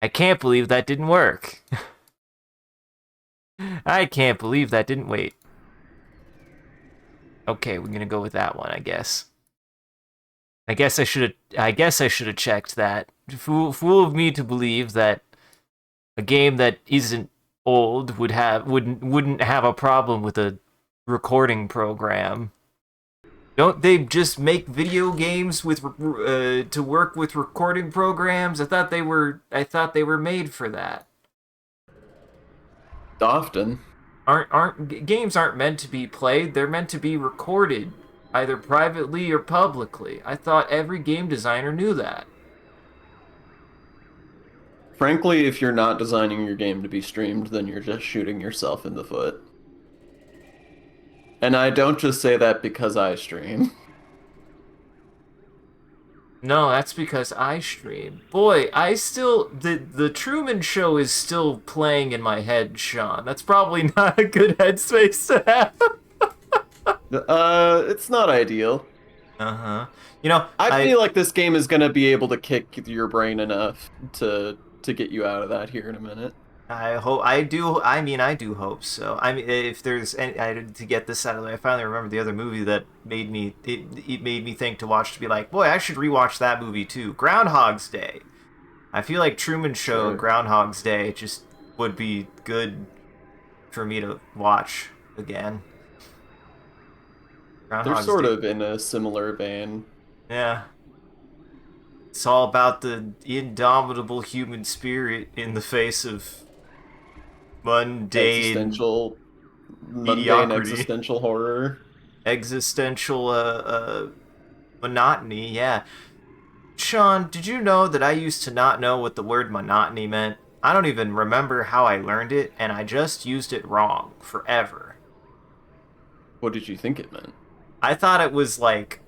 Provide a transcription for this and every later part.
I can't believe that didn't work. I can't believe that didn't wait. Okay, we're gonna go with that one, I guess. I guess I should have checked that. Fool of me to believe that a game that isn't old wouldn't have a problem with a recording program. Don't they just make video games with to work with recording programs? I thought they were made for that. Often. Aren't games aren't meant to be played, they're meant to be recorded, either privately or publicly. I thought every game designer knew that. Frankly, if you're not designing your game to be streamed, then you're just shooting yourself in the foot. And I don't just say that because I stream. No, that's because I stream. Boy, the Truman Show is still playing in my head, Sean. That's probably not a good headspace to have. It's not ideal. Uh-huh. You know, I I feel like this game is gonna be able to kick your brain enough to get you out of that here in a minute. I hope I do. I mean, I do hope so. I mean, if there's any, to get this out of the way, I finally remember the other movie that it made me think to watch to be like, boy, I should rewatch that movie too. Groundhog's Day. I feel like Truman Show and Sure. Groundhog's Day just would be good for me to watch again. They're Groundhog's sort Day. of in a similar vein. Yeah. It's all about the indomitable human spirit in the face of mundane Existential, mundane mediocrity. existential horror. Existential monotony. Yeah. Sean, did you know that I used to not know what the word monotony meant? I don't even remember how I learned it, and I just used it wrong forever. What did you think it meant? I thought it was like,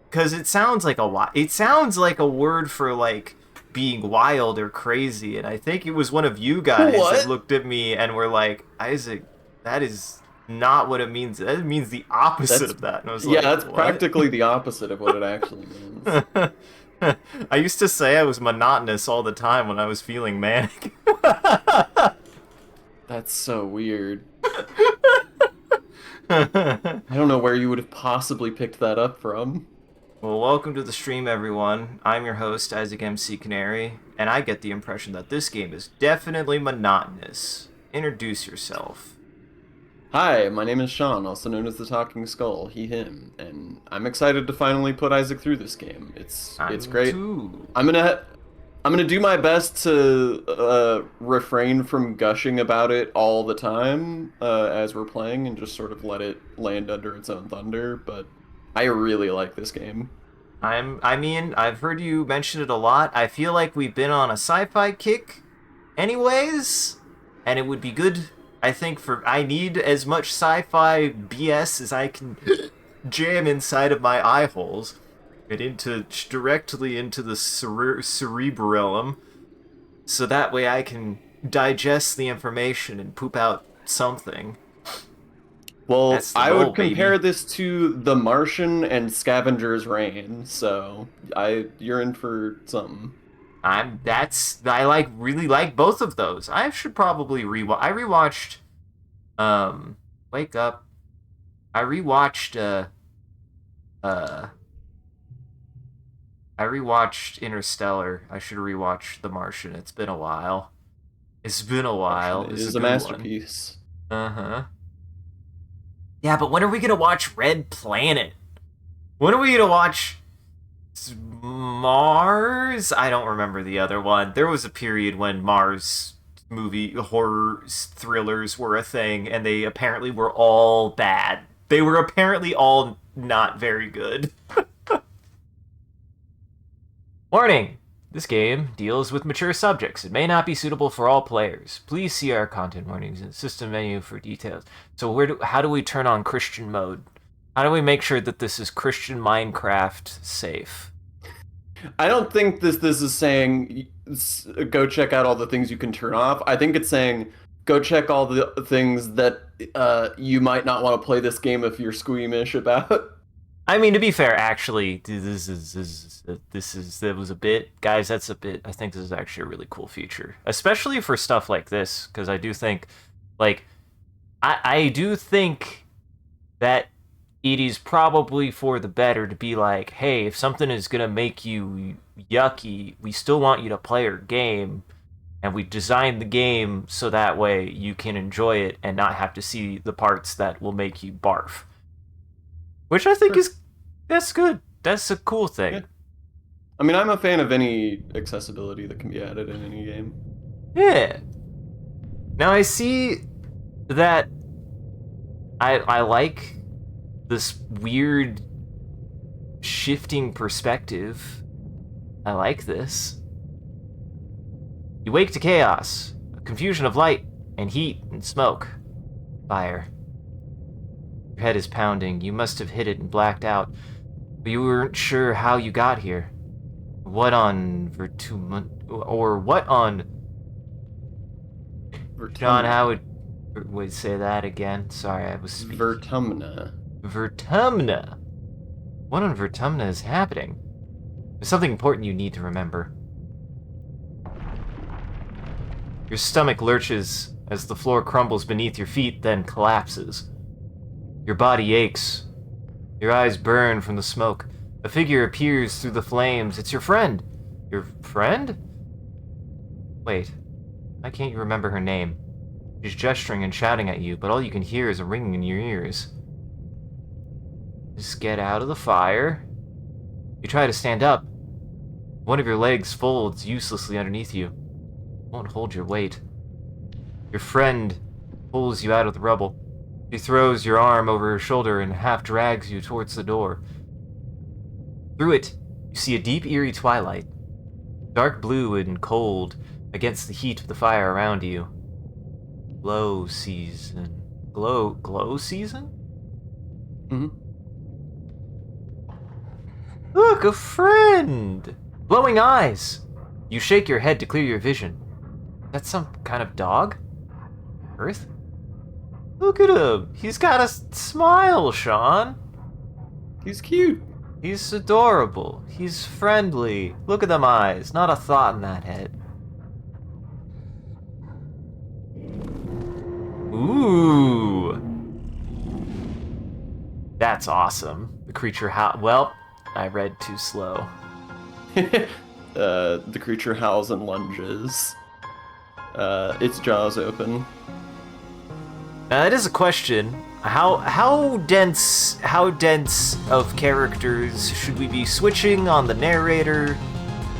because it sounds like a word for like being wild or crazy, and I think it was one of you guys that What? looked at me and were like, Isaac, that is not what it means. That means the opposite That's of that. And I was yeah, like, that's what? practically the opposite of what it actually means. I used to say I was monotonous all the time when I was feeling manic. That's so weird. I don't know where you would have possibly picked that up from. Well, welcome to the stream, everyone. I'm your host, Isaac MCCanary, and I get the impression that this game is definitely monotonous. Introduce yourself. Hi, my name is Sean, also known as the Talking Skull, he, him, and I'm excited to finally put Isaac through this game. It's I'm great. too. I'm gonna do my best to refrain from gushing about it all the time as we're playing and just sort of let it land under its own thunder, but I really like this game. I mean, I've heard you mention it a lot. I feel like we've been on a sci-fi kick anyways, and it would be good, I think, I need as much sci-fi BS as I can jam inside of my eye holes and directly into the cerebellum, so that way I can digest the information and poop out something. Well, That's the I goal, would compare baby. this to The Martian and Scavenger's Reign, so you're in for something. I really like both of those. I should probably rewatch. I rewatched Wake Up. I rewatched uh I rewatched Interstellar. I should rewatch The Martian. It's been a while. It's been a Martian while. It's a is a good one. masterpiece. Uh-huh. Yeah, but when are we gonna watch Red Planet? When are we gonna watch Mars? I don't remember the other one. There was a period when Mars movie horror thrillers were a thing, and they apparently were all bad. They were apparently all not very good. Warning! This game deals with mature subjects. It may not be suitable for all players. Please see our content warnings in the system menu for details. So how do we turn on Christian mode? How do we make sure that this is Christian Minecraft safe? I don't think this is saying go check out all the things you can turn off. I think it's saying go check all the things that you might not want to play this game if you're squeamish about. I mean, to be fair, actually, that was a bit, guys. That's a bit. I think this is actually a really cool feature, especially for stuff like this, because I do think, like, I do think that it is probably for the better to be like, hey, if something is gonna make you yucky, we still want you to play our game, and we designed the game so that way you can enjoy it and not have to see the parts that will make you barf. Which I think Sure. that's good. That's a cool thing. Yeah. I mean, I'm a fan of any accessibility that can be added in any game. Yeah. Now I see that I like this weird shifting perspective. I like this. You wake to chaos, a confusion of light and heat and smoke. Fire. Your head is pounding. You must have hit it and blacked out. But you weren't sure how you got here. What on what on John, how would say that again? Sorry, I was speaking. Vertumna. Vertumna. What on Vertumna is happening? There's something important you need to remember. Your stomach lurches as the floor crumbles beneath your feet, then collapses. Your body aches. Your eyes burn from the smoke. A figure appears through the flames. It's your friend. Your friend? Wait. Why can't you remember her name? She's gesturing and shouting at you, but all you can hear is a ringing in your ears. Just get out of the fire. You try to stand up. One of your legs folds uselessly underneath you. It won't hold your weight. Your friend pulls you out of the rubble. She throws your arm over her shoulder and half drags you towards the door. Through it, you see a deep, eerie twilight. Dark blue and cold against the heat of the fire around you. Glow season. Glow season? Mm-hmm. Look, a friend! Glowing eyes! You shake your head to clear your vision. That's some kind of dog? Earth? Look at him! He's got a smile, Sean! He's cute. He's adorable. He's friendly. Look at them eyes. Not a thought in that head. Ooh. That's awesome. The creature well, I read too slow. The creature howls and lunges. Its jaws open. Now that is a question. How dense of characters should we be switching on the narrator?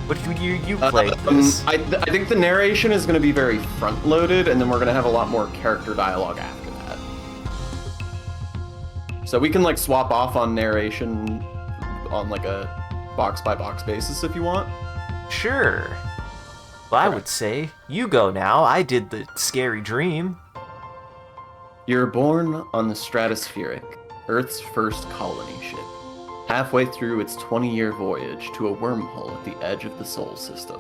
Which would you played this? I think the narration is going to be very front-loaded, and then we're going to have a lot more character dialogue after that. So we can like swap off on narration on like a box-by-box basis if you want. Sure. Well, I would say you go now. I did the scary dream. You're born on the Stratospheric, Earth's first colony ship, halfway through its 20-year voyage to a wormhole at the edge of the Sol system.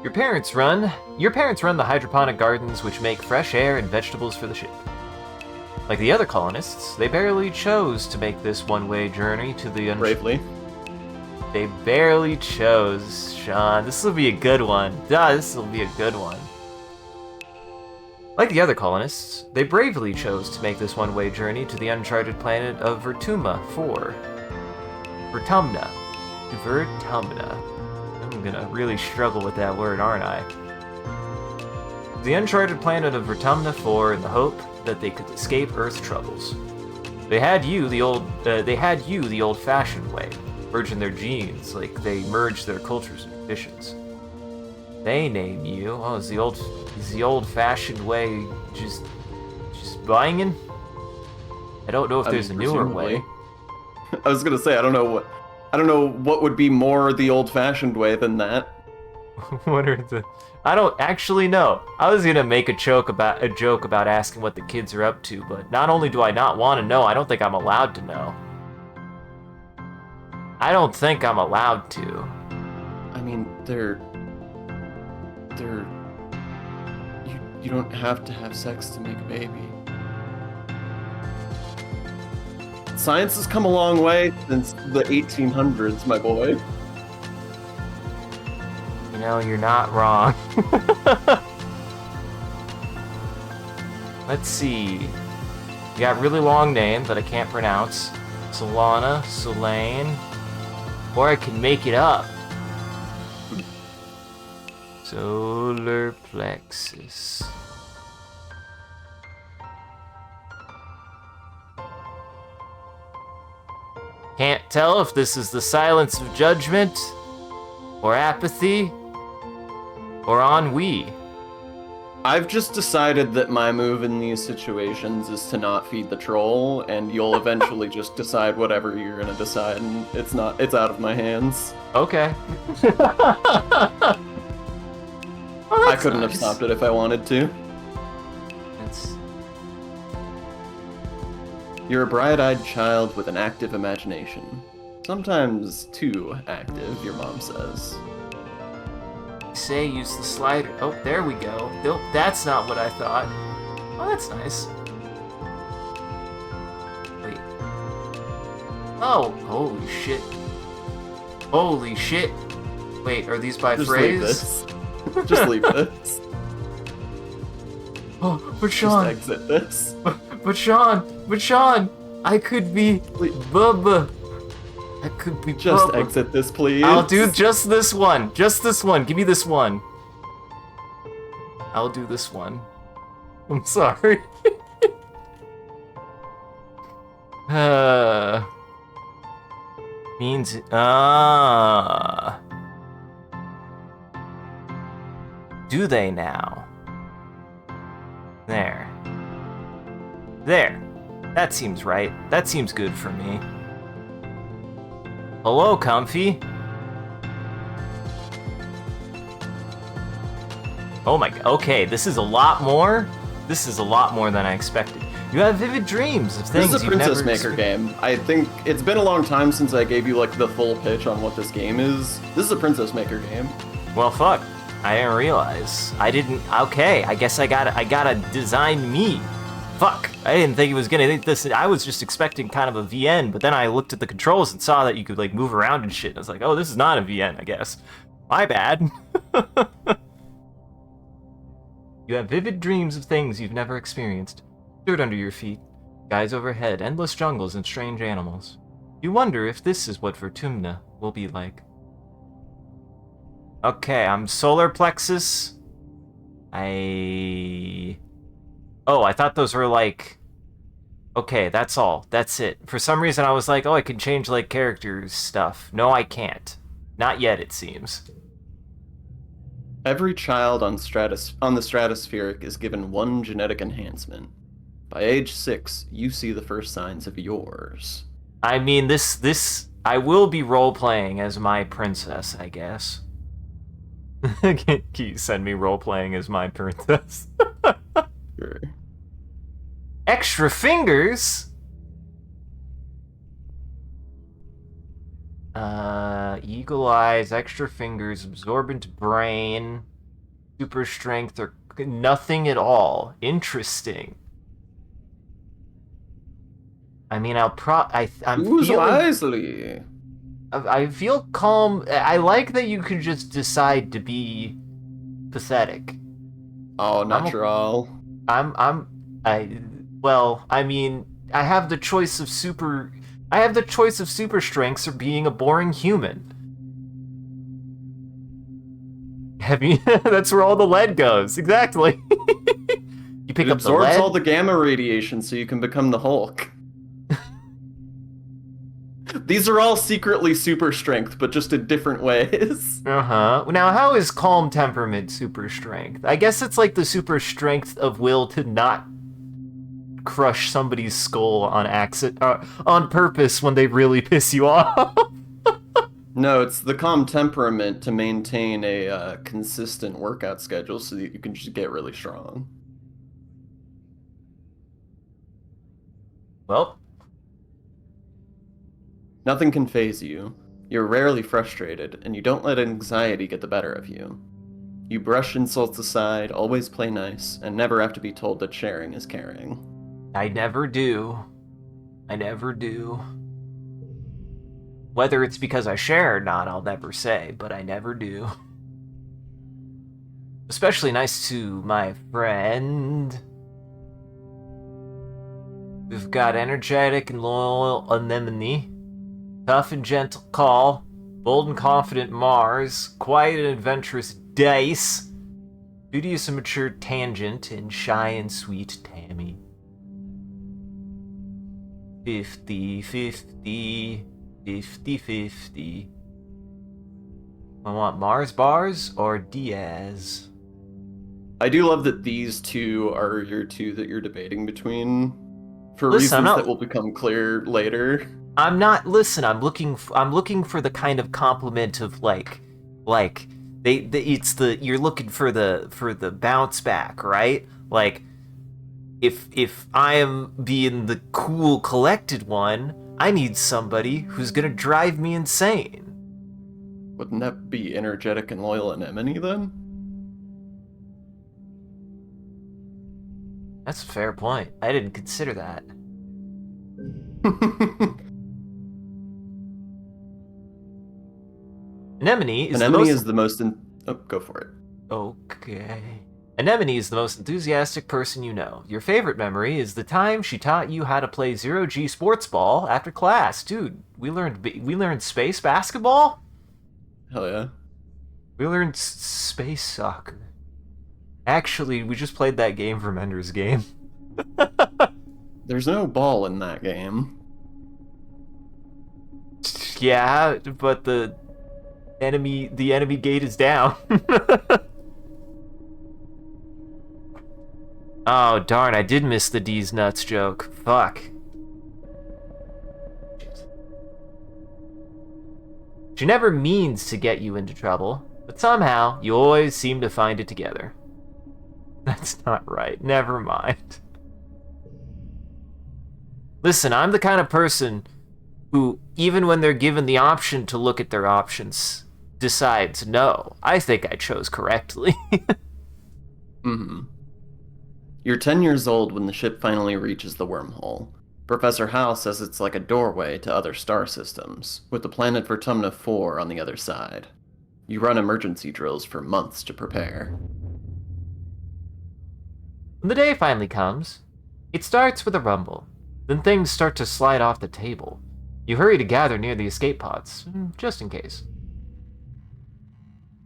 Your parents run the hydroponic gardens which make fresh air and vegetables for the ship. Like the other colonists, they barely chose to make this one-way journey to the Bravely. They barely chose, Sean. This will be a good one. This will be a good one. Like the other colonists, they bravely chose to make this one-way journey to the uncharted planet of Vertumna 4. Vertumna. I'm gonna really struggle with that word, aren't I? The uncharted planet of Vertumna 4 in the hope that they could escape Earth's troubles. They had you the old-fashioned way, merging their genes like they merged their cultures and traditions. They name you. Oh, is the old-fashioned way just buying? I don't know if there's a newer way. I was gonna say I don't know what would be more the old-fashioned way than that. What are the? I don't actually know. I was gonna make a joke about asking what the kids are up to, but not only do I not want to know, I don't think I'm allowed to know. I don't think I'm allowed to. I mean, you don't have to have sex to make a baby. Science has come a long way since the 1800s, my boy. You know, you're not wrong. Let's see. You got a really long name that I can't pronounce. Solana, Solane. Or I can make it up. Solar plexus. Can't tell if this is the silence of judgment, or apathy, or ennui. I've just decided that my move in these situations is to not feed the troll, and you'll eventually just decide whatever you're gonna decide, and it's out of my hands. Okay. I couldn't have stopped it if I wanted to. You're a bright-eyed child with an active imagination. Sometimes too active, your mom says. Say use the slider. Oh, there we go. Nope, that's not what I thought. Oh, that's nice. Wait. Oh, holy shit. Holy shit. Wait, are these by Just phrase? Leave this. Just leave this. Oh, but Sean. Just exit this. But Sean, I could be Bubba. I could be Just Bubba. exit this, please. I'll do just this one. Just this one. Give me this one. I'll do this one. I'm sorry. Means do they now? There. That seems right. That seems good for me. Hello, Comfy. Oh my god. Okay, this is a lot more. This is a lot more than I expected. You have vivid dreams of things This is a you've Princess never Maker game. I think it's been a long time since I gave you like the full pitch on what this game is. This is a Princess Maker game. Well, fuck. I didn't realize. I didn't. Okay, I guess I gotta design me. Fuck. I didn't think it was gonna think this. I was just expecting kind of a VN, but then I looked at the controls and saw that you could like move around and shit. And I was like, oh, this is not a VN, I guess. My bad. You have vivid dreams of things you've never experienced. Dirt under your feet, skies overhead, endless jungles, and strange animals. You wonder if this is what Vertumna will be like. Okay, I'm solar plexus. Oh, I thought those were like... Okay, that's all. That's it. For some reason I was like, oh, I can change like characters stuff. No, I can't. Not yet, it seems. Every child on the stratospheric is given one genetic enhancement. By age 6, you see the first signs of yours. I mean, this I will be role-playing as my princess, I guess. Can you send me role-playing as my princess? Sure. Extra fingers? Eagle eyes, extra fingers, absorbent brain, super strength, or nothing at all. Interesting. I mean, I'm Use feeling... wisely. I feel calm. I like that you can just decide to be pathetic. Oh, natural. Well, I mean, I have the choice of super strengths or being a boring human. That's where all the lead goes. Exactly. You pick It up the absorbs lead. all the gamma radiation so you can become the Hulk. These are all secretly super strength, but just in different ways. Uh-huh. Now, how is calm temperament super strength? I guess it's like the super strength of will to not crush somebody's skull on purpose when they really piss you off. No, it's the calm temperament to maintain a consistent workout schedule so that you can just get really strong. Well, nothing can faze you. You're rarely frustrated, and you don't let anxiety get the better of you. You brush insults aside, always play nice, and never have to be told that sharing is caring. I never do. I never do. Whether it's because I share or not, I'll never say, but I never do. Especially nice to my friend. We've got energetic and loyal Anemone, tough and gentle Call, bold and confident Mars, quiet and adventurous Dice, studious and mature Tangent, and shy and sweet Tammy. 50-50, 50-50. I want Mars bars or Diaz? I do love that these two are your two that you're debating between, for Listen, reasons that will become clear later. I'm not. Listen, I'm looking for the kind of compliment of like you're looking for the bounce back, right? Like if I am being the cool collected one, I need somebody who's gonna drive me insane. Wouldn't that be energetic and loyal Anemone then? That's a fair point. I didn't consider that. Anemone is the most... Oh, go for it. Okay. Anemone is the most enthusiastic person you know. Your favorite memory is the time she taught you how to play zero-G sports ball after class. Dude, we learned space basketball? Hell yeah. We learned space soccer. Actually, we just played that game from Ender's Game. There's no ball in that game. Yeah, but the enemy gate is down. Oh, darn, I did miss the D's nuts joke. Fuck. She never means to get you into trouble, but somehow you always seem to find it together. That's not right. Never mind. Listen, I'm the kind of person who, even when they're given the option to look at their options, decides, no, I think I chose correctly. Mm-hmm. You're 10 years old when the ship finally reaches the wormhole. Professor Howe says it's like a doorway to other star systems, with the planet Vertumna 4 on the other side. You run emergency drills for months to prepare. When the day finally comes, it starts with a rumble. Then things start to slide off the table. You hurry to gather near the escape pods, just in case.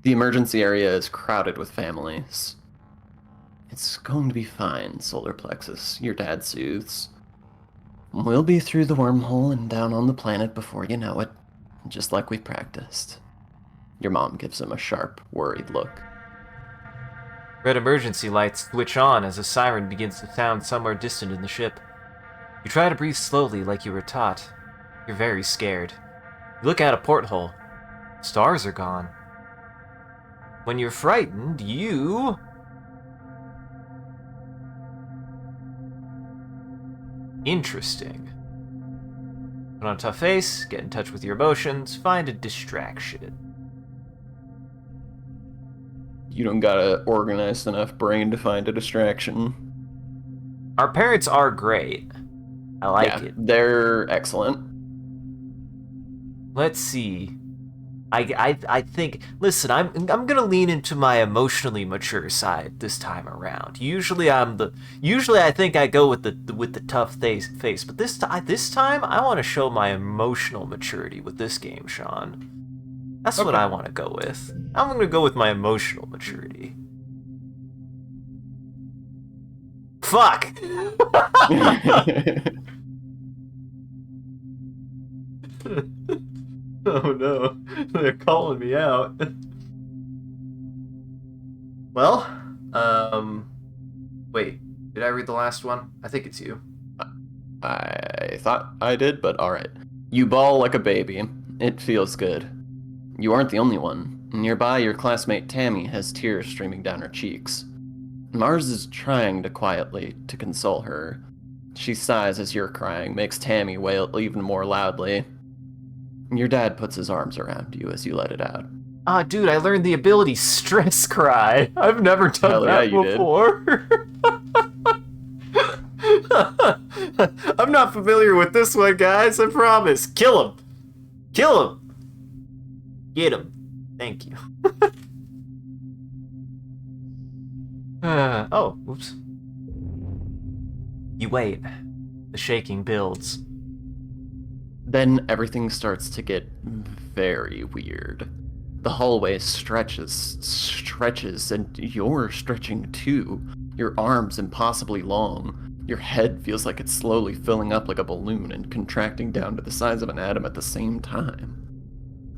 The emergency area is crowded with families. It's going to be fine, Solar Plexus, your dad soothes. We'll be through the wormhole and down on the planet before you know it, just like we practiced. Your mom gives him a sharp, worried look. Red emergency lights switch on as a siren begins to sound somewhere distant in the ship. You try to breathe slowly like you were taught. You're very scared. You look out a porthole. Stars are gone. When you're frightened, you... Interesting. Put on a tough face, get in touch with your emotions, find a distraction. You don't got a organized enough brain to find a distraction. Our parents are great. I like it. They're excellent. Let's see. I think. Listen, I'm gonna lean into my emotionally mature side this time around. Usually I think I go with the tough face, but this time I want to show my emotional maturity with this game, Sean. That's what I want to go with. I'm gonna go with my emotional maturity. Fuck. Oh no, they're calling me out. Well, wait, did I read the last one? I think it's you. I thought I did, but alright. You bawl like a baby. It feels good. You aren't the only one. Nearby, your classmate Tammy has tears streaming down her cheeks. Mars is trying to console her. She sighs as you're crying, makes Tammy wail even more loudly. Your dad puts his arms around you as you let it out. Ah, dude, I learned the ability Stress Cry. I've never done that before. I'm not familiar with this one, guys, I promise. Kill him! Kill him! Get him. Thank you. Oh, oops. You wait. The shaking builds. Then everything starts to get very weird. The hallway stretches, and you're stretching too. Your arms impossibly long. Your head feels like it's slowly filling up like a balloon and contracting down to the size of an atom at the same time.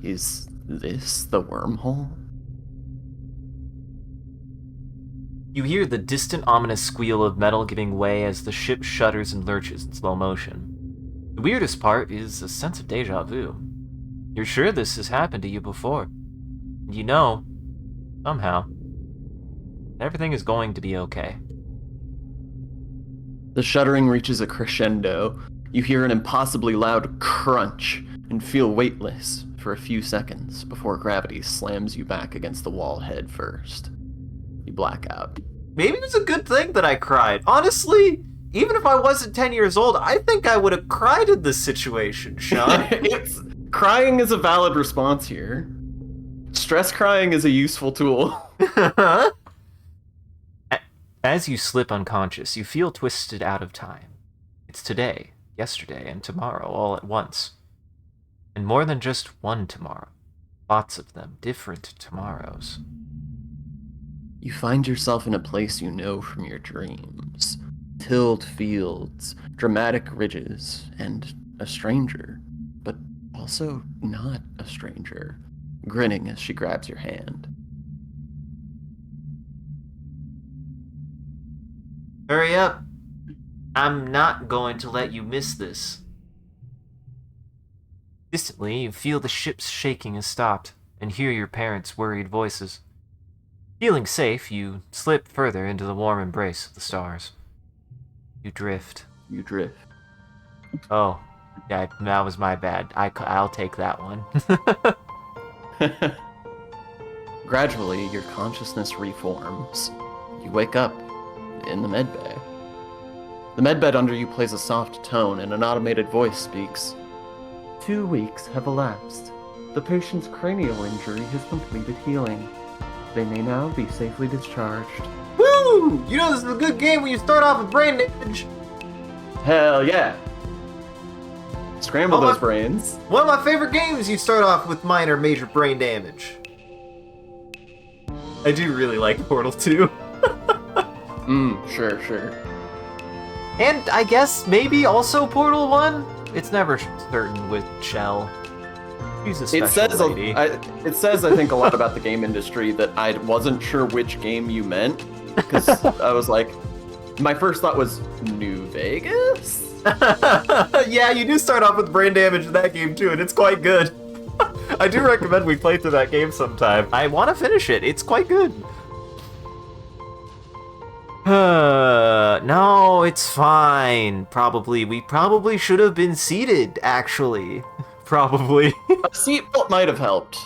Is this the wormhole? You hear the distant, ominous squeal of metal giving way as the ship shudders and lurches in slow motion. The weirdest part is a sense of deja vu. You're sure this has happened to you before. And you know, somehow, everything is going to be okay. The shuddering reaches a crescendo. You hear an impossibly loud crunch and feel weightless for a few seconds before gravity slams you back against the wall head first. You black out. Maybe it's a good thing that I cried. Honestly, even if I wasn't 10 years old, I think I would have cried in this situation, Sean. Crying is a valid response here. Stress crying is a useful tool. As you slip unconscious, you feel twisted out of time. It's today, yesterday, and tomorrow all at once. And more than just one tomorrow. Lots of them, different tomorrows. You find yourself in a place you know from your dreams. Tilled fields, dramatic ridges, and a stranger, but also not a stranger, grinning as she grabs your hand. Hurry up. I'm not going to let you miss this. Distantly, you feel the ship's shaking has stopped, and hear your parents' worried voices. Feeling safe, you slip further into the warm embrace of the stars. You drift. You drift. Oh, yeah, that was my bad. I'll take that one. Gradually, your consciousness reforms. You wake up in the medbay. The medbed under you plays a soft tone, and an automated voice speaks. 2 weeks have elapsed. The patient's cranial injury has completed healing. They may now be safely discharged. Woo! You know this is a good game when you start off with brain damage. Hell yeah! Scramble those brains. One of my favorite games, you start off with minor, major brain damage. I do really like Portal 2. Sure. And I guess maybe also Portal 1? It's never certain with Shell. She's a special lady. It says, I think, a lot about the game industry that I wasn't sure which game you meant. Because I was like, my first thought was New Vegas? Yeah, you do start off with brain damage in that game too, and it's quite good. I do recommend we play through that game sometime. I want to finish it. It's quite good. No, it's fine. We probably should have been seated, actually. Probably. A seatbelt might have helped.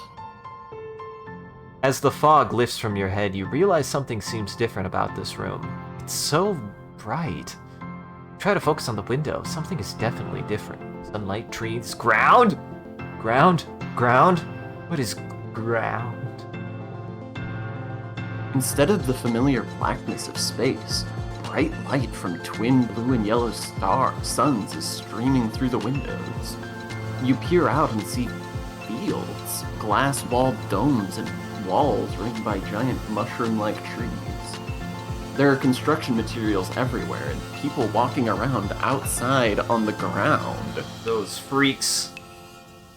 As the fog lifts from your head, you realize something seems different about this room. It's so bright. Try to focus on the window. Something is definitely different. Sunlight, trees, ground? Ground? What is ground? Instead of the familiar blackness of space, bright light from twin blue and yellow suns is streaming through the windows. You peer out and see fields, glass-walled domes, and walls ringed by giant mushroom-like trees. There are construction materials everywhere, and people walking around outside on the ground. Those freaks.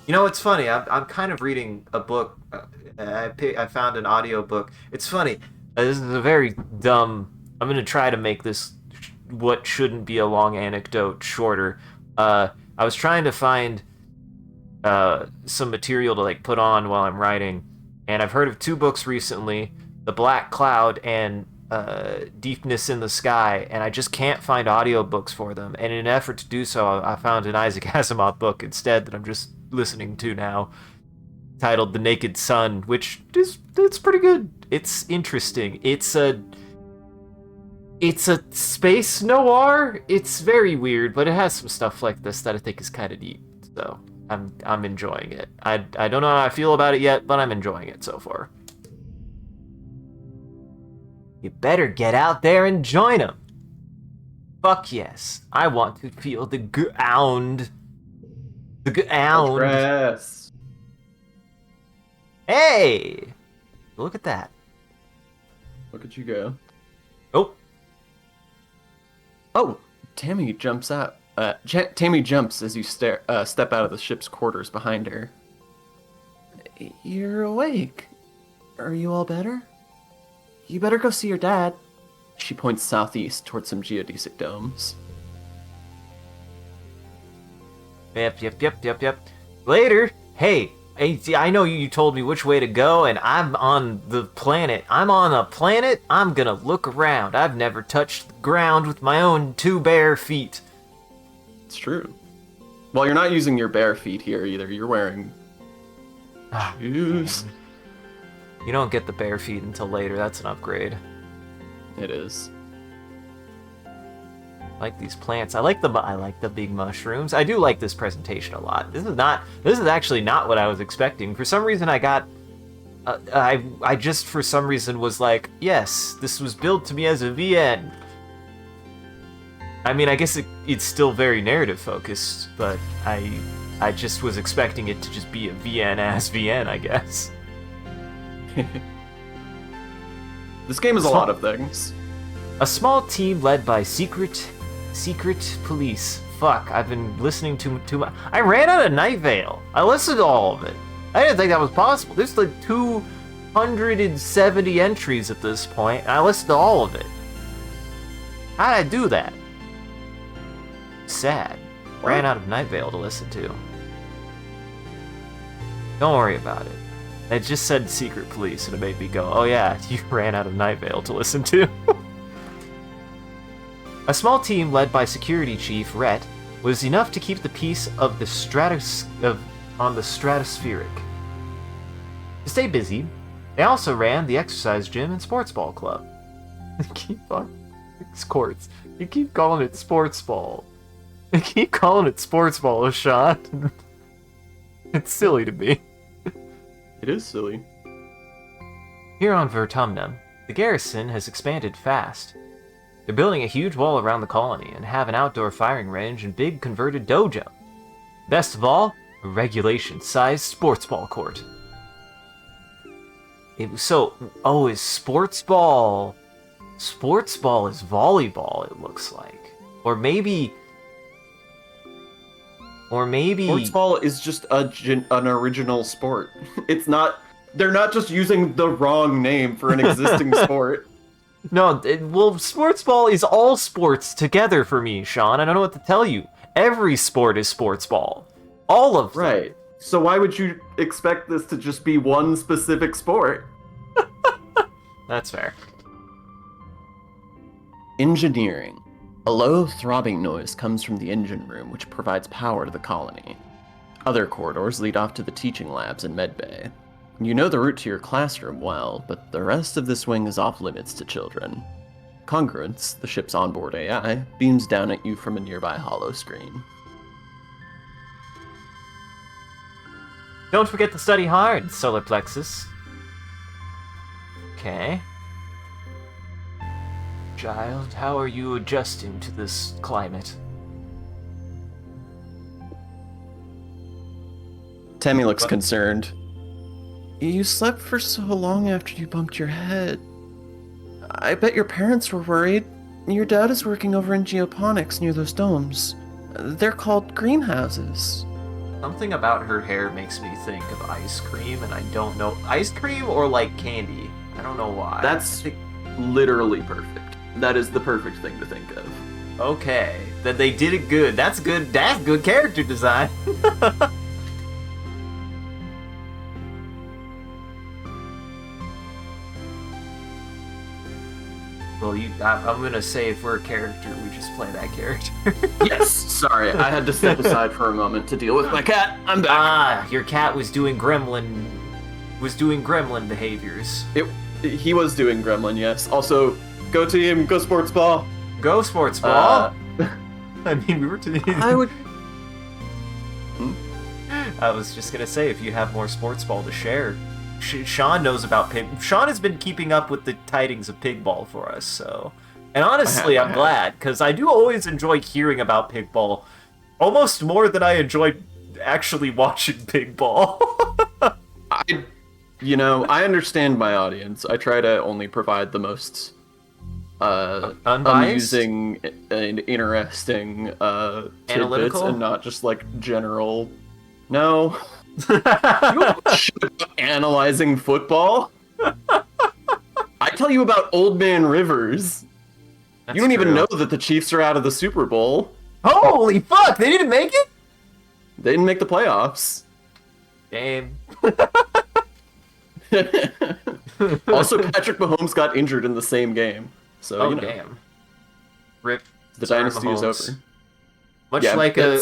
You know, it's funny. I'm kind of reading a book. I found an audiobook. It's funny. This is a very dumb... I'm going to try to make this what shouldn't be a long anecdote shorter. I was trying to find some material to put on while I'm writing, and I've heard of 2 books recently, The Black Cloud and Deepness in the Sky, and I just can't find audiobooks for them. And in an effort to do so, I found an Isaac Asimov book instead that I'm just listening to now, titled The Naked Sun, which it's pretty good. It's interesting. It's It's a space noir. It's very weird, but it has some stuff like this that I think is kind of neat. So I'm enjoying it. I don't know how I feel about it yet, but I'm enjoying it so far. You better get out there and join them. Fuck yes. I want to feel the ground. The ground. Grass. Hey! Look at that. Look at you go. Oh. Oh, Tammy jumps out. Tammy jumps as you step out of the ship's quarters behind her. You're awake. Are you all better? You better go see your dad. She points southeast towards some geodesic domes. Yep. Later. Hey, I know you told me which way to go, and I'm on the planet. I'm on a planet. I'm gonna look around. I've never touched the ground with my own 2 bare feet. It's true. Well, you're not using your bare feet here either. You're wearing shoes. You don't get the bare feet until later. That's an upgrade. It is. I like these plants. I like the big mushrooms. I do like this presentation a lot. This is actually not what I was expecting. For some reason I got I just for some reason was like, yes, this was built to me as a VN. I mean, I guess it's still very narrative focused, but I just was expecting it to just be a VN-ass VN, I guess. This game is a lot of things. A small team led by secret police. Fuck, I've been listening to much. I ran out of Night Vale. I listened to all of it. I didn't think that was possible. There's like 270 entries at this point, and I listened to all of it. How'd I do that? Sad. Ran out of Night Vale to listen to. Don't worry about it. It just said secret police, and it made me go, oh yeah, you ran out of Night Vale to listen to. A small team led by security chief Rhett was enough to keep the peace of the on the stratospheric. To stay busy, they also ran the exercise gym and sports ball club. It's courts. You keep calling it sports ball. You keep calling it sports ball, Sean. It's silly to me. It is silly. Here on Vertumnum, the garrison has expanded fast. They're building a huge wall around the colony and have an outdoor firing range and big converted dojo. Best of all, a regulation-sized sports ball court. Is sports ball... Sports ball is volleyball, it looks like. Or maybe... Sports ball is just an original sport. It's not... They're not just using the wrong name for an existing sport. No, sports ball is all sports together for me, Sean. I don't know what to tell you. Every sport is sports ball. All of them. Right. So why would you expect this to just be one specific sport? That's fair. Engineering. A low, throbbing noise comes from the engine room, which provides power to the colony. Other corridors lead off to the teaching labs and medbay. You know the route to your classroom well, but the rest of this wing is off limits to children. Congruence, the ship's onboard AI, beams down at you from a nearby hollow screen. Don't forget to study hard, solar plexus. Okay. Child, how are you adjusting to this climate? Tammy looks concerned. You slept for so long after you bumped your head. I bet your parents were worried. Your dad is working over in geoponics near those domes. They're called greenhouses. Something about her hair makes me think of ice cream, and I don't know. Ice cream or like candy? I don't know why. That's literally perfect. That is the perfect thing to think of. Okay, then they did it good. That's good. That's good character design. Well, I'm gonna say if we're a character, we just play that character. Yes, sorry, I had to step aside for a moment to deal with my cat. I'm back. Ah, your cat was doing gremlin behaviors. He was doing gremlin, yes. Also, Go team. Go sports ball. Go sports ball. I mean, we were. I would. I was just gonna say, if you have more sports ball to share, Sean knows about pig. Sean has been keeping up with the tidings of pig ball for us, so. And honestly, I'm glad, because I do always enjoy hearing about pig ball, almost more than I enjoy actually watching pig ball. I understand my audience. I try to only provide the most amusing and interesting tidbits, and not just like general. No, you don't shit about analyzing football. I tell you about Old Man Rivers. That's you don't even true. know that the Chiefs are out of the Super Bowl. Holy fuck! They didn't make it. They didn't make the playoffs. Damn. Also, Patrick Mahomes got injured in the same game. So, Damn. Rip. The Sorry, dynasty is Mahomes. over. Much like a.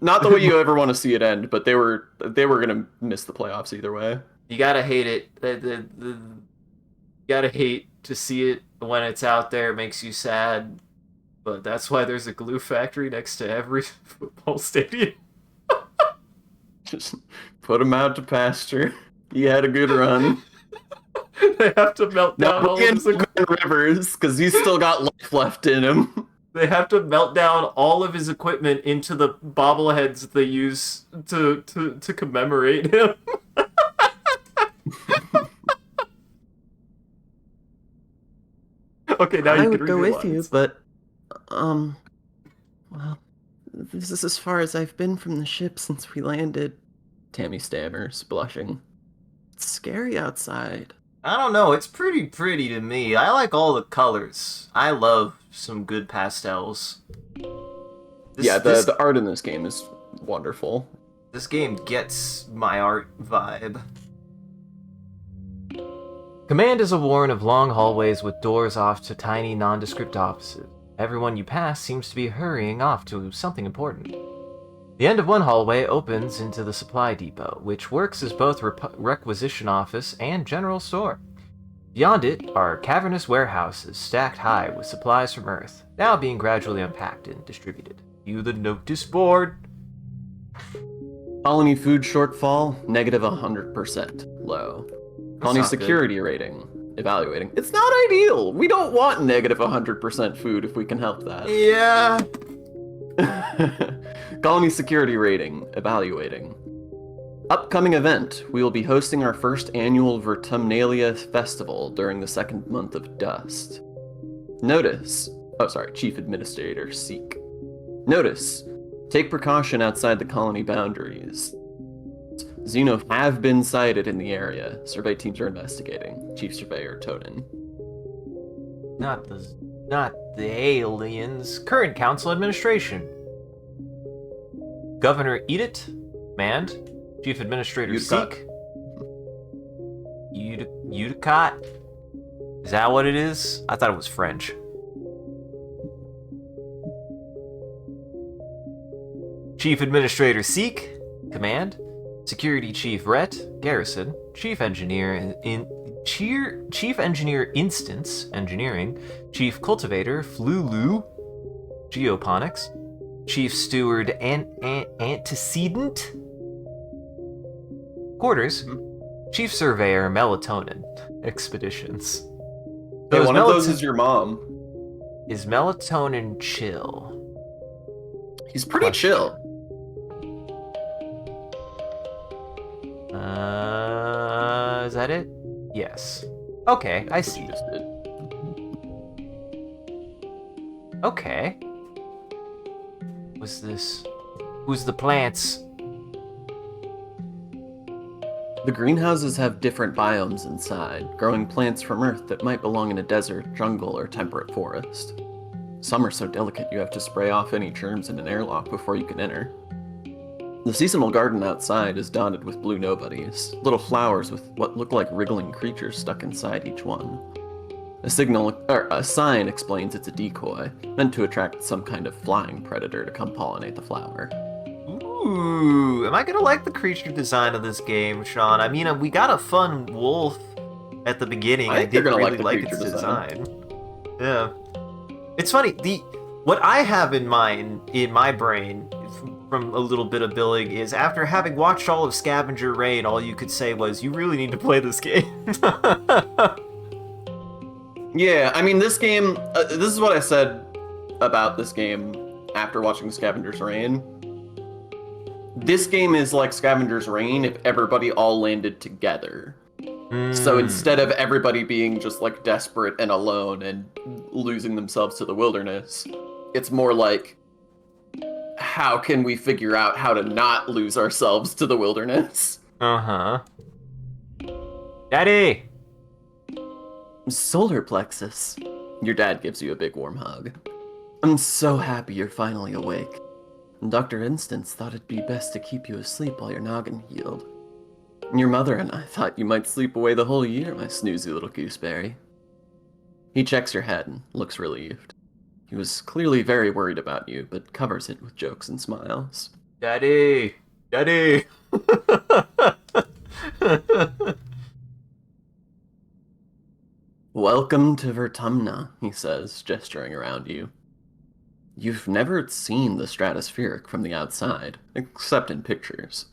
Not the way you ever want to see it end, but they were gonna miss the playoffs either way. You gotta hate it. You gotta hate to see it when it's out there. It makes you sad. But that's why there's a glue factory next to every football stadium. Just put him out to pasture. He had a good run. They have to melt down all of his Rivers, because he's still got life left in him. They have to melt down all of his equipment into the bobbleheads they use to commemorate him. Okay, now you can I would read go your with you, lines. but well, this is as far as I've been from the ship since we landed. Tammy stammers, blushing. It's scary outside. I don't know, it's pretty to me. I like all the colors. I love some good pastels. The art in this game is wonderful. This game gets my art vibe. Command is a warren of long hallways with doors off to tiny, nondescript offices. Everyone you pass seems to be hurrying off to something important. The end of one hallway opens into the supply depot, which works as both requisition office and general store. Beyond it are cavernous warehouses stacked high with supplies from Earth, now being gradually unpacked and distributed. View the notice board. Colony food shortfall, negative 100%. Low. Colony security rating, evaluating. It's not ideal. We don't want negative 100% food if we can help that. Yeah. Colony security rating, evaluating. Upcoming event. We will be hosting our first annual Vertumnalia Festival during the second month of Dust. Notice. Chief Administrator Seek. Notice. Take precaution outside the colony boundaries. Xeno have been sighted in the area. Survey teams are investigating. Chief Surveyor Tonin. Not the aliens. Current council administration. Governor Edith, Mand, Chief Administrator Seek, Uticott. Is that what it is? I thought it was French. Chief Administrator Seek, Command, Security Chief Rhett, Garrison, Chief Engineer Chief Engineer Instance, Engineering, Chief Cultivator Flulu, Geoponics, Chief Steward Antecedent, Quarters, Chief Surveyor Melatonin, Expeditions. Hey, one of those is your mom. Is Melatonin chill? He's pretty chill. Is that it? Yes. Okay, I see. Okay. What's this? Who's the plants? The greenhouses have different biomes inside, growing plants from Earth that might belong in a desert, jungle, or temperate forest. Some are so delicate you have to spray off any germs in an airlock before you can enter. The seasonal garden outside is dotted with blue nobodies, little flowers with what look like wriggling creatures stuck inside each one. A sign explains it's a decoy, meant to attract some kind of flying predator to come pollinate the flower. Ooh, am I gonna like the creature design of this game, Sean? I mean, we got a fun wolf at the beginning. I did really like its design. Yeah. It's funny, what I have in mind, in my brain, from a little bit of billing, is after having watched all of Scavenger Reign, all you could say was, you really need to play this game. Yeah, I mean, this game, this is what I said about this game after watching Scavenger's Reign. This game is like Scavenger's Reign if everybody all landed together. So instead of everybody being just like desperate and alone and losing themselves to the wilderness, it's more like, how can we figure out how to not lose ourselves to the wilderness? Uh-huh. Daddy! Solar plexus. Your dad gives you a big warm hug. I'm so happy you're finally awake. Dr. Instance thought it'd be best to keep you asleep while your noggin healed. Your mother and I thought you might sleep away the whole year, my snoozy little gooseberry. He checks your head and looks relieved. He was clearly very worried about you, but covers it with jokes and smiles. Daddy! Daddy! Welcome to Vertumna, he says, gesturing around you. You've never seen the stratospheric from the outside, except in pictures.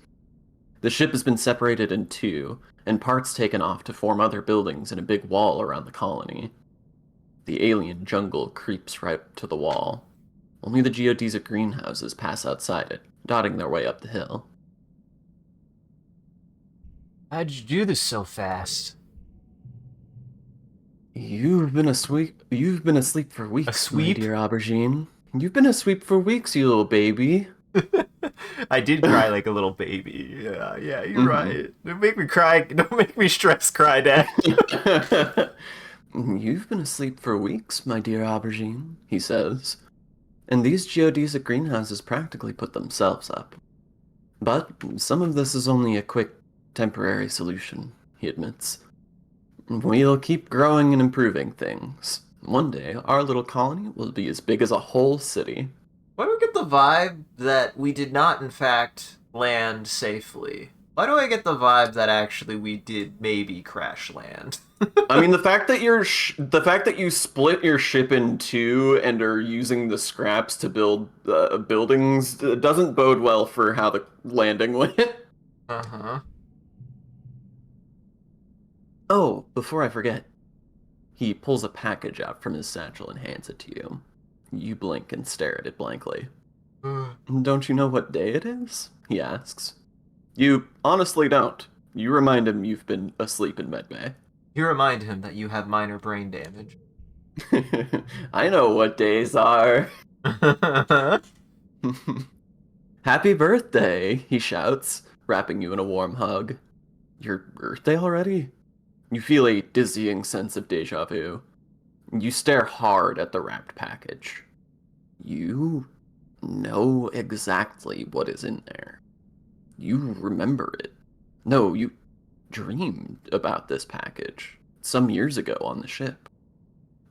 The ship has been separated in two, and parts taken off to form other buildings in a big wall around the colony. The alien jungle creeps right up to the wall. Only the geodesic greenhouses pass outside it, dotting their way up the hill. How'd you do this so fast? You've been asleep for weeks, A sweep? my dear aubergine. You've been asleep for weeks, you little baby. I did cry like a little baby. Yeah, you're right. Don't make me cry. Don't make me stress cry, Dad. You've been asleep for weeks, my dear aubergine, he says. And these geodesic greenhouses practically put themselves up. But some of this is only a quick, temporary solution, he admits. We'll keep growing and improving things. One day, our little colony will be as big as a whole city. Why do I get the vibe that we did not, in fact, land safely? Why do I get the vibe that actually we did maybe crash land? I mean, the fact that you split your ship in two and are using the scraps to build buildings doesn't bode well for how the landing went. Uh-huh. Oh, before I forget. He pulls a package out from his satchel and hands it to you. You blink and stare at it blankly. Don't you know what day it is? He asks. You honestly don't. You remind him you've been asleep in medbay. You remind him that you have minor brain damage. I know what days are. Happy birthday, he shouts, wrapping you in a warm hug. Your birthday already? You feel a dizzying sense of deja vu. You stare hard at the wrapped package. You know exactly what is in there. You remember it. No, you dreamed about this package some years ago on the ship.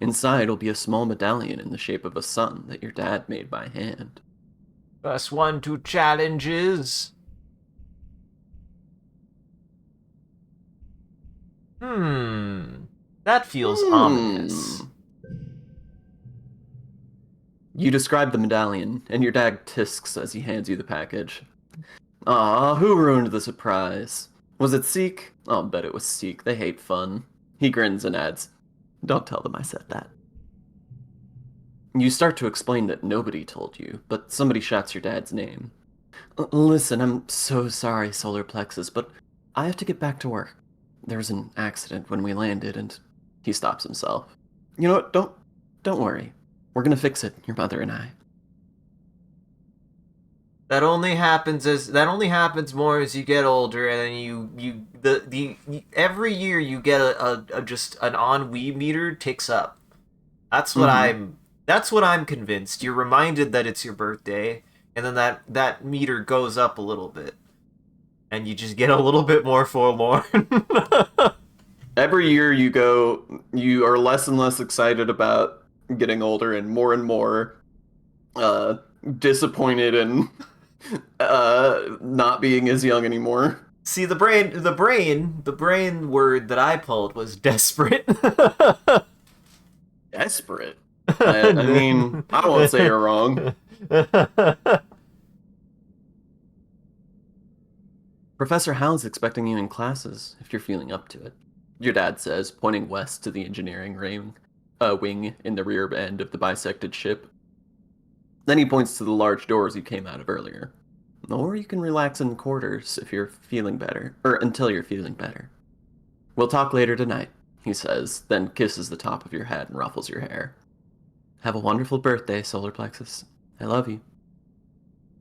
Inside will be a small medallion in the shape of a sun that your dad made by hand. Plus 1 to challenges. That feels ominous. You describe the medallion, and your dad tisks as he hands you the package. Aw, who ruined the surprise? Was it Seek? I'll bet it was Seek. They hate fun. He grins and adds, Don't tell them I said that. You start to explain that nobody told you, but somebody shouts your dad's name. Listen, I'm so sorry, Solar Plexus, but I have to get back to work. There was an accident when we landed, and he stops himself. You know what? Don't worry. We're gonna fix it, your mother and I. That only happens more as you get older, and then every year you get a just an ennui meter ticks up. That's what I'm convinced. You're reminded that it's your birthday, and then that meter goes up a little bit, and you just get a little bit more forlorn. Every year you are less and less excited about getting older, and more disappointed and not being as young anymore. See, the brain word that I pulled was desperate. desperate. I mean, I won't say you're wrong. Professor Hal's expecting you in classes, if you're feeling up to it. Your dad says, pointing west to the engineering wing in the rear end of the bisected ship. Then he points to the large doors you came out of earlier. Or you can relax in the quarters if you're feeling better, or until you're feeling better. We'll talk later tonight, he says, then kisses the top of your head and ruffles your hair. Have a wonderful birthday, Solar Plexus. I love you.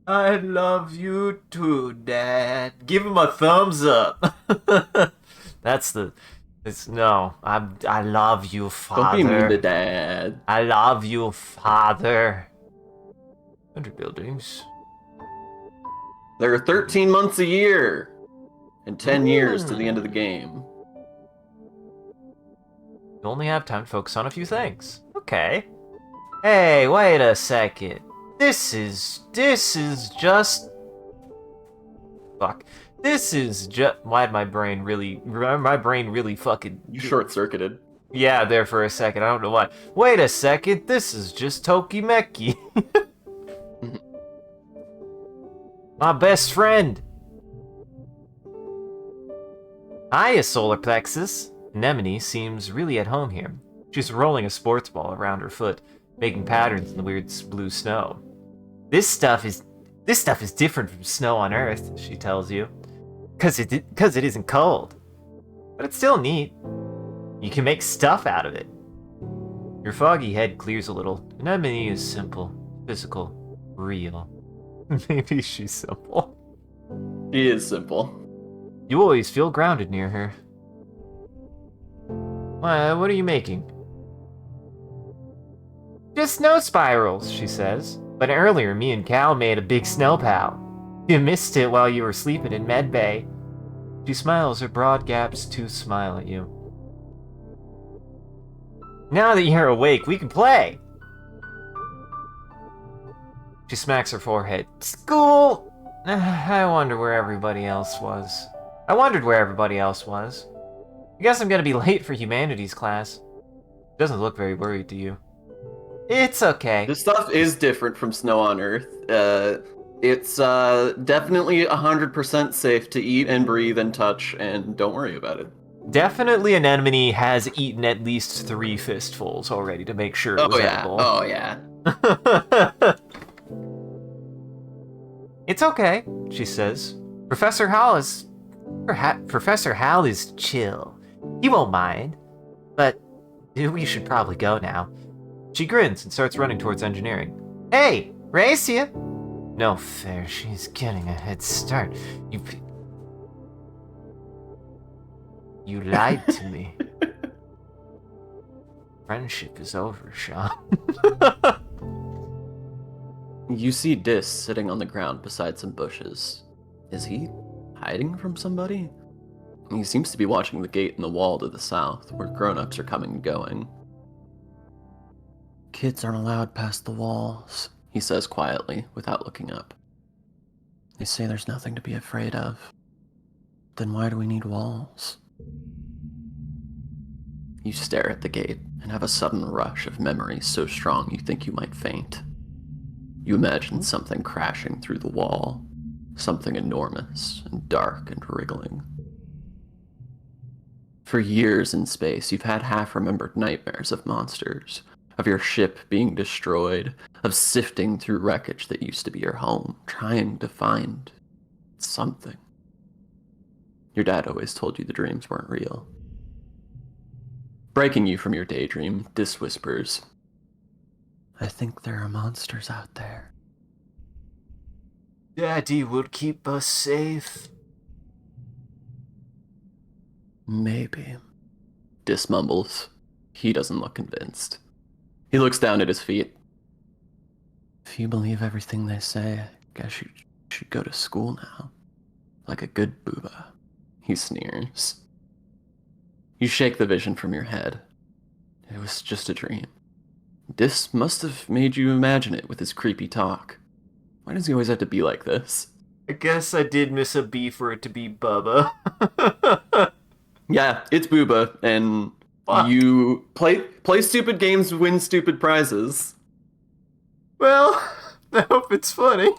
I love you too, Dad. Give him a thumbs up. I love you, Father. Don't be mean to Dad. I love you, Father. 100 buildings. There are 13 months a year, and 10 years to the end of the game. You only have time to focus on a few things. Okay. Hey, wait a second. This is just... Fuck. This is just... Why'd my brain really fucking... You short-circuited. Yeah, there for a second. I don't know why. Wait a second. This is just Tokimeki. My best friend. Hiya, Solar Plexus. Anemone seems really at home here. She's rolling a sports ball around her foot, making patterns in the weird blue snow. This stuff is different from snow on Earth, she tells you. Cause it isn't cold. But it's still neat. You can make stuff out of it. Your foggy head clears a little. Anemone is simple, physical, real. Maybe she's simple. She is simple. You always feel grounded near her. What are you making? Just snow spirals, she says. But earlier, me and Cal made a big snow pal. You missed it while you were sleeping in Med Bay. She smiles her broad gaps to smile at you. Now that you're awake, we can play! She smacks her forehead. School! I wondered where everybody else was. I guess I'm gonna be late for humanities class. Doesn't look very worried to you. It's okay. This stuff is different from snow on Earth. It's definitely 100% safe to eat and breathe and touch, and don't worry about it. Definitely an anemone has eaten at least 3 fistfuls already to make sure it was edible. Oh yeah. It's okay, she says. Professor Hal is chill. He won't mind. But we should probably go now. She grins and starts running towards engineering. Hey, Racia! No fair, she's getting a head start. You lied to me. Friendship is over, Sean. You see Dis sitting on the ground beside some bushes. Is he hiding from somebody? He seems to be watching the gate in the wall to the south, where grown-ups are coming and going. Kids aren't allowed past the walls, he says quietly, without looking up. They say there's nothing to be afraid of. Then why do we need walls? You stare at the gate and have a sudden rush of memories so strong you think you might faint. You imagine something crashing through the wall, something enormous and dark and wriggling. For years in space, you've had half-remembered nightmares of monsters, of your ship being destroyed, of sifting through wreckage that used to be your home, trying to find something. Your dad always told you the dreams weren't real. Breaking you from your daydream, Dis whispers, I think there are monsters out there. Daddy will keep us safe. Maybe. Dis mumbles. He doesn't look convinced. He looks down at his feet. If you believe everything they say, I guess you should go to school now. Like a good booba. He sneers. You shake the vision from your head. It was just a dream. Dis must have made you imagine it with his creepy talk. Why does he always have to be like this? I guess I did miss a B for it to be Bubba. Yeah, it's Booba, and Fuck. You play stupid games, win stupid prizes. Well, I hope it's funny.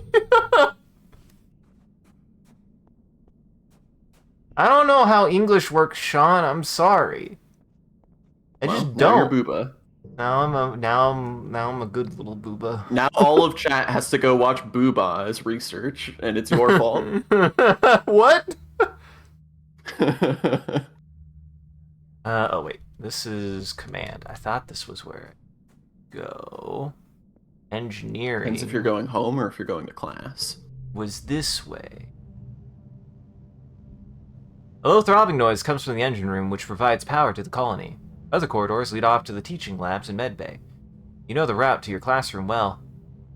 I don't know how English works, Sean. I'm sorry. I just Now you're don't. booba. Now I'm a good little booba. Now all of chat has to go watch Booba as research, and it's your fault. What? Oh wait, this is command. I thought this was where I go. Engineering. Depends if you're going home or if you're going to class. Was this way. A low throbbing noise comes from the engine room, which provides power to the colony. Other corridors lead off to the teaching labs and medbay. You know the route to your classroom well.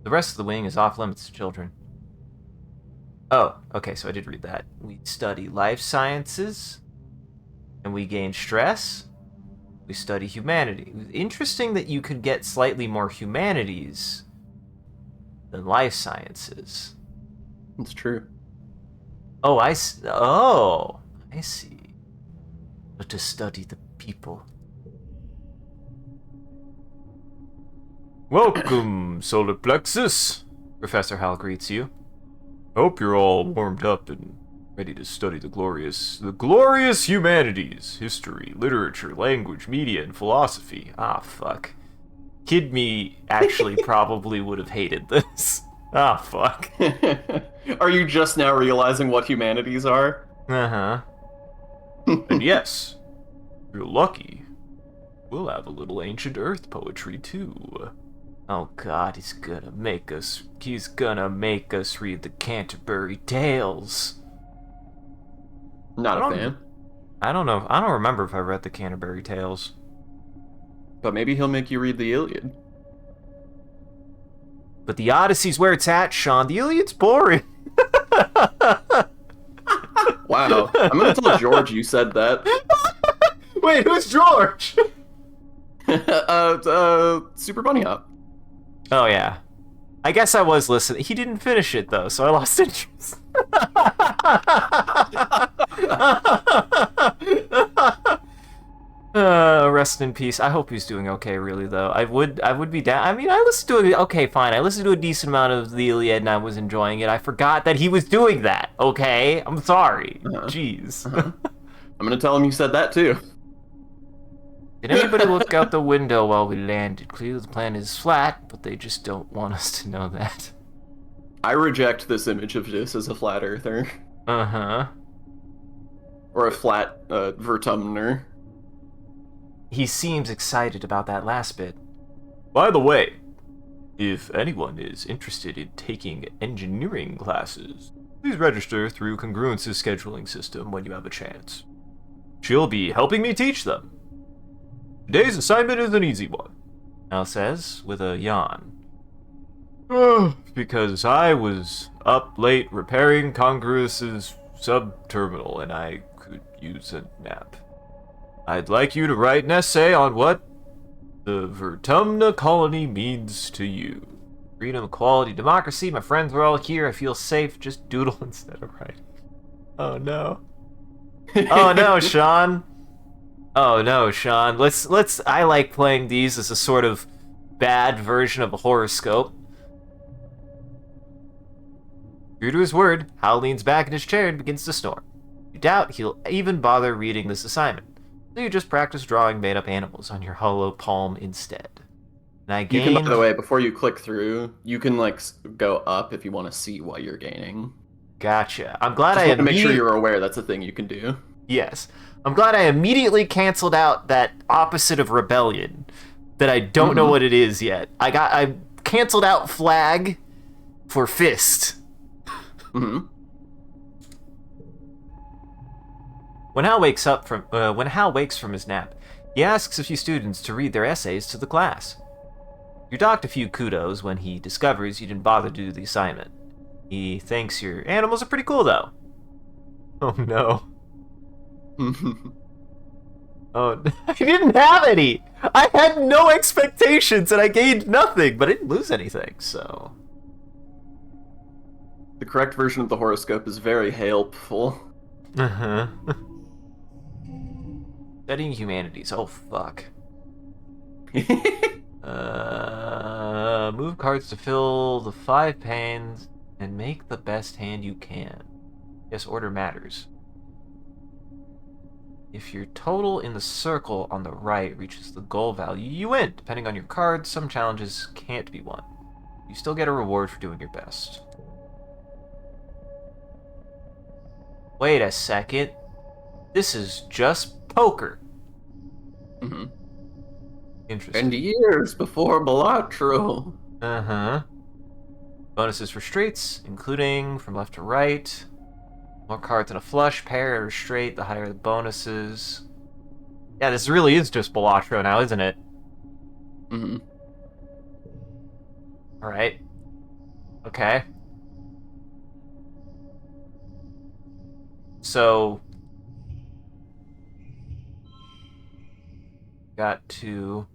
The rest of the wing is off limits to children. Oh, okay, so I did read that. We study life sciences, and we gain stress. We study humanity. Interesting that you could get slightly more humanities than life sciences. It's true. Oh, I see. But to study the people. Welcome, Solar Plexus. Professor Hal greets you. Hope you're all warmed up and ready to study the glorious humanities, history, literature, language, media, and philosophy. Ah, fuck. Kid me actually probably would have hated this. Ah, fuck. Are you just now realizing what humanities are? Uh-huh. And yes, if you're lucky, we'll have a little ancient Earth poetry too. Oh god, he's gonna make us read the Canterbury Tales. Not a fan. I don't know. I don't remember if I read the Canterbury Tales. But maybe he'll make you read the Iliad. But the Odyssey's where it's at, Sean. The Iliad's boring. Wow. I'm gonna tell George you said that. Wait, who's George? Super Bunny Hop. Oh, yeah. I guess I was listening. He didn't finish it, though, so I lost interest. Rest in peace. I hope he's doing okay, really, though. I would be down. I mean, I listened to it. Okay, fine. I listened to a decent amount of the Iliad, and I was enjoying it. I forgot that he was doing that, okay? I'm sorry. Jeez. I'm gonna tell him you said that, too. Did anybody look out the window while we landed? Clearly the planet is flat, but they just don't want us to know that. I reject this image of this as a flat earther. Uh-huh. Or a flat, Vertumner. He seems excited about that last bit. By the way, if anyone is interested in taking engineering classes, please register through Congruence's scheduling system when you have a chance. She'll be helping me teach them. Today's assignment is an easy one, Al says, with a yawn. Because I was up late repairing Congruous's sub-terminal and I could use a nap. I'd like you to write an essay on what the Vertumna colony means to you. Freedom, equality, democracy, my friends are all here, I feel safe, just doodle instead of writing. Oh no. Oh no, Sean. Oh no, Sean. I like playing these as a sort of bad version of a horoscope. True to his word, Hal leans back in his chair and begins to snore. You doubt he'll even bother reading this assignment, so you just practice drawing made-up animals on your hollow palm instead. And I gained... You can, by the way, before you click through, you can, like, go up if you want to see what you're gaining. Gotcha. I'm glad just I want to make sure you're aware that's a thing you can do. Yes. I'm glad I immediately canceled out that opposite of rebellion that I don't know what it is yet. I canceled out flag for fist. Mm-hmm. When Hal wakes from his nap, he asks a few students to read their essays to the class. You're docked a few kudos when he discovers you didn't bother to do the assignment. He thinks your animals are pretty cool, though. Oh no. Oh, I didn't have any! I had no expectations and I gained nothing, but I didn't lose anything, so... The correct version of the horoscope is very helpful. Uh-huh. Studying humanities. Oh, fuck. Move cards to fill the 5 panes and make the best hand you can. Yes, order matters. If your total in the circle on the right reaches the goal value, you win. Depending on your cards, some challenges can't be won. You still get a reward for doing your best. Wait a second. This is just poker. Mm-hmm. Interesting. And years before Balatro. Uh-huh. Bonuses for straights, including from left to right. More cards in a flush, pair, or straight, the higher the bonuses. Yeah, this really is just Balatro now, isn't it? Mm-hmm. Alright. Okay. So... got to...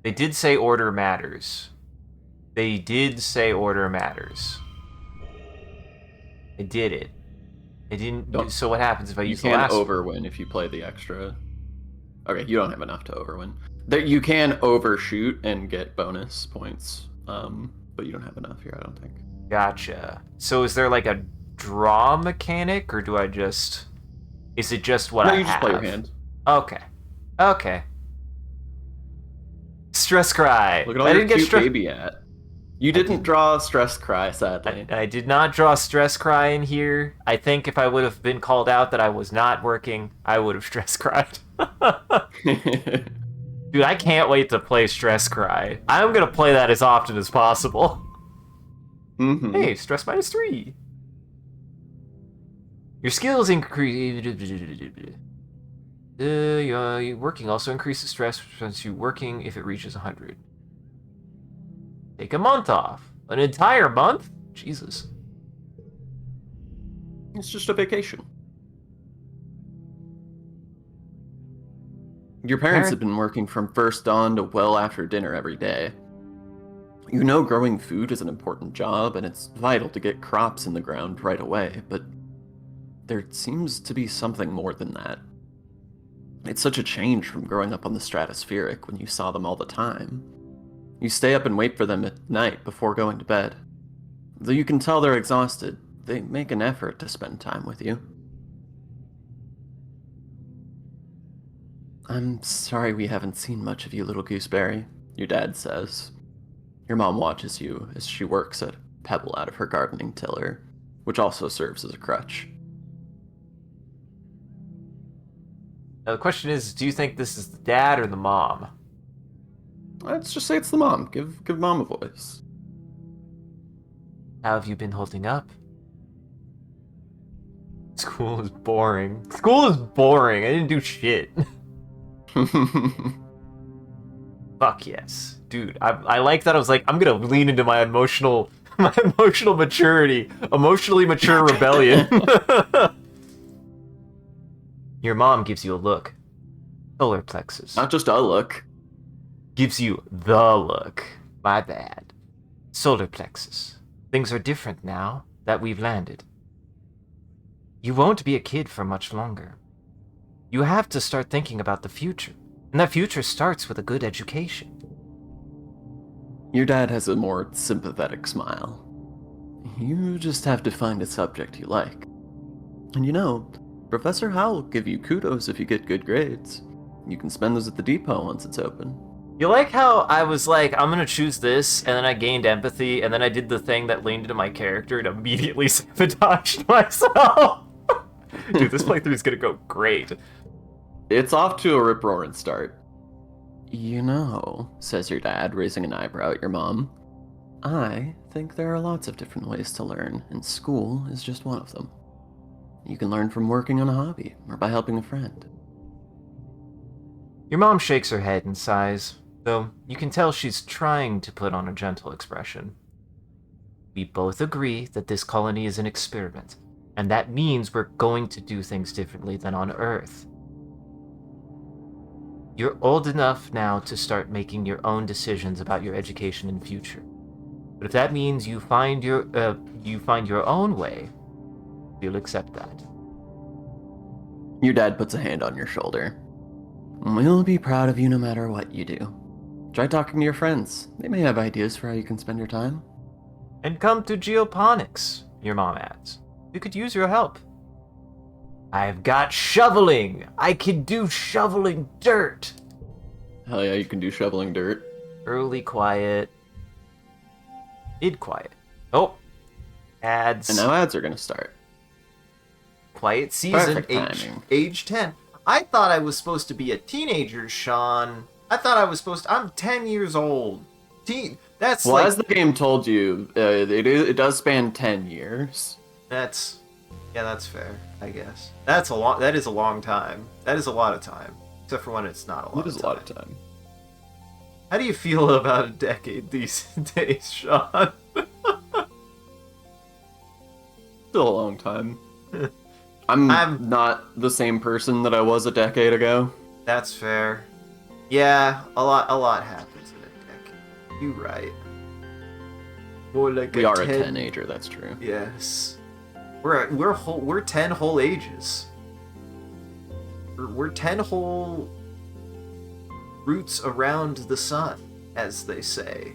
They did say order matters. They did say order matters. I did it. I didn't... So what happens if I use the last... You can overwin if you play the extra... Okay, you don't have enough to overwin. You can overshoot and get bonus points, but you don't have enough here, I don't think. Gotcha. So is there like a draw mechanic, or do I just... Is it just what I have? No, you just play your hand. Okay. Okay. Stress cry. Look at all your cute baby at. You didn't draw Stress Cry, sadly. I did not draw Stress Cry in here. I think if I would have been called out that I was not working, I would have Stress Cried. Dude, I can't wait to play Stress Cry. I'm gonna play that as often as possible. Mm-hmm. Hey, Stress -3. Your skills increase... your working also increases stress since you working if it reaches 100. Take a month off. An entire month? Jesus. It's just a vacation. Your parents have been working from first dawn to well after dinner every day. You know growing food is an important job, and it's vital to get crops in the ground right away, but there seems to be something more than that. It's such a change from growing up on the stratospheric when you saw them all the time. You stay up and wait for them at night before going to bed. Though you can tell they're exhausted, they make an effort to spend time with you. I'm sorry we haven't seen much of you, little gooseberry, your dad says. Your mom watches you as she works a pebble out of her gardening tiller, which also serves as a crutch. Now the question is, do you think this is the dad or the mom? Let's just say it's the mom. Give mom a voice. How have you been holding up? School is boring. School is boring. I didn't do shit. Fuck yes. Dude, I like that. I was like, I'm gonna lean into my emotional maturity. Emotionally mature rebellion. Your mom gives you a look. Solar plexus. Not just a look. Gives you the look. My bad. Solar plexus. Things are different now that we've landed. You won't be a kid for much longer. You have to start thinking about the future. And that future starts with a good education. Your dad has a more sympathetic smile. You just have to find a subject you like. And you know, Professor Howell will give you kudos if you get good grades. You can spend those at the depot once it's open. You like how I was like, I'm gonna choose this, and then I gained empathy, and then I did the thing that leaned into my character and immediately sabotaged myself? Dude, this playthrough is gonna go great. It's off to a rip-roaring start. You know, says your dad, raising an eyebrow at your mom, I think there are lots of different ways to learn, and school is just one of them. You can learn from working on a hobby, or by helping a friend. Your mom shakes her head and sighs, though you can tell she's trying to put on a gentle expression. We both agree that this colony is an experiment, and that means we're going to do things differently than on Earth. You're old enough now to start making your own decisions about your education and future. But if that means you find your own way, we'll accept that. Your dad puts a hand on your shoulder. We'll be proud of you no matter what you do. Try talking to your friends. They may have ideas for how you can spend your time. And come to geoponics, your mom adds. We could use your help. I've got shoveling. I can do shoveling dirt. Hell yeah, you can do shoveling dirt. Early quiet. Mid quiet. Oh. Ads. And now ads are gonna start. Quiet season, Perfect timing. age 10. I thought I was supposed to be a teenager, Sean. I thought I was supposed to... I'm 10 years old. That's well, like... as the game told you, it does span 10 years. That's... Yeah, that's fair, I guess. That is a long time. That is a lot of time. Except for when it's not a lot of time. It is a lot of time. How do you feel about a decade these days, Sean? Still a long time. I'm not the same person that I was a decade ago. That's fair. Yeah, a lot happens in a decade. You're right. More like we are a teenager, that's true. Yes. We're 10 whole ages. We're 10 whole roots around the sun, as they say.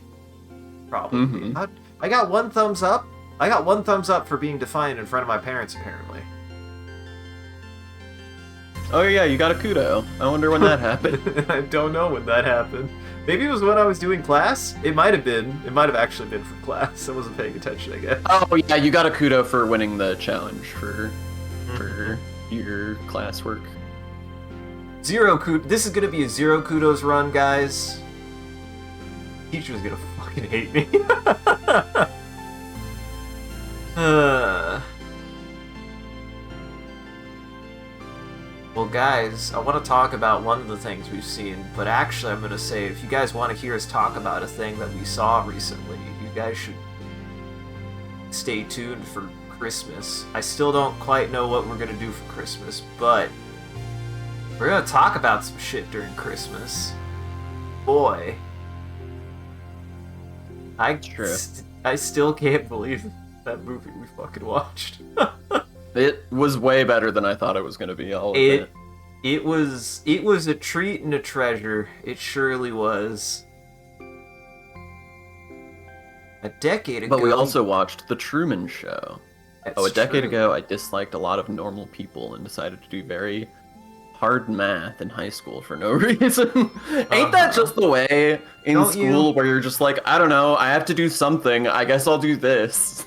Probably. Mm-hmm. I got one thumbs up. I got one thumbs up for being defiant in front of my parents, apparently. Oh yeah, you got a kudo. I wonder when that happened. I don't know when that happened. Maybe it was when I was doing class. It might have been. It might have actually been from class. I wasn't paying attention, I guess. Oh yeah, you got a kudo for winning the challenge for your classwork. Zero kudos. This is gonna be a zero kudos run, guys. Teacher's gonna fucking hate me. Well, guys, I want to talk about one of the things we've seen, but actually I'm going to say, if you guys want to hear us talk about a thing that we saw recently, you guys should stay tuned for Christmas. I still don't quite know what we're going to do for Christmas, but we're going to talk about some shit during Christmas. Boy. I still can't believe that movie we fucking watched. It was way better than I thought it was going to be. I'll admit. It was a treat and a treasure. It surely was. A decade ago. But we also watched The Truman Show. A decade ago, I disliked a lot of normal people and decided to do very hard math in high school for no reason. Ain't that just the way in school where you're just like, I don't know, I have to do something. I guess I'll do this.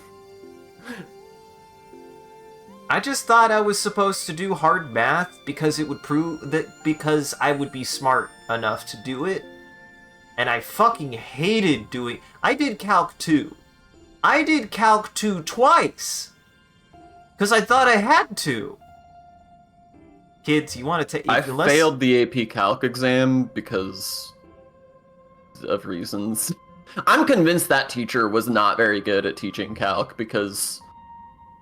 I just thought I was supposed to do hard math because it would prove that because I would be smart enough to do it. And I fucking hated doing... I did Calc 2. I did Calc 2 twice. Because I thought I had to. Kids, you want to take... I failed the AP Calc exam because of reasons. I'm convinced that teacher was not very good at teaching Calc because...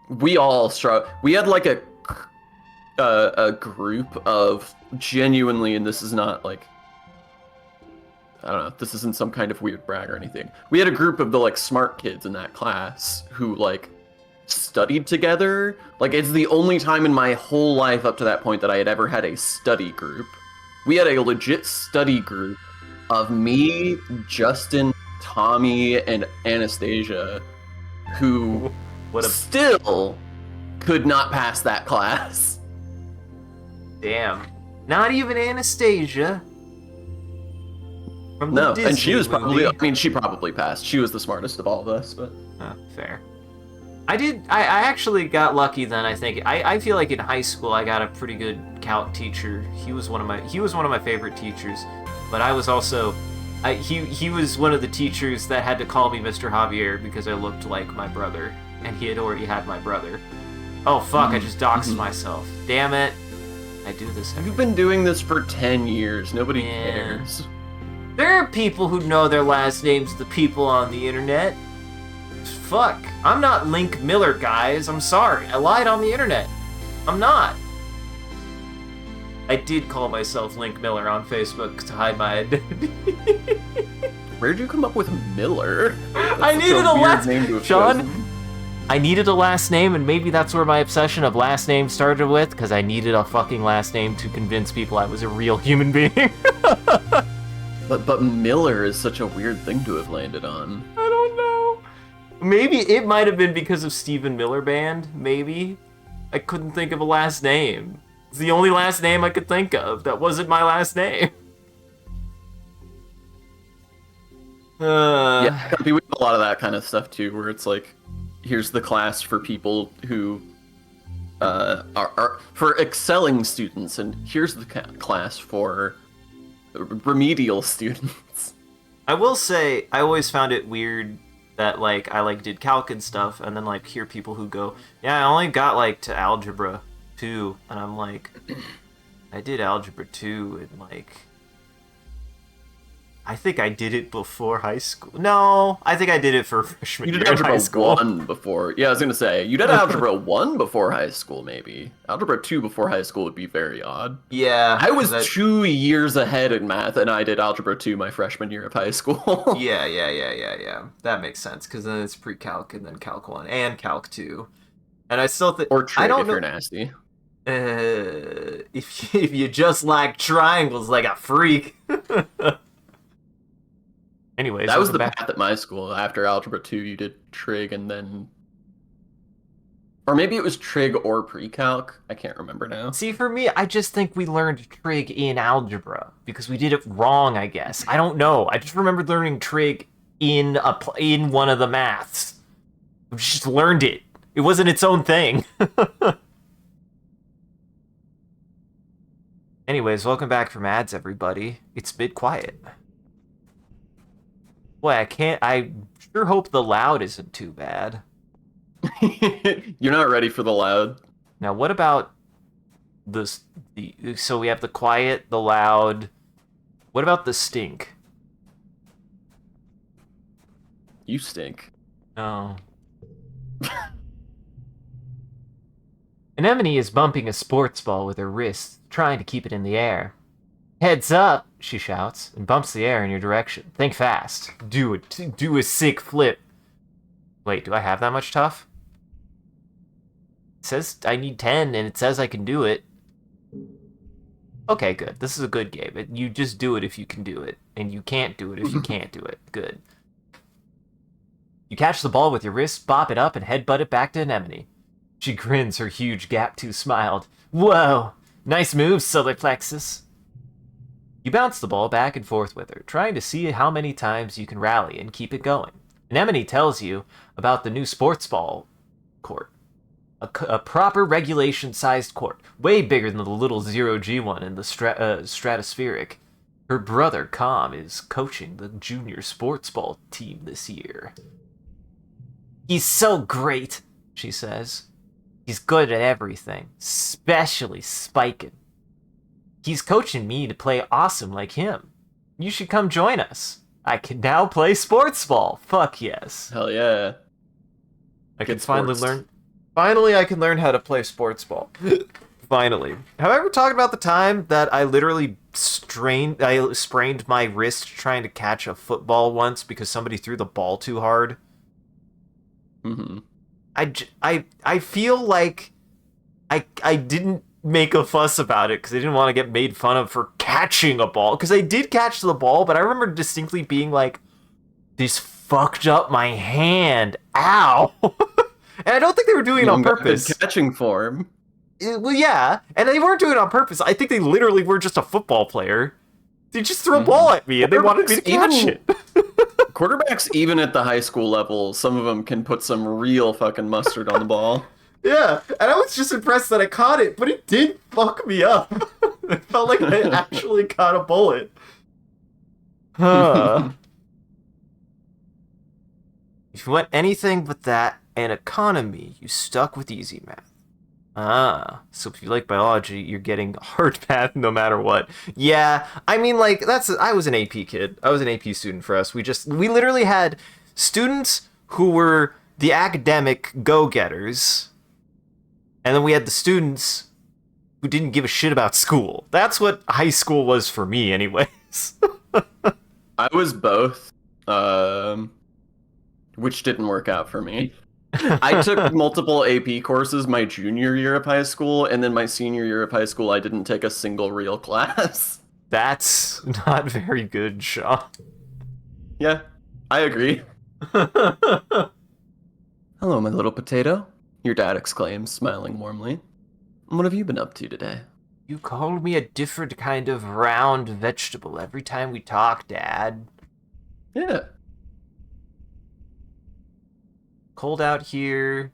we all struggled. We had like a group of genuinely, and this is not like, I don't know, this isn't some kind of weird brag or anything. We had a group of the like smart kids in that class who like studied together. Like it's the only time in my whole life up to that point that I had ever had a study group. We had a legit study group of me, Justin, Tommy, and Anastasia who... still could not pass that class. Damn. Not even Anastasia. From the no, Disney and she was probably, movie. I mean, she probably passed. She was the smartest of all of us, but... fair. I actually got lucky then, I think. I feel like in high school I got a pretty good Calc teacher. He was one of my favorite teachers. But I was also... he was one of the teachers that had to call me Mr. Javier because I looked like my brother. And he had already had my brother. Oh fuck, I just doxed myself. Damn it. I do this every You've been doing this for 10 years. Nobody cares. There are people who know their last names, the people on the internet. Fuck. I'm not Link Miller, guys. I'm sorry. I lied on the internet. I'm not. I did call myself Link Miller on Facebook to hide my identity. Where'd you come up with Miller? I needed a last name. Sean, I needed a last name, and maybe that's where my obsession of last name started with, because I needed a fucking last name to convince people I was a real human being. But Miller is such a weird thing to have landed on. I don't know. Maybe it might have been because of Stephen Miller Band, maybe. I couldn't think of a last name. It's the only last name I could think of that wasn't my last name. Yeah, we have a lot of that kind of stuff too, where it's like, here's the class for people who are for excelling students, and here's the class for remedial students. I will say, I always found it weird that, like, I, like, did calc and stuff, and then, like, hear people who go, yeah, I only got, like, to algebra 2, and I'm like, I did algebra 2, and, like, I think I did it before high school. No, I think I did it for freshman year in high school. Algebra 1 before. Yeah, I was going to say, you did Algebra 1 before high school, maybe. Algebra 2 before high school would be very odd. Yeah. I was 2 years ahead in math, and I did Algebra 2 my freshman year of high school. Yeah. That makes sense, because then it's pre-calc, and then calc 1, and calc 2. And I still think... Or trig I don't if know... you're nasty. If you just like triangles like a freak... Anyways, that was the path at my school. After Algebra 2, you did trig and then... Or maybe it was trig or pre-calc. I can't remember now. See, for me, I just think we learned trig in algebra because we did it wrong, I guess. I don't know. I just remember learning trig in one of the maths. We just learned it. It wasn't its own thing. Anyways, welcome back from ads, everybody. It's a bit quiet. Boy, I sure hope the loud isn't too bad. You're not ready for the loud. Now, what about so we have the quiet, the loud. What about the stink? You stink. Oh. Anemone is bumping a sports ball with her wrist, trying to keep it in the air. Heads up, she shouts, and bumps the air in your direction. Think fast. Do a sick flip. Wait, do I have that much tough? It says I need 10, and it says I can do it. Okay, good. This is a good game. You just do it if you can do it, and you can't do it if you can't do it. Good. You catch the ball with your wrist, bop it up, and headbutt it back to Anemone. She grins her huge gap-tooth smile. Whoa! Nice move, solar plexus. You bounce the ball back and forth with her, trying to see how many times you can rally and keep it going. Anemone tells you about the new sports ball court. A proper regulation-sized court, way bigger than the little zero-G one in the stratospheric. Her brother, Com, is coaching the junior sports ball team this year. He's so great, she says. He's good at everything, especially spiking. He's coaching me to play awesome like him. You should come join us. I can now play sports ball. Fuck yes. Hell yeah. I can Finally, I can learn how to play sports ball. Finally. Have I ever talked about the time that I literally sprained my wrist trying to catch a football once because somebody threw the ball too hard? Mm-hmm. I feel like I didn't make a fuss about it because I didn't want to get made fun of for catching a ball. Because I did catch the ball, but I remember distinctly being like, this fucked up my hand. Ow! And I don't think they were doing it on purpose. Catching form. Well, yeah. And they weren't doing it on purpose. I think they literally were just a football player. They just threw a ball at me and they wanted me to catch it. Quarterbacks, even at the high school level, some of them can put some real fucking mustard on the ball. Yeah, and I was just impressed that I caught it, but it did fuck me up. It felt like I actually caught a bullet. Huh. If you want anything but that and economy, you stuck with easy math. Ah, so if you like biology, you're getting hard math no matter what. Yeah, I mean, like, I was an AP kid. I was an AP student for us. We literally had students who were the academic go-getters, and then we had the students who didn't give a shit about school. That's what high school was for me, anyways. I was both, which didn't work out for me. I took multiple AP courses my junior year of high school, and then my senior year of high school, I didn't take a single real class. That's not very good, Sean. Yeah, I agree. Hello, my little potato, your dad exclaims, smiling warmly. What have you been up to today? You call me a different kind of round vegetable every time we talk, Dad. Yeah. Cold out here.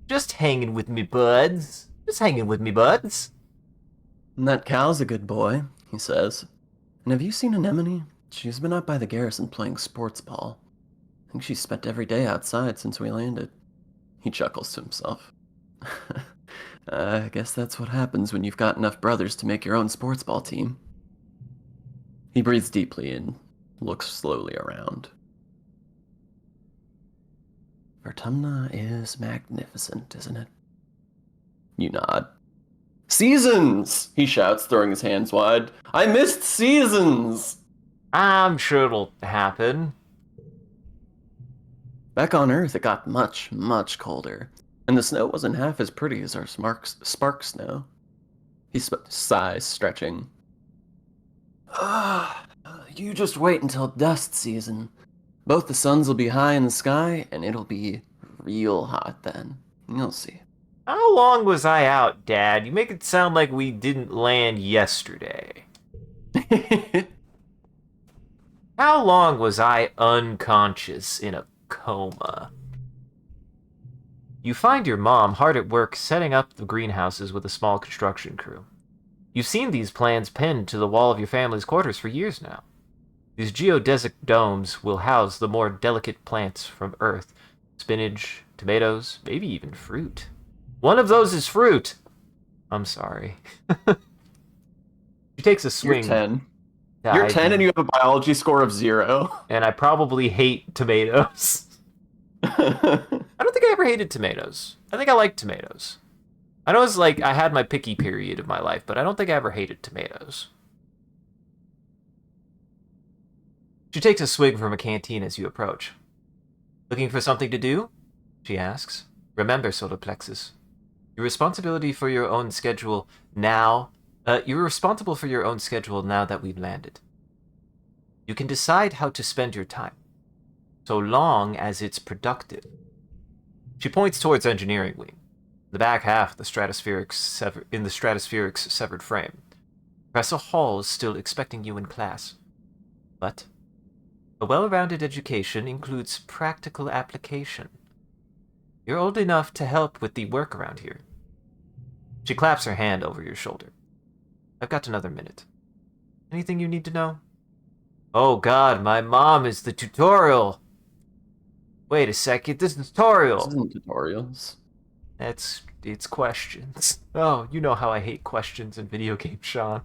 Just hanging with me, buds. Just hanging with me, buds. And that cow's a good boy, he says. And have you seen Anemone? She's been up by the garrison playing sports ball. I think she's spent every day outside since we landed. He chuckles to himself. I guess that's what happens when you've got enough brothers to make your own sports ball team. He breathes deeply and looks slowly around. Vertumna is magnificent, isn't it? You nod. Seasons! He shouts, throwing his hands wide. I missed seasons! I'm sure it'll happen. Back on Earth, it got much, much colder, and the snow wasn't half as pretty as our spark snow. He sighs, stretching. You just wait until dust season. Both the suns will be high in the sky, and it'll be real hot then. You'll see. How long was I out, Dad? You make it sound like we didn't land yesterday. How long was I unconscious in a coma? You find your mom hard at work setting up the greenhouses with a small construction crew. You've seen these plans pinned to the wall of your family's quarters for years now. These geodesic domes will house the more delicate plants from Earth. Spinach, tomatoes, maybe even fruit. One of those is fruit! I'm sorry. She takes a swing. You're 10. You're 10 and you have a biology score of 0. And I probably hate tomatoes. I don't think I ever hated tomatoes. I think I like tomatoes. I know it's like I had my picky period of my life, but I don't think I ever hated tomatoes. She takes a swig from a canteen as you approach. Looking for something to do? She asks. Remember, solar plexus. You're responsible for your own schedule now that we've landed. You can decide how to spend your time, so long as it's productive. She points towards engineering wing, the back half of the stratospheric's severed frame. Professor Hall is still expecting you in class. But a well-rounded education includes practical application. You're old enough to help with the work around here. She claps her hand over your shoulder. I've got another minute. Anything you need to know? Oh god, my mom is the tutorial! Wait a second, this is tutorial! This isn't tutorials. It's questions. Oh, you know how I hate questions in video games, Sean.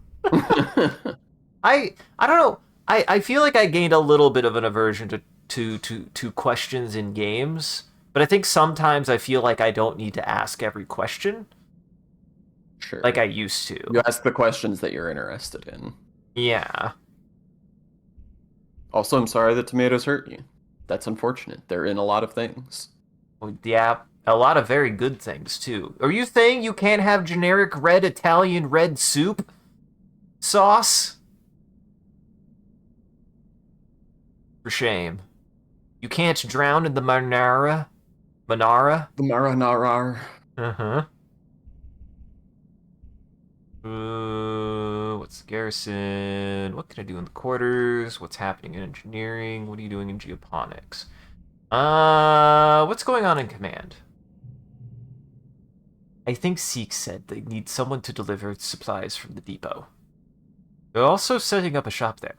I don't know. I feel like I gained a little bit of an aversion to questions in games, but I think sometimes I feel like I don't need to ask every question. Sure. Like I used to. You ask the questions that you're interested in. Yeah. Also, I'm sorry that tomatoes hurt you. That's unfortunate. They're in a lot of things. Well, yeah, a lot of very good things, too. Are you saying you can't have generic red Italian red soup sauce? For shame. You can't drown in the Manara? Manara? The Maranarar. Uh-huh. What's the garrison? What can I do in the quarters? What's happening in engineering? What are you doing in geoponics? What's going on in command? I think Seek said they need someone to deliver supplies from the depot. They're also setting up a shop there,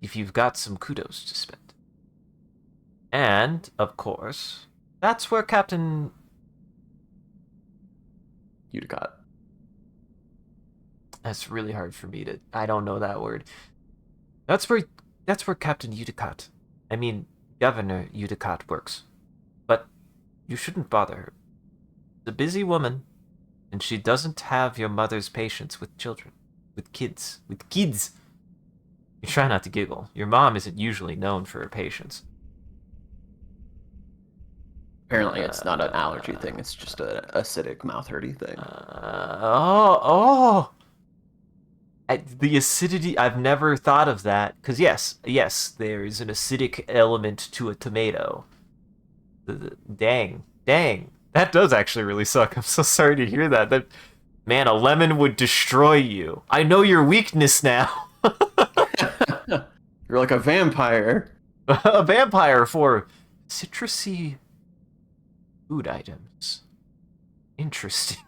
if you've got some kudos to spend. And, of course, that's where Captain Uticott. That's really hard for me to... I don't know that word. That's where Captain Uticott, I mean, Governor Uticott works. But you shouldn't bother her. She's a busy woman, and she doesn't have your mother's patience with children. With kids. You try not to giggle. Your mom isn't usually known for her patience. Apparently, it's not an allergy thing. It's just an acidic mouth hurty thing. Oh. The acidity, I've never thought of that. Because yes, there is an acidic element to a tomato. Dang. That does actually really suck. I'm so sorry to hear that. Man, a lemon would destroy you. I know your weakness now. You're like a vampire. A vampire for citrusy food items. Interesting.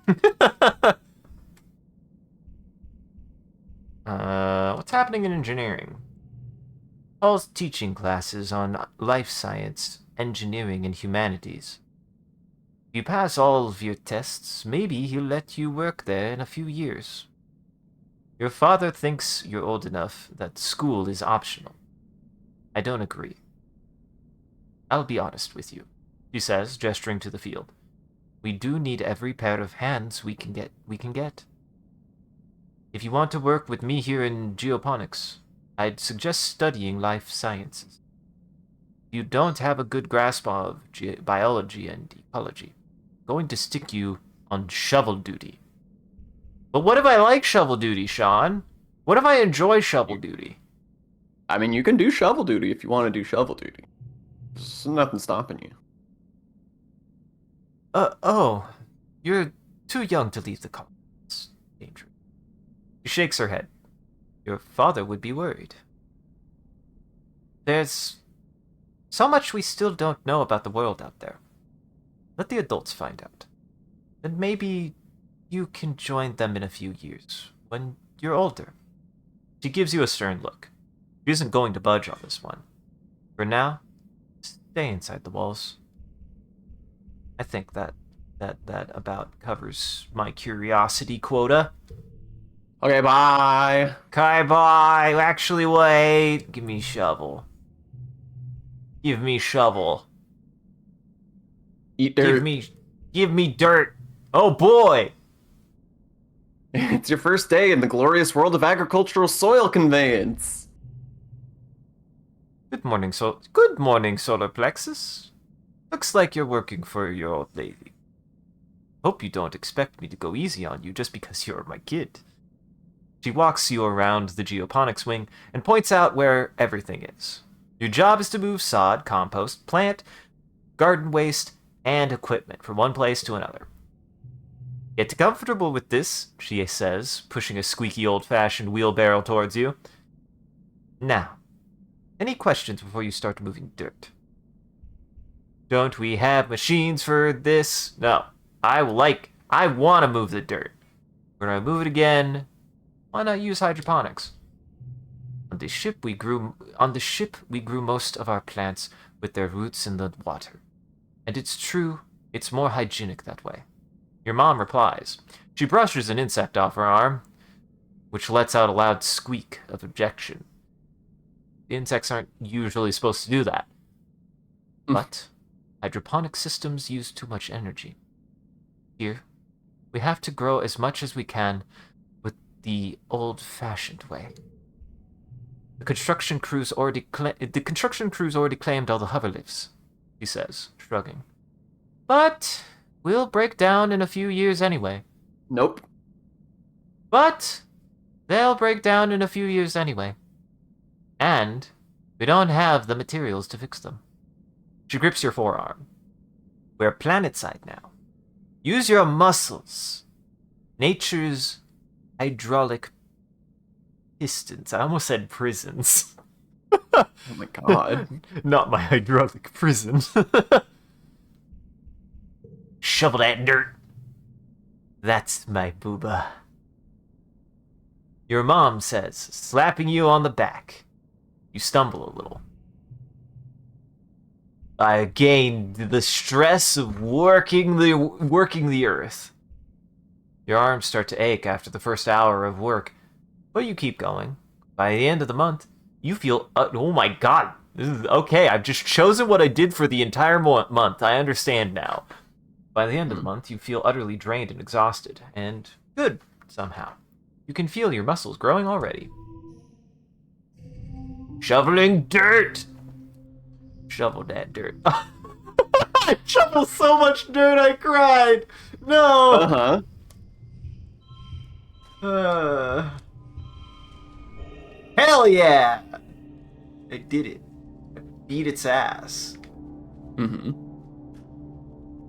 What's happening in engineering? Paul's teaching classes on life science, engineering, and humanities. If you pass all of your tests, maybe he'll let you work there in a few years. Your father thinks you're old enough that school is optional. I don't agree. I'll be honest with you, she says, gesturing to the field. We do need every pair of hands we can get. If you want to work with me here in geoponics, I'd suggest studying life sciences. You don't have a good grasp of biology and ecology. I'm going to stick you on shovel duty. But what if I like shovel duty, Sean? What if I enjoy shovel duty? I mean, you can do shovel duty if you want to do shovel duty. There's nothing stopping you. Oh. You're too young to leave the colony. It's dangerous. She shakes her head. Your father would be worried. There's so much we still don't know about the world out there. Let the adults find out. Then maybe you can join them in a few years, when you're older. She gives you a stern look. She isn't going to budge on this one. For now, stay inside the walls. I think that about covers my curiosity quota. Okay, bye. Kai, bye. Actually, wait. Give me shovel. Give me shovel. Eat dirt. Give me dirt. Oh boy. It's your first day in the glorious world of agricultural soil conveyance. Good morning, Solar Plexus. Looks like you're working for your old lady. Hope you don't expect me to go easy on you just because you're my kid. She walks you around the geoponics wing and points out where everything is. Your job is to move sod, compost, plant, garden waste, and equipment from one place to another. Get comfortable with this, she says, pushing a squeaky old-fashioned wheelbarrow towards you. Now, any questions before you start moving dirt? Don't we have machines for this? No. I want to move the dirt. When I move it again, why not use hydroponics? On the ship we grew most of our plants with their roots in the water. And it's true, it's more hygienic that way. Your mom replies. She brushes an insect off her arm, which lets out a loud squeak of objection. The insects aren't usually supposed to do that. But hydroponic systems use too much energy. Here, we have to grow as much as we can with the old-fashioned way. The construction crews already claimed all the hover lifts, he says, shrugging. But we'll break down in a few years anyway. Nope. But they'll break down in a few years anyway. And we don't have the materials to fix them. She grips your forearm. We're planetside now. Use your muscles. Nature's hydraulic pistons. I almost said prisons. Oh my god. Not my hydraulic prison. Shovel that dirt. That's my booba. Your mom says, slapping you on the back. You stumble a little. I gained the stress of working the earth. Your arms start to ache after the first hour of work, but you keep going. By the end of the month, you feel, oh my god, this is okay. I've just chosen what I did for the entire month. I understand now. By the end of the month, you feel utterly drained and exhausted, and good somehow. You can feel your muscles growing already. Shoveling dirt! Shovel that dirt. I shoveled so much dirt I cried! No! Uh-huh. Hell yeah! I did it. I beat its ass. Mm-hmm.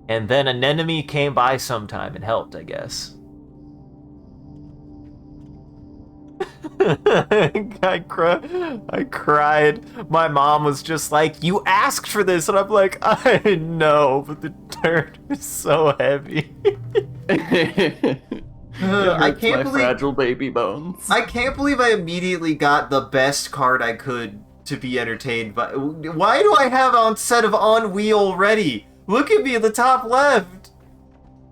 And then an enemy came by sometime and helped, I guess. I cried. My mom was just like, "You asked for this," and I'm like, "I know, but the dirt is so heavy." I can't believe fragile baby bones. I can't believe I immediately got the best card I could to be entertained by. Why do I have on set of ennui already? Look at me in the top left.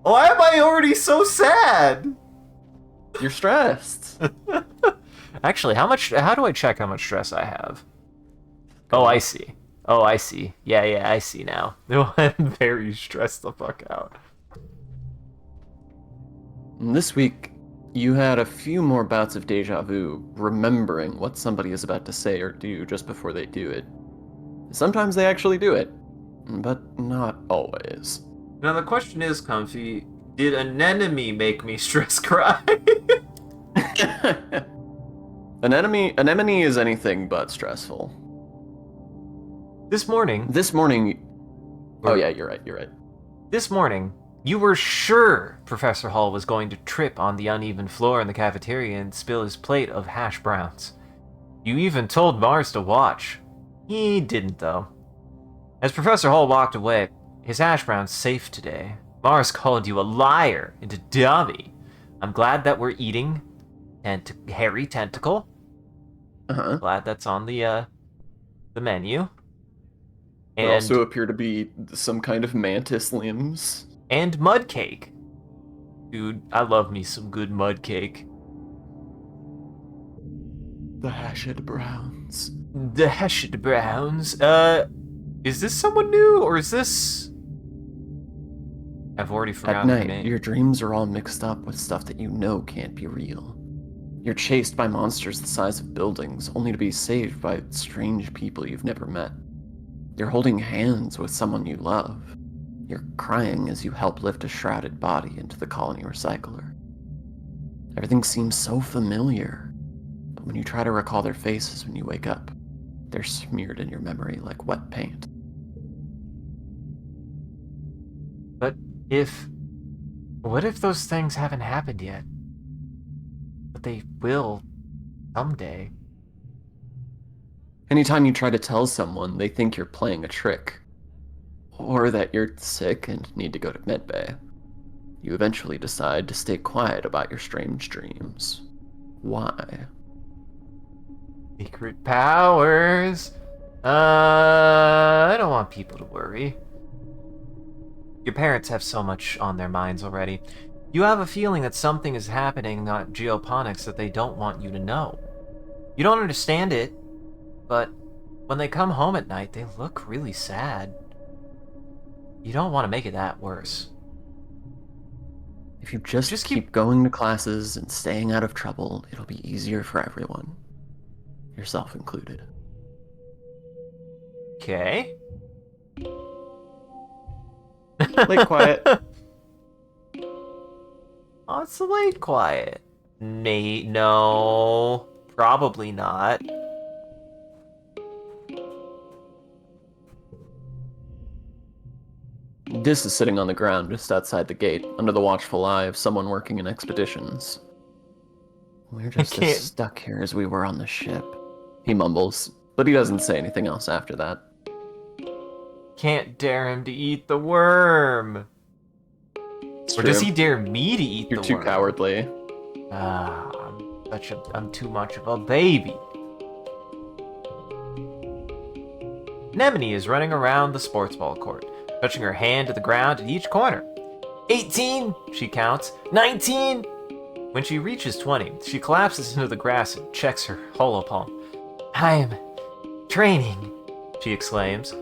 Why am I already so sad? You're stressed. Actually, how do I check how much stress I have? Oh, I see. Oh, I see. Yeah, I see now. I'm very stressed the fuck out. This week, you had a few more bouts of deja vu, remembering what somebody is about to say or do just before they do it. Sometimes they actually do it, but not always. Now the question is, Comfy, did an enemy make me stress cry? An enemy is anything but stressful. This morning... Oh yeah, you're right. This morning, you were sure Professor Hall was going to trip on the uneven floor in the cafeteria and spill his plate of hash browns. You even told Mars to watch. He didn't, though. As Professor Hall walked away, his hash brown's safe today. Mars called you a liar and a dummy. I'm glad that we're eating hairy tentacle. Uh-huh. Glad that's on the menu. There also appear to be some kind of mantis limbs. And mud cake. Dude, I love me some good mud cake. The hashed browns. The hashed browns. Is this someone new, or is this... I've already forgotten At the night, name. your dreams are all mixed up with stuff that you know can't be real. You're chased by monsters the size of buildings, only to be saved by strange people you've never met. You're holding hands with someone you love. You're crying as you help lift a shrouded body into the colony recycler. Everything seems so familiar, but when you try to recall their faces when you wake up, they're smeared in your memory like wet paint. But what if those things haven't happened yet? But they will someday. Anytime you try to tell someone, they think you're playing a trick. Or that you're sick and need to go to medbay. You eventually decide to stay quiet about your strange dreams. Why? Secret powers. I don't want people to worry. Your parents have so much on their minds already. You have a feeling that something is happening at Geoponics that they don't want you to know. You don't understand it, but when they come home at night, they look really sad. You don't want to make it that worse. If you just keep going to classes and staying out of trouble, it'll be easier for everyone. Yourself included. Okay. Late quiet. Oh, it's a late quiet. Nate, no. Probably not. Dis is sitting on the ground just outside the gate, under the watchful eye of someone working in expeditions. We're just as stuck here as we were on the ship, he mumbles, but he doesn't say anything else after that. Can't dare him to eat the worm. It's or true. does he dare me to eat the worm? You're too cowardly. I'm too much of a baby. Anemone is running around the sports ball court, touching her hand to the ground at each corner. 18, she counts. 19. When she reaches 20, she collapses into the grass and checks her hollow palm. I'm training, she exclaims.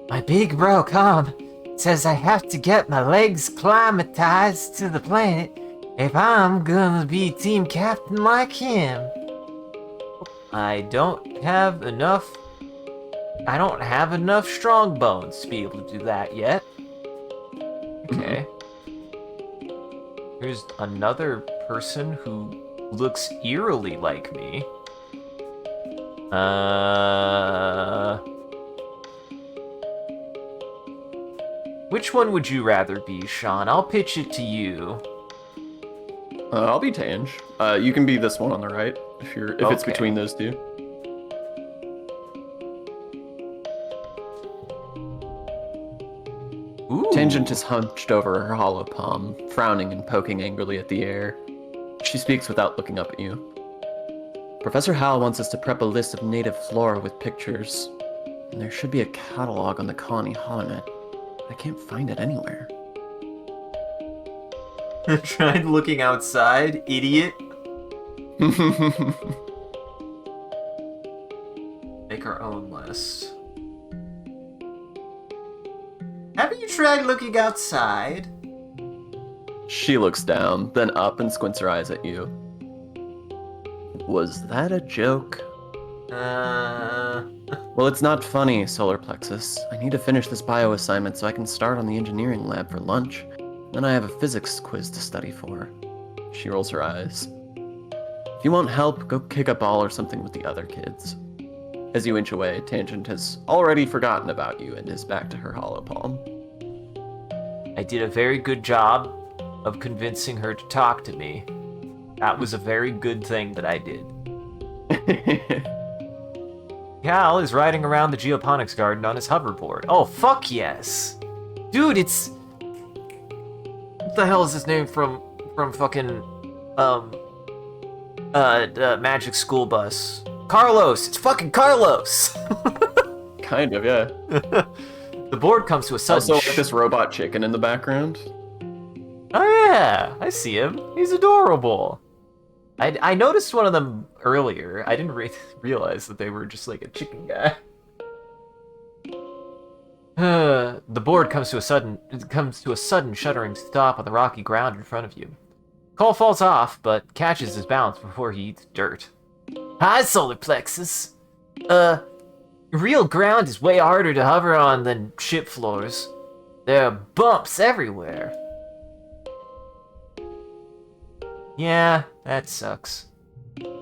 My big bro, Com, says I have to get my legs climatized to the planet if I'm gonna be team captain like him. I don't have enough strong bones to be able to do that yet. Okay. Here's another person who looks eerily like me. Which one would you rather be, Sean? I'll pitch it to you. I'll be Tange. You can be this one on the right if it's Okay. between those two. Ooh. Tangent is hunched over her hollow palm, frowning and poking angrily at the air. She speaks without looking up at you. Professor Hal wants us to prep a list of native flora with pictures. And there should be a catalog on the Colony Holonet. I can't find it anywhere. Tried looking outside, idiot. Make our own list. Haven't you tried looking outside? She looks down, then up and squints her eyes at you. Was that a joke? Well, it's not funny, Solar Plexus. I need to finish this bio assignment so I can start on the engineering lab for lunch. Then I have a physics quiz to study for. She rolls her eyes. If you want help, go kick a ball or something with the other kids. As you inch away, Tangent has already forgotten about you and is back to her hollow palm. I did a very good job of convincing her to talk to me. That was a very good thing that I did. Cal is riding around the geoponics garden on his hoverboard. Oh, fuck yes! Dude, it's... What the hell is his name from fucking, Magic School Bus? Carlos! It's fucking Carlos! Kind of, yeah. The board comes to a sudden... Also, like this robot chicken in the background. Oh yeah, I see him. He's adorable. I noticed one of them earlier. I didn't realize that they were just like a chicken guy. The board comes to a sudden shuddering stop on the rocky ground in front of you. Cole falls off, but catches his balance before he eats dirt. Hi, Solar Plexus. Real ground is way harder to hover on than ship floors. There are bumps everywhere. Yeah, that sucks.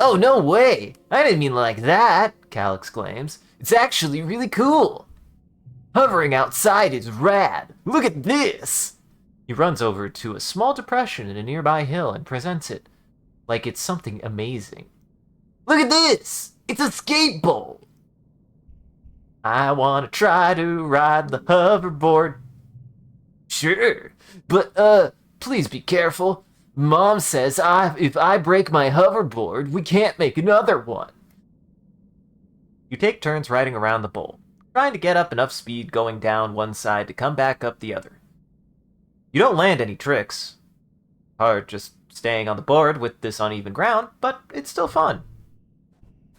Oh, no way! I didn't mean like that, Cal exclaims. It's actually really cool. Hovering outside is rad. Look at this! He runs over to a small depression in a nearby hill and presents it like it's something amazing. Look at this! It's a skateboard! I want to try to ride the hoverboard. Sure, but, please be careful. Mom says if I break my hoverboard, we can't make another one. You take turns riding around the bowl, trying to get up enough speed going down one side to come back up the other. You don't land any tricks. Hard just staying on the board with this uneven ground, but it's still fun.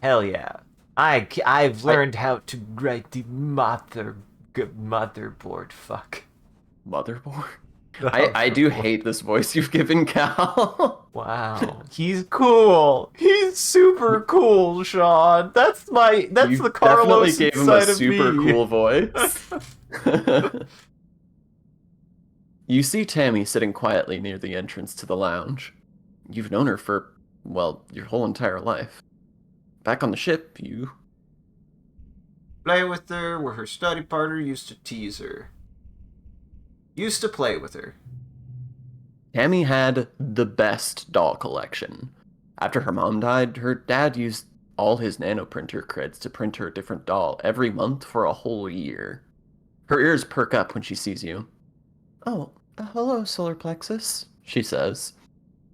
Hell yeah. I've learned how to write the motherboard. Fuck. Motherboard? I do hate this voice you've given Cal. Wow. He's cool. He's super cool, Sean. That's the Carlos definitely gave him inside a of super me. cool voice. You see Tammy sitting quietly near the entrance to the lounge. You've known her for, well, your whole entire life. Back on the ship, you... Play with her where her study partner used to tease her. Used to play with her. Tammy had the best doll collection. After her mom died, her dad used all his nanoprinter creds to print her a different doll every month for a whole year. Her ears perk up when she sees you. Oh, hello, Solar Plexus, she says.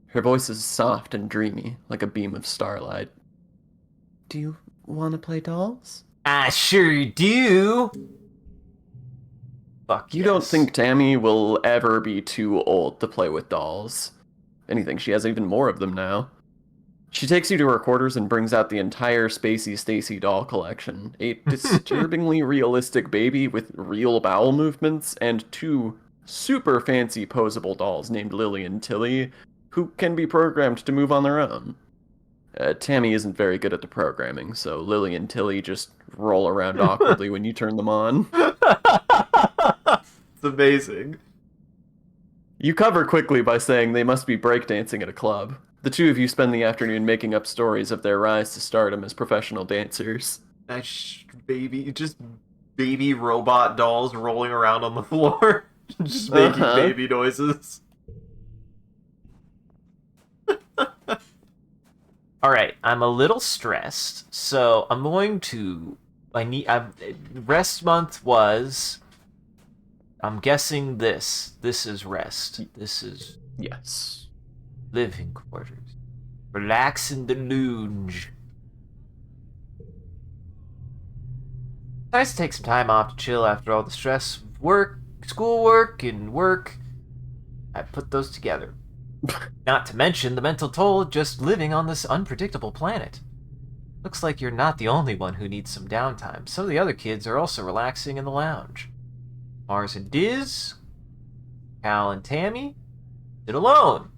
Her voice is soft and dreamy, like a beam of starlight. Do you want to play dolls? I sure do. Fuck You yes. don't think Tammy will ever be too old to play with dolls. If anything, she has even more of them now. She takes you to her quarters and brings out the entire Spacey Stacy doll collection. A disturbingly realistic baby with real bowel movements, and two super fancy posable dolls named Lily and Tilly, who can be programmed to move on their own. Tammy isn't very good at the programming, so Lily and Tilly just roll around awkwardly when you turn them on. It's amazing. You cover quickly by saying they must be breakdancing at a club. The two of you spend the afternoon making up stories of their rise to stardom as professional dancers. Just baby robot dolls rolling around on the floor, just making baby noises. All right, I'm a little stressed, so I'm going to. Rest month was. I'm guessing this. This is rest. This is Yes. living quarters. Relax in the lounge. Nice to take some time off to chill after all the stress of work, schoolwork, and work. I put those together. Not to mention the mental toll of just living on this unpredictable planet. Looks like you're not the only one who needs some downtime. Some of the other kids are also relaxing in the lounge. Mars and Diz, Cal and Tammy, sit alone.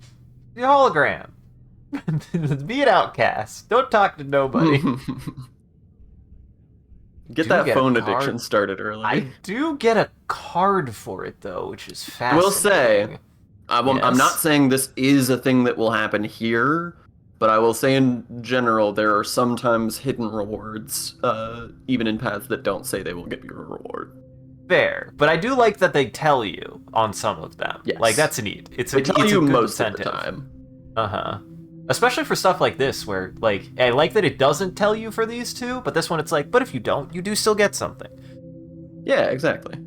The hologram. Be an outcast. Don't talk to nobody. Get that phone addiction started early. I do get a card for it, though, which is fascinating. I will say, I'm not saying this is a thing that will happen here, but I will say in general, there are sometimes hidden rewards, even in paths that don't say they will give you a reward. Fair, but I do like that they tell you on some of them. Yes. Like, that's neat. They tell you most of the time. Uh-huh. Especially for stuff like this, where, like, I like that it doesn't tell you for these two, but this one it's like, but if you don't, you do still get something. Yeah, exactly.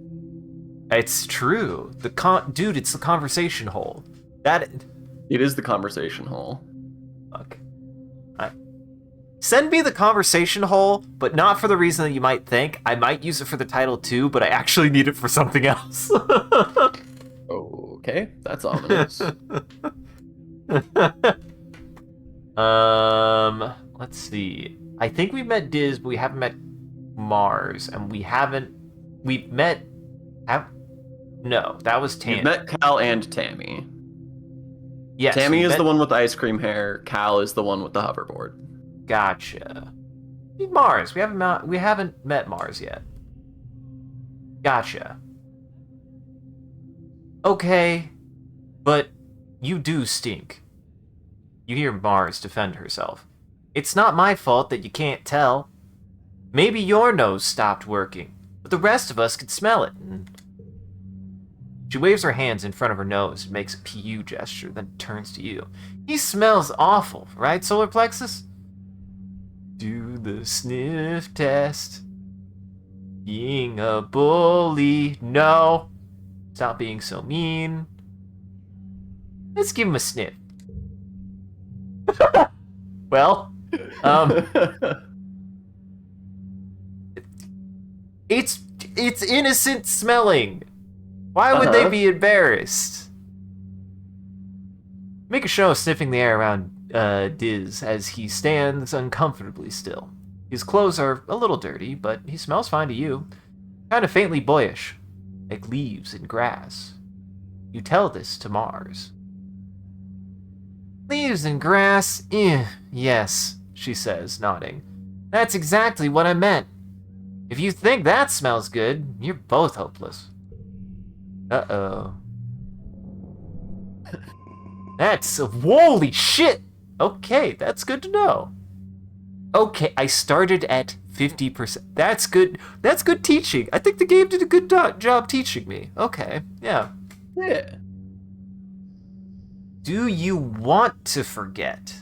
It's true. Dude, it's the conversation hole. It is the conversation hole. Fuck. Send me the conversation hole, but not for the reason that you might think. I might use it for the title too, but I actually need it for something else. Okay, that's ominous. Let's see. I think we've met Diz, but we haven't met Mars, and we've met. No, that was Tammy. You've met Cal and Tammy. Yes. Tammy is the one with the ice cream hair. Cal is the one with the hoverboard. Gotcha. Mars. We haven't met Mars yet. Gotcha. Okay, but you do stink. You hear Mars defend herself. It's not my fault that you can't tell. Maybe your nose stopped working, but the rest of us could smell it. She waves her hands in front of her nose and makes a PU gesture, then turns to you. He smells awful, right, Solar Plexus? Do the sniff test. Being a bully. No. Stop being so mean. Let's give him a sniff. Well, it's innocent smelling. Why would they be embarrassed? Make a show of sniffing the air around Diz as he stands uncomfortably still. His clothes are a little dirty, but he smells fine to you. Kind of faintly boyish, like leaves and grass. You tell this to Mars. Leaves and grass? Yes, she says, nodding. That's exactly what I meant. If you think that smells good, you're both hopeless. Uh-oh. Holy shit! Okay, that's good to know. Okay, I started at 50%. That's good. That's good teaching. I think the game did a good job teaching me. Okay, yeah. Yeah. Do you want to forget?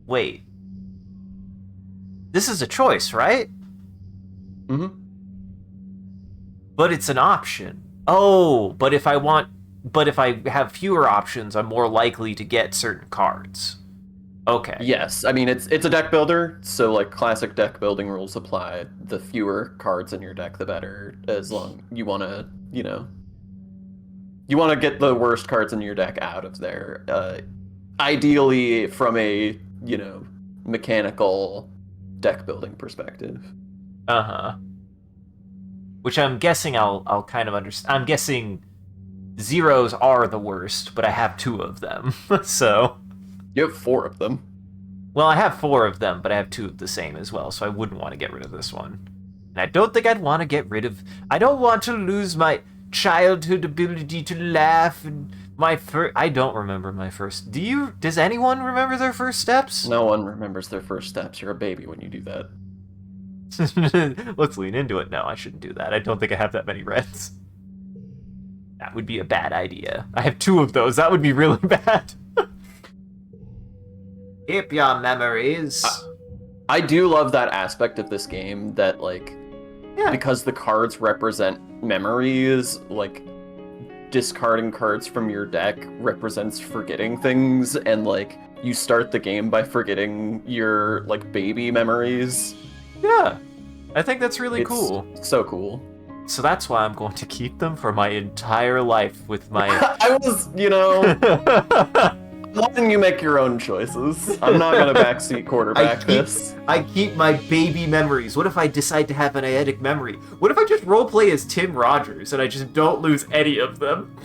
Wait. This is a choice, right? Mm-hmm. But it's an option. Oh, but if I have fewer options, I'm more likely to get certain cards. Okay. Yes, I mean it's a deck builder, so like classic deck building rules apply. The fewer cards in your deck, the better. As long you want to, you want to get the worst cards in your deck out of there. Ideally, from a mechanical deck building perspective. Uh-huh. which I'm guessing I'll kind of understand. I'm guessing zeros are the worst, but I have 2 of them. So, You have 4 of them. well, I have 4 of them, but I have 2 of the same as well, so I wouldn't want to get rid of this one. And I don't think I'd want to get rid of... I don't want to lose my childhood ability to laugh and my first... I don't remember my first... Do you... Does anyone remember their first steps? No one remembers their first steps. You're a baby when you do that. Let's lean into it. No, I shouldn't do that. I don't think I have that many reds. That would be a bad idea. I have 2 of those. That would be really bad. Keep your memories. I do love that aspect of this game that, like, Yeah. because the cards represent memories, like, discarding cards from your deck represents forgetting things, and, like, you start the game by forgetting your, like, baby memories. Yeah. I think that's really It's cool. so cool. So that's why I'm going to keep them for my entire life with my... I was, letting you make your own choices. I'm not gonna backseat quarterback this. I keep my baby memories. What if I decide to have an eidetic memory? What if I just roleplay as Tim Rogers and I just don't lose any of them?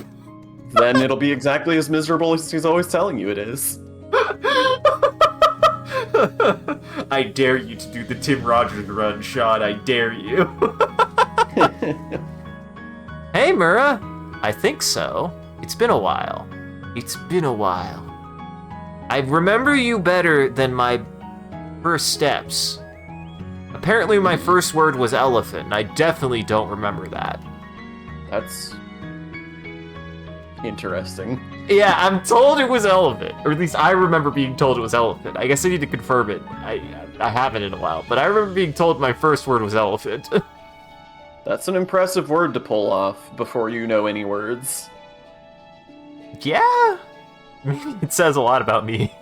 Then it'll be exactly as miserable as he's always telling you it is. I dare you to do the Tim Rogers run, Sean. I dare you. Hey, Mura. I think so. It's been a while. It's been a while. I remember you better than my first steps. Apparently my first word was elephant, and I definitely don't remember that. That's interesting. Yeah, I'm told it was elephant. Or at least I remember being told it was elephant. I guess I need to confirm it. I haven't in a while, but I remember being told my first word was elephant. That's an impressive word to pull off before you know any words. Yeah? Maybe it says a lot about me.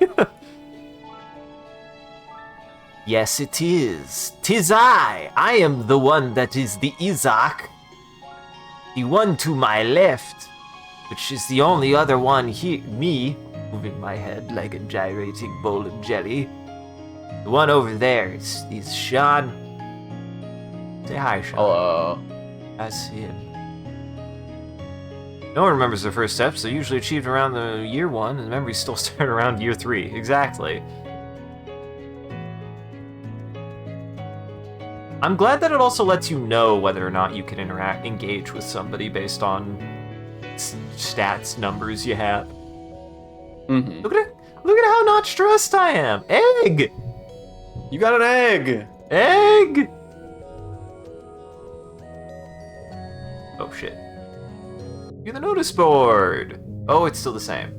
Yes, it is. 'Tis I. I am the one that is the Isaac. The one to my left, which is the only other one here. Me, moving my head like a gyrating bowl of jelly. The one over there is Sean. Say hi, Sean. Hello. That's him. No one remembers their first steps. They're usually achieved around the year 1, and the memories still start around year 3. Exactly. I'm glad that it also lets you know whether or not you can engage with somebody based on stats, numbers you have. Mm-hmm. Look at how not stressed I am. Egg! You got an egg! Egg! Oh shit. You're the notice board! Oh, it's still the same.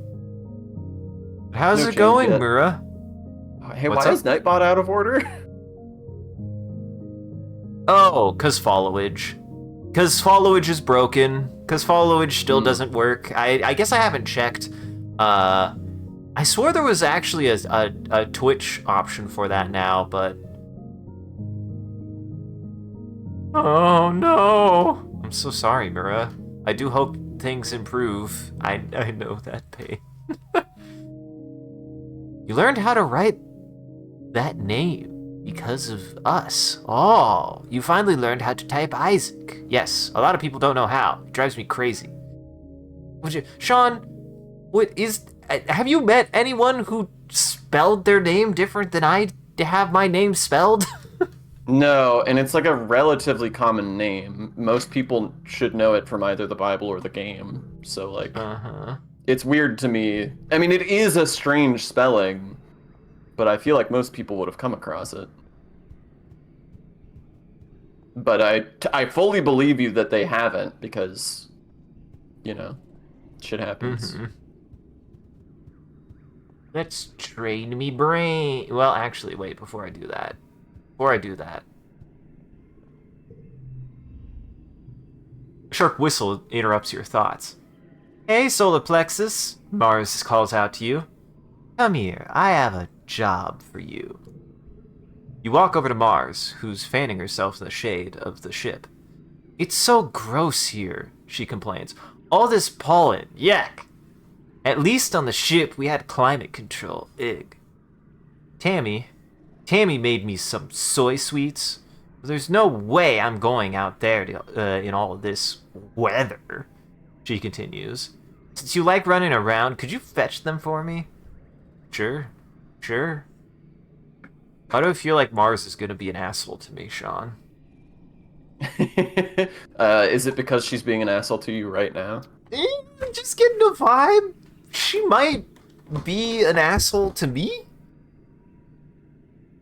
How's No it going, change yet. Mura? Hey, What's why up? is Nightbot out of order? Oh, cause followage. Cause followage is broken. Cause followage still doesn't work. I guess I haven't checked. I swore there was actually a Twitch option for that now, but... Oh no! I'm so sorry, Mura. I do hope things improve. I know that pain. You learned how to write that name because of us. Oh, you finally learned how to type Isaac. Yes, a lot of people don't know how. It drives me crazy. Sean, have you met anyone who spelled their name different than I have my name spelled? No, and it's like a relatively common name. Most people should know it from either the Bible or the game. So, like, it's weird to me. I mean, it is a strange spelling, but I feel like most people would have come across it. But I fully believe you that they haven't, because, shit happens. Let's train me brain. Well, actually, wait, before I do that. A sharp whistle interrupts your thoughts. Hey, solar plexus, Mars calls out to you. Come here, I have a job for you. You walk over to Mars, who's fanning herself in the shade of the ship. It's so gross here, she complains. All this pollen, yuck. At least on the ship we had climate control, Tammy made me some soy sweets. There's no way I'm going out there in all of this weather, she continues. Since you like running around, could you fetch them for me? Sure. Sure. Why do I feel like Mars is gonna be an asshole to me, Sean? Is it because she's being an asshole to you right now? I'm just getting a vibe. She might be an asshole to me?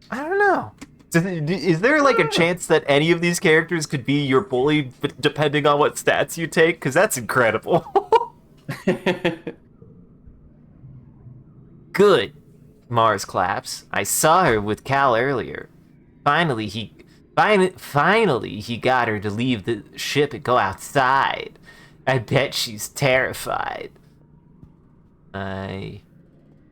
I don't know. Is there like a chance that any of these characters could be your bully depending on what stats you take? Because that's incredible. Good. Mars claps. I saw her with Cal earlier. Finally, he got her to leave the ship and go outside. I bet she's terrified. I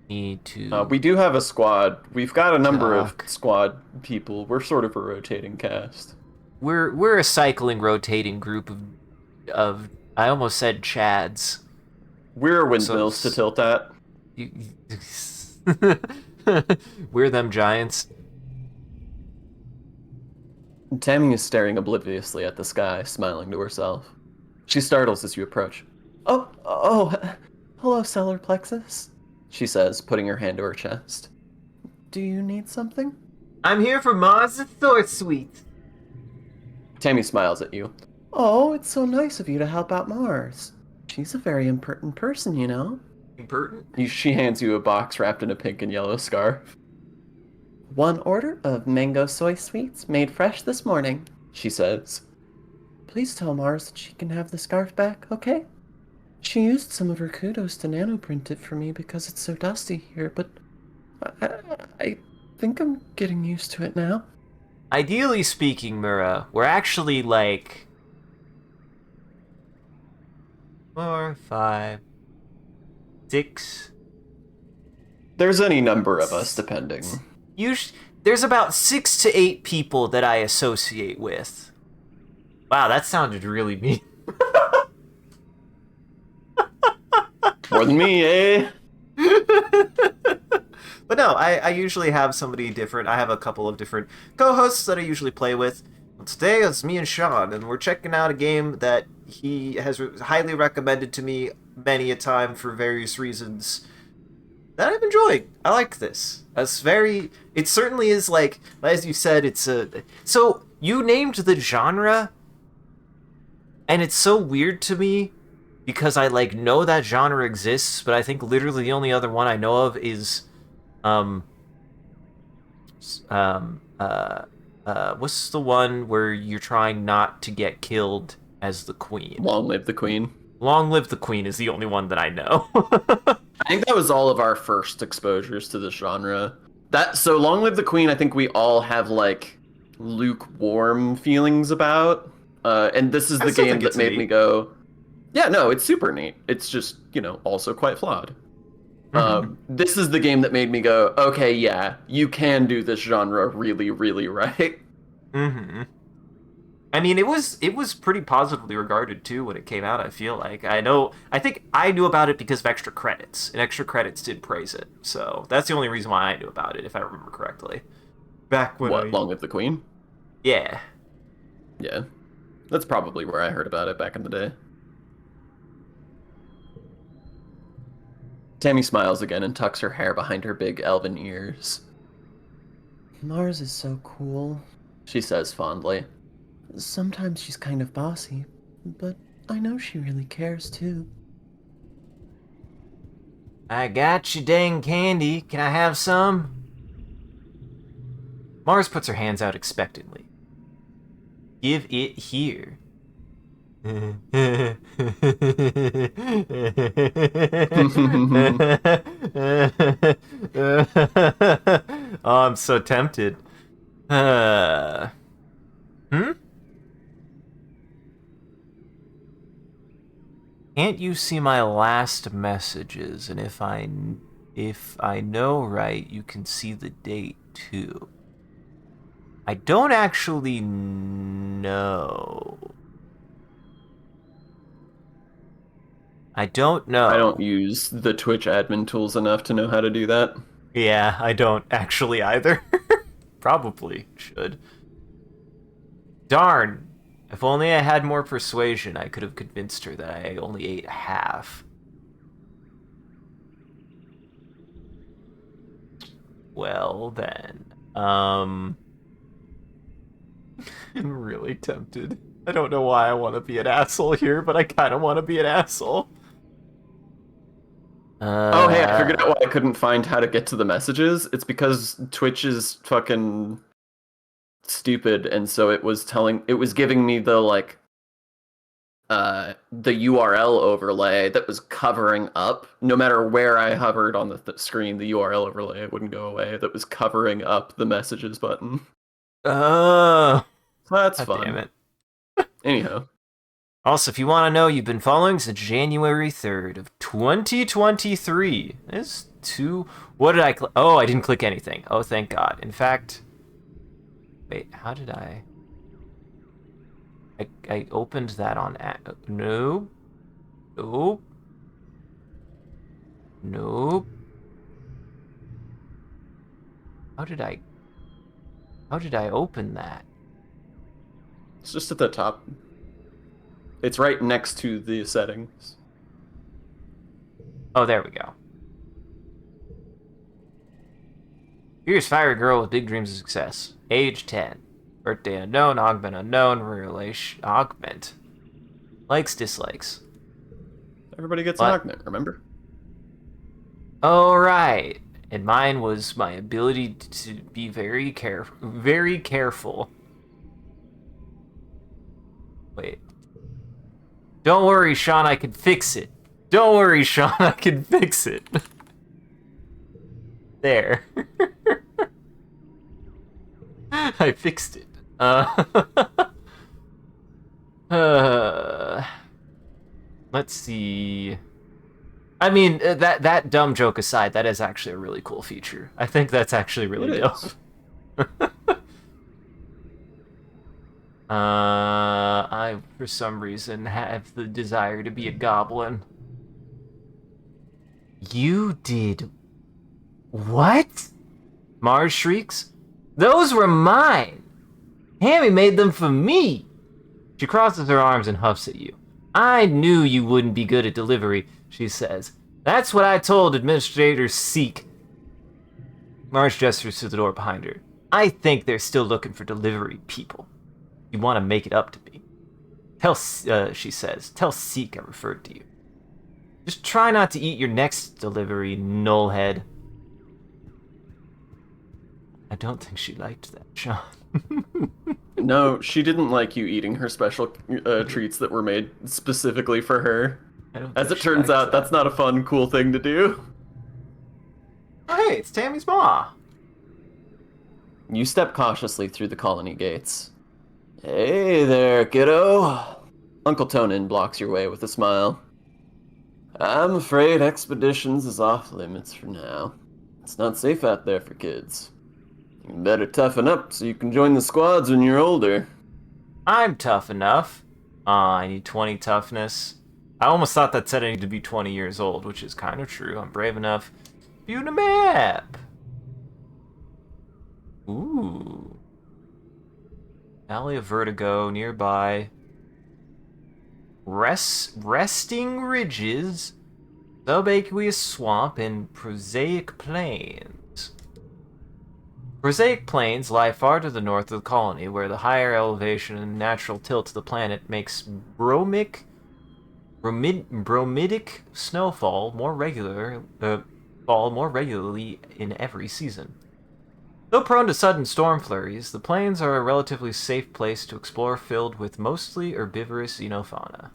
need to... We do have a squad. We've got a number of squad people. We're sort of a rotating cast. We're a cycling, rotating group of I almost said Chads. We're windmills to tilt at. We're them giants. Tammy is staring obliviously at the sky, smiling to herself. She startles as you approach. Oh, hello, Stellar Plexus, she says, putting her hand to her chest. Do you need something? I'm here for Mars' Thor Suite. Tammy smiles at you. Oh, it's so nice of you to help out Mars. She's a very impertinent person, you know. Impertinent? She hands you a box wrapped in a pink and yellow scarf. One order of mango soy sweets made fresh this morning, she says. Please tell Mars that she can have the scarf back, okay? She used some of her kudos to nanoprint it for me because it's so dusty here, but I think I'm getting used to it now. Ideally speaking, Mura, we're actually like 4, 5, 6. There's any number of us, depending. There's about 6 to 8 people that I associate with. Wow, that sounded really mean. More than me, eh? But no, I usually have somebody different. I have a couple of different co-hosts that I usually play with. But today it's me and Sean, and we're checking out a game that he has highly recommended to me many a time for various reasons that I'm enjoying. I like this. It certainly is like, as you said, so you named the genre, and it's so weird to me because I like know that genre exists, but I think literally the only other one I know of is what's the one where you're trying not to get killed as the queen? Long Live the Queen. Long Live the Queen is the only one that I know. I think that was all of our first exposures to this genre. So Long Live the Queen, I think we all have like lukewarm feelings about. And this is the game that made me go, yeah, no, it's super neat. It's just, also quite flawed. This is the game that made me go, okay, yeah, you can do this genre really, really right. I mean, it was pretty positively regarded too when it came out. I feel like I think I knew about it because of extra credits, and extra credits did praise it. So that's the only reason why I knew about it, if I remember correctly. Back when Long Live the Queen? Yeah. Yeah, that's probably where I heard about it back in the day. Tammy smiles again and tucks her hair behind her big elven ears. Mars is so cool, she says fondly. Sometimes she's kind of bossy, but I know she really cares too. I got you, dang candy. Can I have some? Mars puts her hands out expectantly. Give it here. Oh, I'm so tempted. Can't you see my last messages? And if I know right, you can see the date too. I don't actually know. I don't know. I don't use the Twitch admin tools enough to know how to do that. Yeah, I don't actually either. Probably should. Darn. If only I had more persuasion, I could have convinced her that I only ate half. Well, then. I'm really tempted. I don't know why I want to be an asshole here, but I kind of want to be an asshole. Oh, hey, I figured out why I couldn't find how to get to the messages. It's because Twitch is fucking stupid, and so it was giving me the the URL overlay that was covering up. No matter where I hovered on the screen, the URL overlay wouldn't go away. That was covering up the messages button. Oh, So that's God fun. damn it. Anyhow. Also, if you want to know, you've been following since January 3rd of 2023. There's two... What did I... Oh, I didn't click anything. Oh, thank God. In fact... Wait, how did I... I opened that on... Nope. Nope. Nope. How did I... How did I open that? It's just at the top. It's right next to the settings. Oh, there we go. Here's Fiery Girl with big dreams of success. Age 10. Birthday unknown, augment unknown, relation... Augment. Likes, dislikes. Everybody gets What? an augment, remember? Oh, right. And mine was my ability to be very careful. Wait. Don't worry, Sean, I can fix it. Don't worry, Sean, I can fix it. There. I fixed it. Let's see. I mean, that dumb joke aside, that is actually a really cool feature. I think that's actually really dope. I, for some reason, have the desire to be a goblin. You did... What? Mars shrieks. Those were mine! Hammy made them for me! She crosses her arms and huffs at you. I knew you wouldn't be good at delivery, she says. That's what I told Administrator Seek. Mars gestures to the door behind her. I think they're still looking for delivery people. You want to make it up to me. She says, tell Seek I referred to you. Just try not to eat your next delivery, nullhead. I don't think she liked that, Sean. No, she didn't like you eating her special treats that were made specifically for her. As it turns out, that's not a fun, cool thing to do. Oh, hey, it's Tammy's ma. You step cautiously through the colony gates. Hey there, kiddo. Uncle Tonin blocks your way with a smile. I'm afraid expeditions is off limits for now. It's not safe out there for kids. You better toughen up so you can join the squads when you're older. I'm tough enough. I need 20 toughness. I almost thought that said I need to be 20 years old, which is kind of true. I'm brave enough. View the map. Ooh. Valley of Vertigo nearby. Resting Ridges, Subaqueous Swamp, and Prosaic Plains. Prosaic Plains lie far to the north of the colony, where the higher elevation and natural tilt of the planet makes bromidic snowfall more regularly in every season. Though prone to sudden storm flurries, the plains are a relatively safe place to explore, filled with mostly herbivorous xenofauna.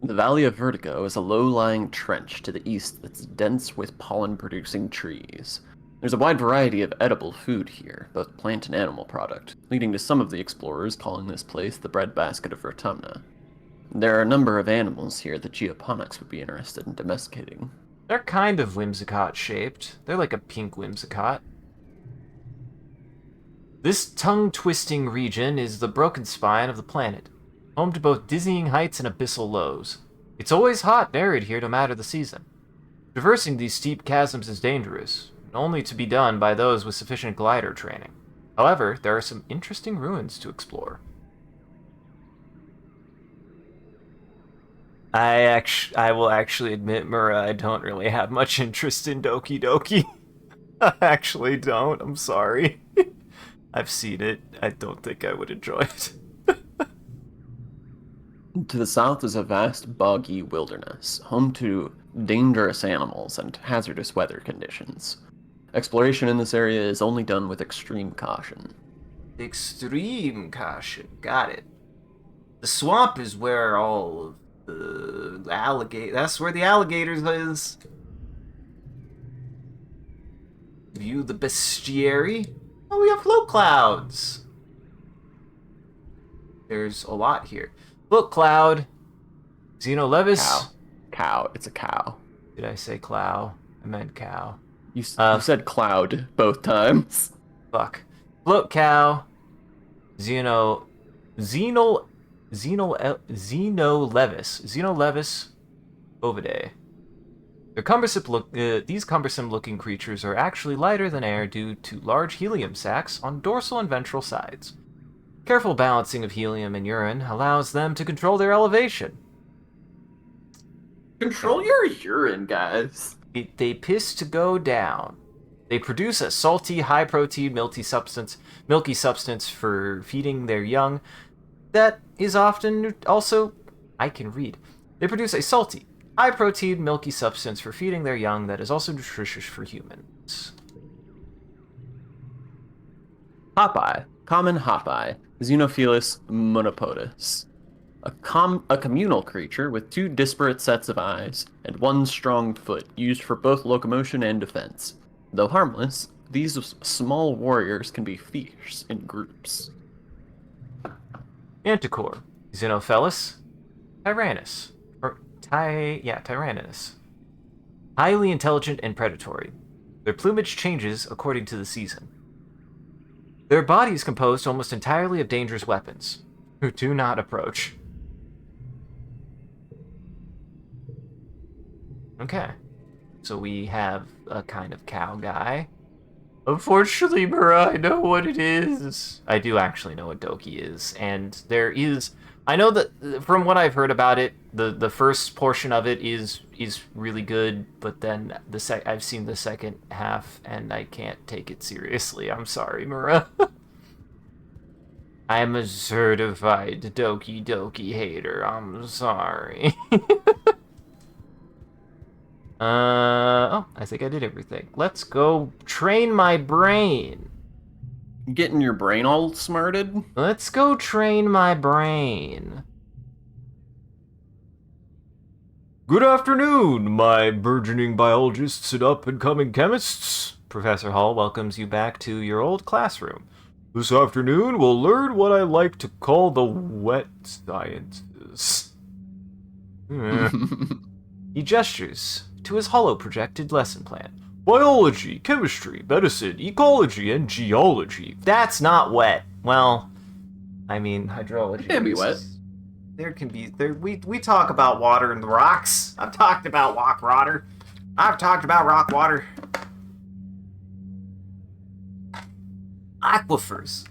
The Valley of Vertigo is a low-lying trench to the east that's dense with pollen-producing trees. There's a wide variety of edible food here, both plant and animal product, leading to some of the explorers calling this place the breadbasket of Rotumna. There are a number of animals here that geoponics would be interested in domesticating. They're kind of whimsicott-shaped. They're like a pink whimsicott. This tongue-twisting region is the broken spine of the planet, home to both dizzying heights and abyssal lows. It's always hot buried here no matter the season. Traversing these steep chasms is dangerous, and only to be done by those with sufficient glider training. However, there are some interesting ruins to explore. I will actually admit, Mura, I don't really have much interest in Doki Doki. I actually don't. I'm sorry. I've seen it. I don't think I would enjoy it. To the south is a vast boggy wilderness, home to dangerous animals and hazardous weather conditions. Exploration in this area is only done with extreme caution. Extreme caution. Got it. The swamp is where all of the alligator. That's where the alligators is. View the bestiary. Oh, we have float clouds. There's a lot here. Float cloud. Xenolevis. Cow. Cow. It's a cow. Did I say clow? I meant cow. You said cloud both times. Fuck. Float cow. Xenolevis ovidae. These cumbersome-looking creatures are actually lighter than air due to large helium sacs on dorsal and ventral sides. Careful balancing of helium and urine allows them to control their elevation. Control your urine, guys. They piss to go down. They produce a salty, high-protein, milky substance for feeding their young. That is often also... I can read. They produce a salty, high-protein, milky substance for feeding their young that is also nutritious for humans. Hopeye. Common hopeye. Xenophilus monopodus. A communal creature with two disparate sets of eyes and one strong foot, used for both locomotion and defense. Though harmless, these small warriors can be fierce in groups. Manticore. Xenophilus tyrannus. Tyrannus. Highly intelligent and predatory. Their plumage changes according to the season. Their body is composed almost entirely of dangerous weapons, who do not approach. Okay. So we have a kind of cow guy. Unfortunately, Mura, I know what it is. I do actually know what Doki is, and there is... I know that from what I've heard about it, the first portion of it is really good, but then I've seen the second half, and I can't take it seriously. I'm sorry, Mura. I'm a certified Doki Doki hater. I'm sorry. Oh, I think I did everything. Let's go train my brain. Getting your brain all smarted? Let's go train my brain. Good afternoon, my burgeoning biologists and up-and-coming chemists. Professor Hall welcomes you back to your old classroom. This afternoon, we'll learn what I like to call the wet sciences. He gestures to his holo-projected lesson plan. Biology, chemistry, medicine, ecology, and geology. That's not wet. Well, I mean, hydrology. It can be wet. There can be... We talk about water in the rocks. I've talked about rock water. I've talked about rock water. Aquifers.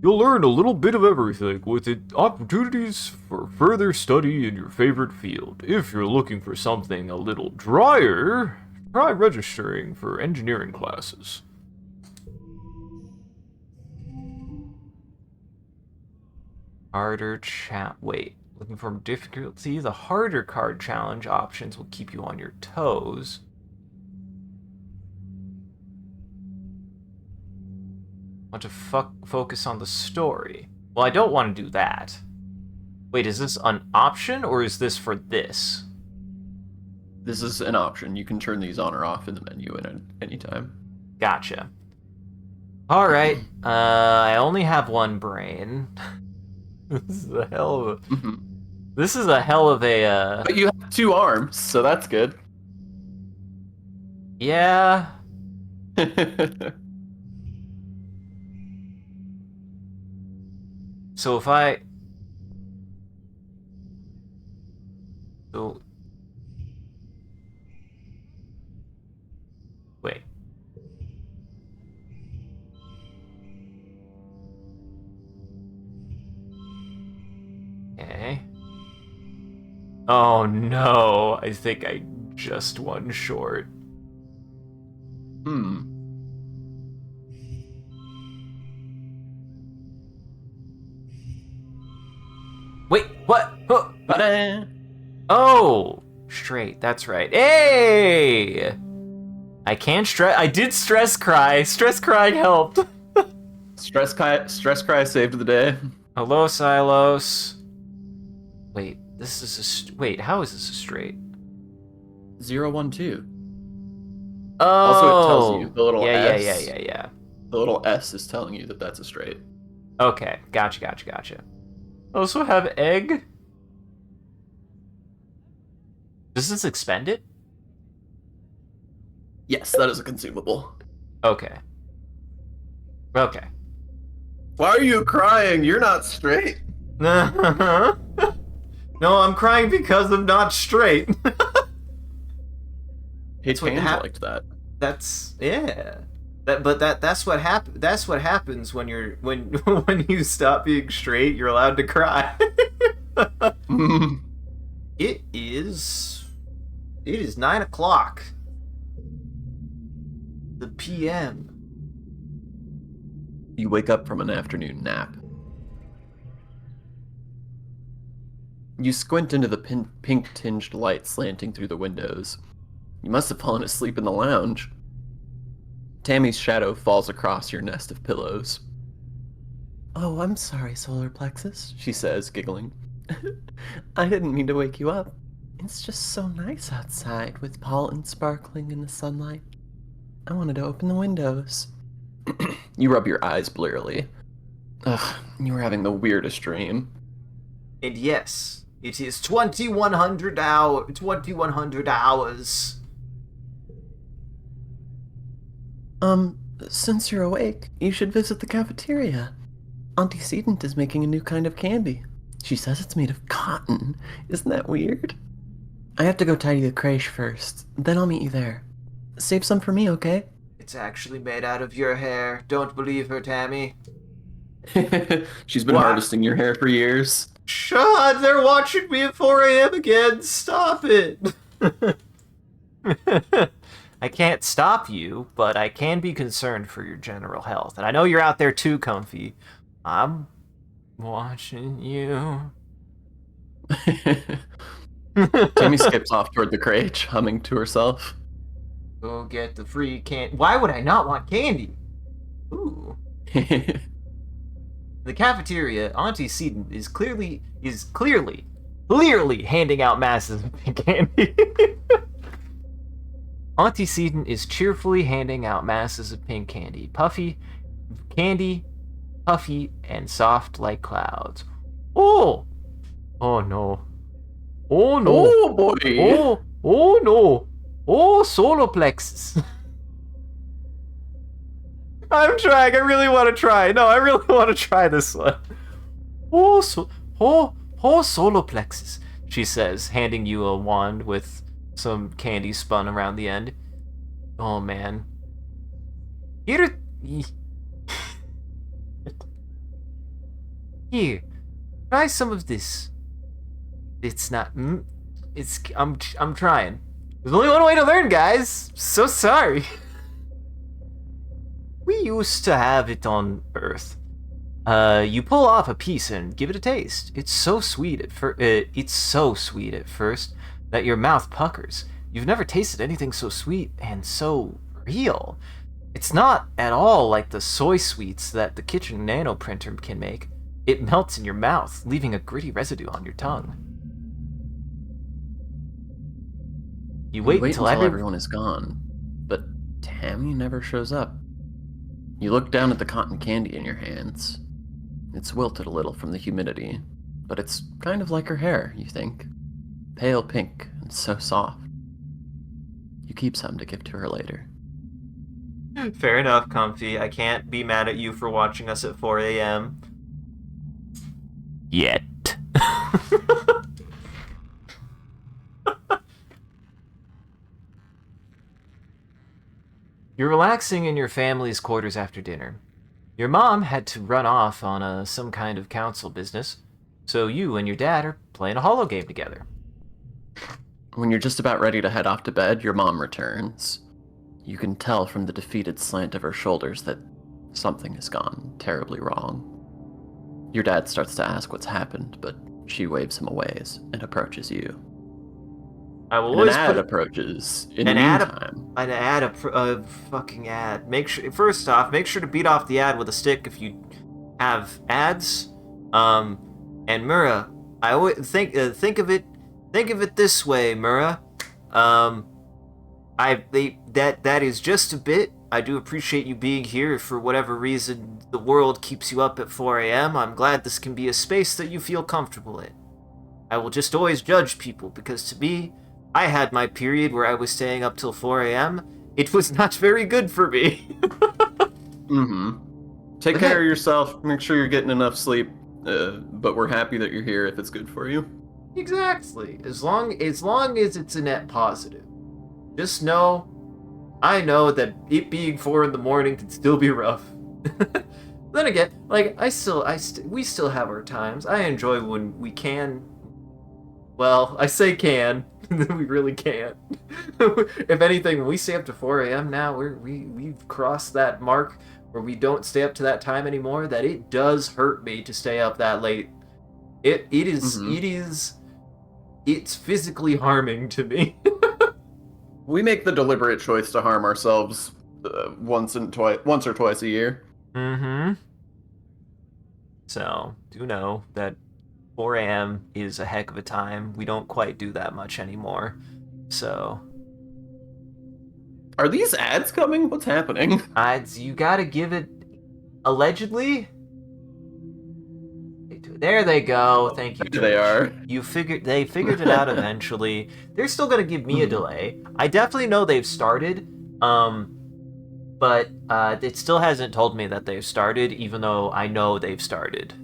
You'll learn a little bit of everything with opportunities for further study in your favorite field. If you're looking for something a little drier, try registering for engineering classes. Wait. Looking for difficulty? The harder card challenge options will keep you on your toes. Want to focus on the story. Well, I don't want to do that. Wait, is this an option, or is this for this? This is an option. You can turn these on or off in the menu at any time. Gotcha. Alright, I only have one brain. This is a hell of a... This is a hell of a, But you have two arms, so that's good. Yeah. So if I... So... Wait. Oh no, I think I just won short. Hmm. Wait, what? Huh. Ba-da! Oh, straight, that's right. Hey! I can't stress. I did stress cry. Stress crying helped. Stress cry saved the day. Hello, Silos. Wait, this is wait, how is this a straight? 012. Also, it tells you Oh, the little yeah, yeah, yeah, S. yeah, yeah. The little S is telling you that that's a straight. Okay, gotcha, gotcha, gotcha. Also have egg. Does this expend it? Yes, that is a consumable. Okay. Okay. Why are you crying? You're not straight. No, I'm crying because I'm not straight. Hey, That's what Tans liked that. That's yeah. That's what that's what happens when you're when when you stop being straight, you're allowed to cry. It is 9 o'clock. The PM. You wake up from an afternoon nap. You squint into the pink-tinged light slanting through the windows. You must have fallen asleep in the lounge. Tammy's shadow falls across your nest of pillows. Oh, I'm sorry, solar plexus, she says, giggling. I didn't mean to wake you up. It's just so nice outside with pollen sparkling in the sunlight. I wanted to open the windows. You rub your eyes blearily. Ugh, you were having the weirdest dream. And yes, it is 2100 hours. Since you're awake, you should visit the cafeteria. Auntie Sedent is making a new kind of candy. She says it's made of cotton. Isn't that weird? I have to go tidy the creche first, then I'll meet you there. Save some for me, okay? It's actually made out of your hair. Don't believe her, Tammy. She's been What? harvesting your hair for years. Shut! They're watching me at 4 a.m. again. Stop it. I can't stop you, but I can be concerned for your general health. And I know you're out there too, Comfy. I'm watching you. Tammy skips off toward the crate, humming to herself. Go get the free candy. Why would I not want candy? Ooh. The cafeteria, Auntie Sedent is clearly handing out masses of pink candy. Auntie Sedent is cheerfully handing out masses of pink candy. Puffy, and soft like clouds. Oh! Oh no. Oh no. Oh boy! Oh no. Oh, solar plexus. I'm trying. I really want to try. No, I really want to try this one. Oh, solar plexus, she says, handing you a wand with some candy spun around the end. Oh man. Here, try some of this. It's not. I'm trying. There's only one way to learn, guys. So sorry. We used to have it on Earth. You pull off a piece and give it a taste. It's so sweet at first that your mouth puckers. You've never tasted anything so sweet and so real. It's not at all like the soy sweets that the kitchen nano printer can make. It melts in your mouth, leaving a gritty residue on your tongue. You wait until everyone is gone, but Tammy never shows up. You look down at the cotton candy in your hands. It's wilted a little from the humidity, but it's kind of like her hair, you think. Pale pink and so soft. You keep some to give to her later. Fair enough, Comfy. I can't be mad at you for watching us at 4 a.m. Yet. You're relaxing in your family's quarters after dinner. Your mom had to run off on some kind of council business, so you and your dad are playing a holo game together. When you're just about ready to head off to bed, your mom returns. You can tell from the defeated slant of her shoulders that something has gone terribly wrong. Your dad starts to ask what's happened, but she waves him away and approaches you. I will And always an ad put approaches in the an meantime. a fucking ad. First off, make sure to beat off the ad with a stick if you have ads. And Mura, I always think of it this way, Mura. That is just a bit. I do appreciate you being here. If for whatever reason the world keeps you up at 4 a.m., I'm glad this can be a space that you feel comfortable in. I will just always judge people, because to me, I had my period where I was staying up till 4 a.m. It was not very good for me. Take care of yourself. Make sure you're getting enough sleep. But we're happy that you're here if it's good for you. Exactly. As long as it's a net positive. Just know, I know that it being 4 in the morning can still be rough. Then again, like, we still have our times. I enjoy when we can. Well, I say can, we really can't. If anything, when we stay up to 4 a.m. now, we've crossed that mark where we don't stay up to that time anymore, that it does hurt me to stay up that late. It's physically harming to me. We make the deliberate choice to harm ourselves once or twice a year. So, do know that 4 a.m. is a heck of a time. We don't quite do that much anymore. So, are these ads coming? What's happening? You gotta give it. Allegedly? There they go. Thank you, George. They are. They figured it out eventually. They're still gonna give me a delay. I definitely know they've started. But it still hasn't told me that they've started, even though I know they've started.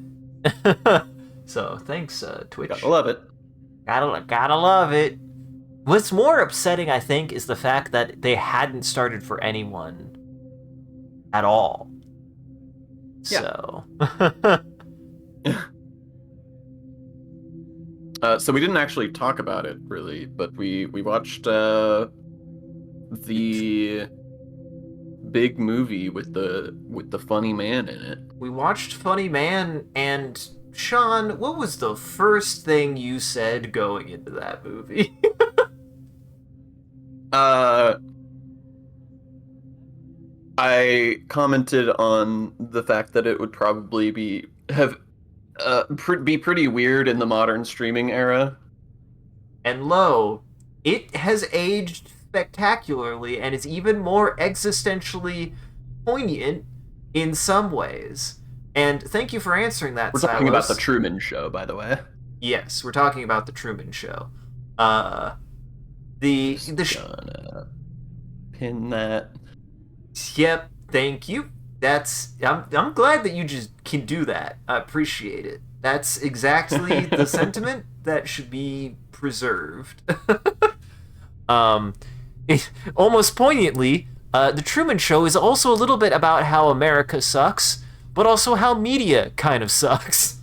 So thanks, Twitch. Gotta love it. Gotta love it. What's more upsetting, I think, is the fact that they hadn't started for anyone at all. Yeah. So. So we didn't actually talk about it really, but we watched the big movie with the funny man in it. We watched Funny Man, and Sean, what was the first thing you said going into that movie? I commented on the fact that it would probably be pretty weird in the modern streaming era. And lo, it has aged spectacularly and is even more existentially poignant in some ways. And thank you for answering that, We're talking about The Truman Show, by the way. Yes, we're talking about The Truman Show. Gonna pin that. Yep, thank you. I'm glad that you just can do that. I appreciate it. That's exactly the sentiment that should be preserved. Almost poignantly, The Truman Show is also a little bit about how America sucks, but also how media kind of sucks.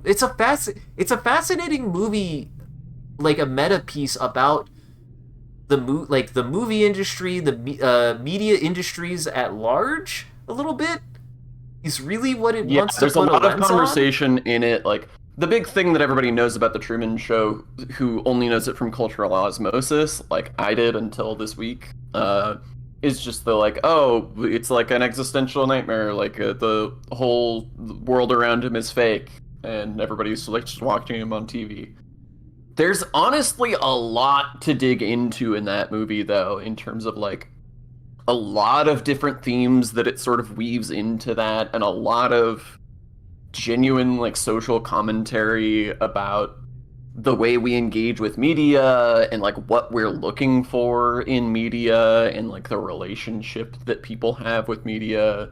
It's a fascinating movie, like a meta piece about the movie industry, the media industries at large, a little bit, is really what it wants to put a lens on. There's a lot of conversation in it. Like, the big thing that everybody knows about The Truman Show, who only knows it from cultural osmosis, like I did until this week, is just the like, oh, it's like an existential nightmare. Like the whole world around him is fake, and everybody's like just watching him on TV. There's honestly a lot to dig into in that movie, though, in terms of like a lot of different themes that it sort of weaves into that, and a lot of genuine like social commentary about the way we engage with media and like what we're looking for in media and like the relationship that people have with media.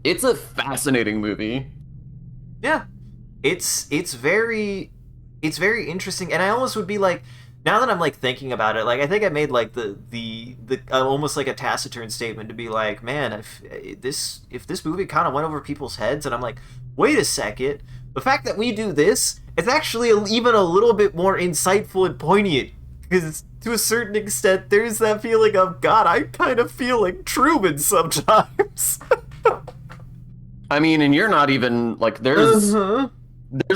It's a fascinating movie. Yeah, it's very interesting, and I almost would be like, now that I'm like thinking about it, like I think I made like the almost like a taciturn statement to be like, man, if this movie kind of went over people's heads, and I'm like, wait a second, the fact that we do this it's actually even a little bit more insightful and poignant because to a certain extent, there's that feeling of God. I kind of feel like Truman sometimes. I mean, and you're not even like there's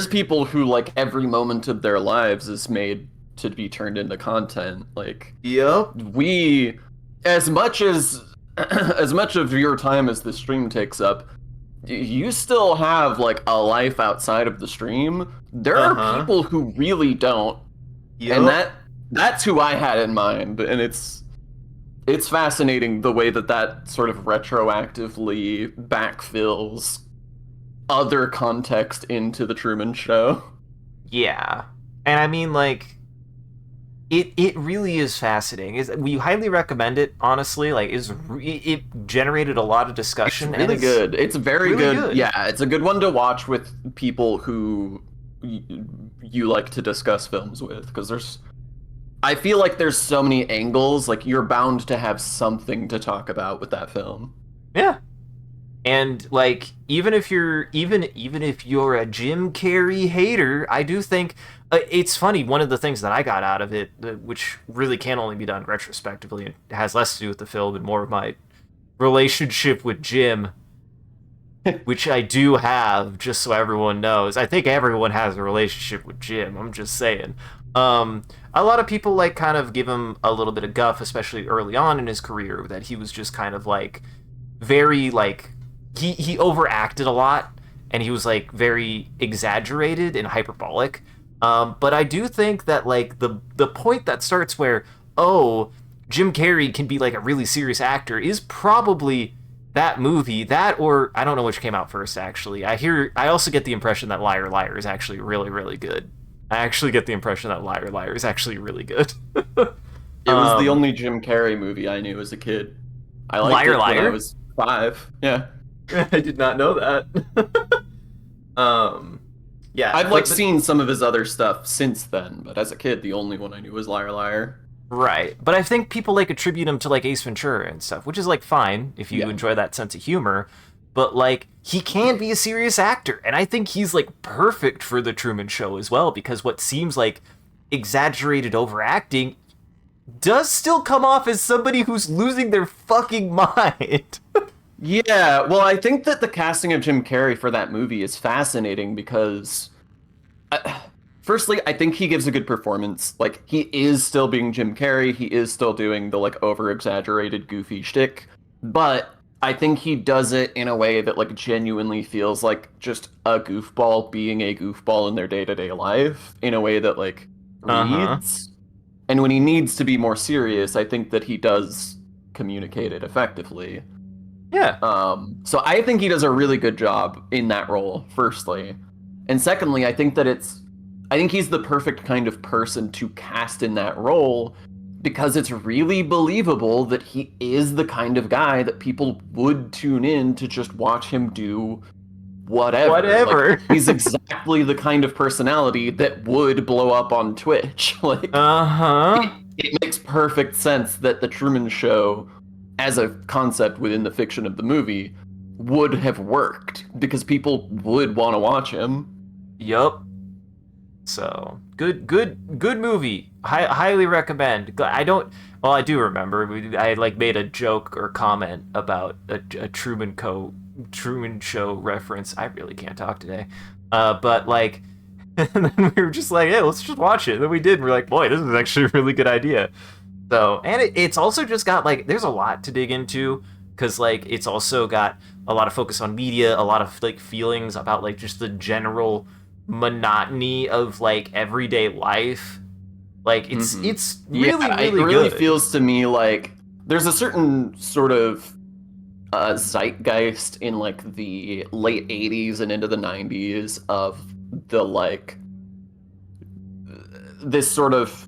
people who like every moment of their lives is made to be turned into content. Like Yep. we, as much as as much of your time as the stream takes up, you still have like a life outside of the stream. There are people who really don't, and Yep. that's who I had in mind, and it's fascinating the way that that sort of retroactively backfills other context into the Truman Show. Yeah. And I mean, like, it really is fascinating. We highly recommend it, honestly. Like, it generated a lot of discussion. It's really good. It's very really good. Yeah, it's a good one to watch with people who you like to discuss films with, because I feel like there's so many angles, like you're bound to have something to talk about with that film. Yeah. And like even if you're a Jim Carrey hater, I do think it's funny. One of the things that I got out of it, which really can only be done retrospectively, it has less to do with the film and more of my relationship with Jim, which I do have. Just so everyone knows, I think everyone has a relationship with Jim. I'm just saying. A lot of people like kind of give him a little bit of guff, especially early on in his career, that he was just kind of like very like he overacted a lot and he was like very exaggerated and hyperbolic. But I do think that like the point that starts where Jim Carrey can be like a really serious actor is probably that movie, that or I don't know which came out first actually. I also get the impression that Liar Liar is actually really really good. I actually get the impression that Liar Liar is actually really good. It was the only Jim Carrey movie I knew as a kid. I liked Liar it Liar? when I was 5. Yeah. I did not know that. Yeah. I've like seen some of his other stuff since then, but as a kid, the only one I knew was Liar Liar. Right. But I think people like attribute him to like Ace Ventura and stuff, which is like fine if you enjoy that sense of humor. But like he can be a serious actor, and I think he's like perfect for the Truman Show as well, because what seems like exaggerated overacting does still come off as somebody who's losing their fucking mind. Yeah, well, I think that the casting of Jim Carrey for that movie is fascinating because, firstly, I think he gives a good performance. Like, he is still being Jim Carrey, he is still doing the, like, over-exaggerated, goofy shtick, but I think he does it in a way that, like, genuinely feels like just a goofball being a goofball in their day-to-day life, in a way that, like, reads. And when he needs to be more serious, I think that he does communicate it effectively. Yeah. So I think he does a really good job in that role, firstly. And secondly, I think he's the perfect kind of person to cast in that role because it's really believable that he is the kind of guy that people would tune in to just watch him do whatever. Like, he's exactly the kind of personality that would blow up on Twitch. Like, it makes perfect sense that the Truman Show, as a concept within the fiction of the movie, would have worked because people would want to watch him. Yup. So good movie. Highly recommend. I do remember I like made a joke or comment about a Truman Show reference. I really can't talk today. But like, and then we were just like, hey, let's just watch it. And then we did. And we're like, boy, this is actually a really good idea. So, and it's also just got like, there's a lot to dig into because like it's also got a lot of focus on media, a lot of like feelings about like just the general monotony of like everyday life. Like it's really it really good. Feels to me like there's a certain sort of zeitgeist in like the late 80s and into the 90s of the like this sort of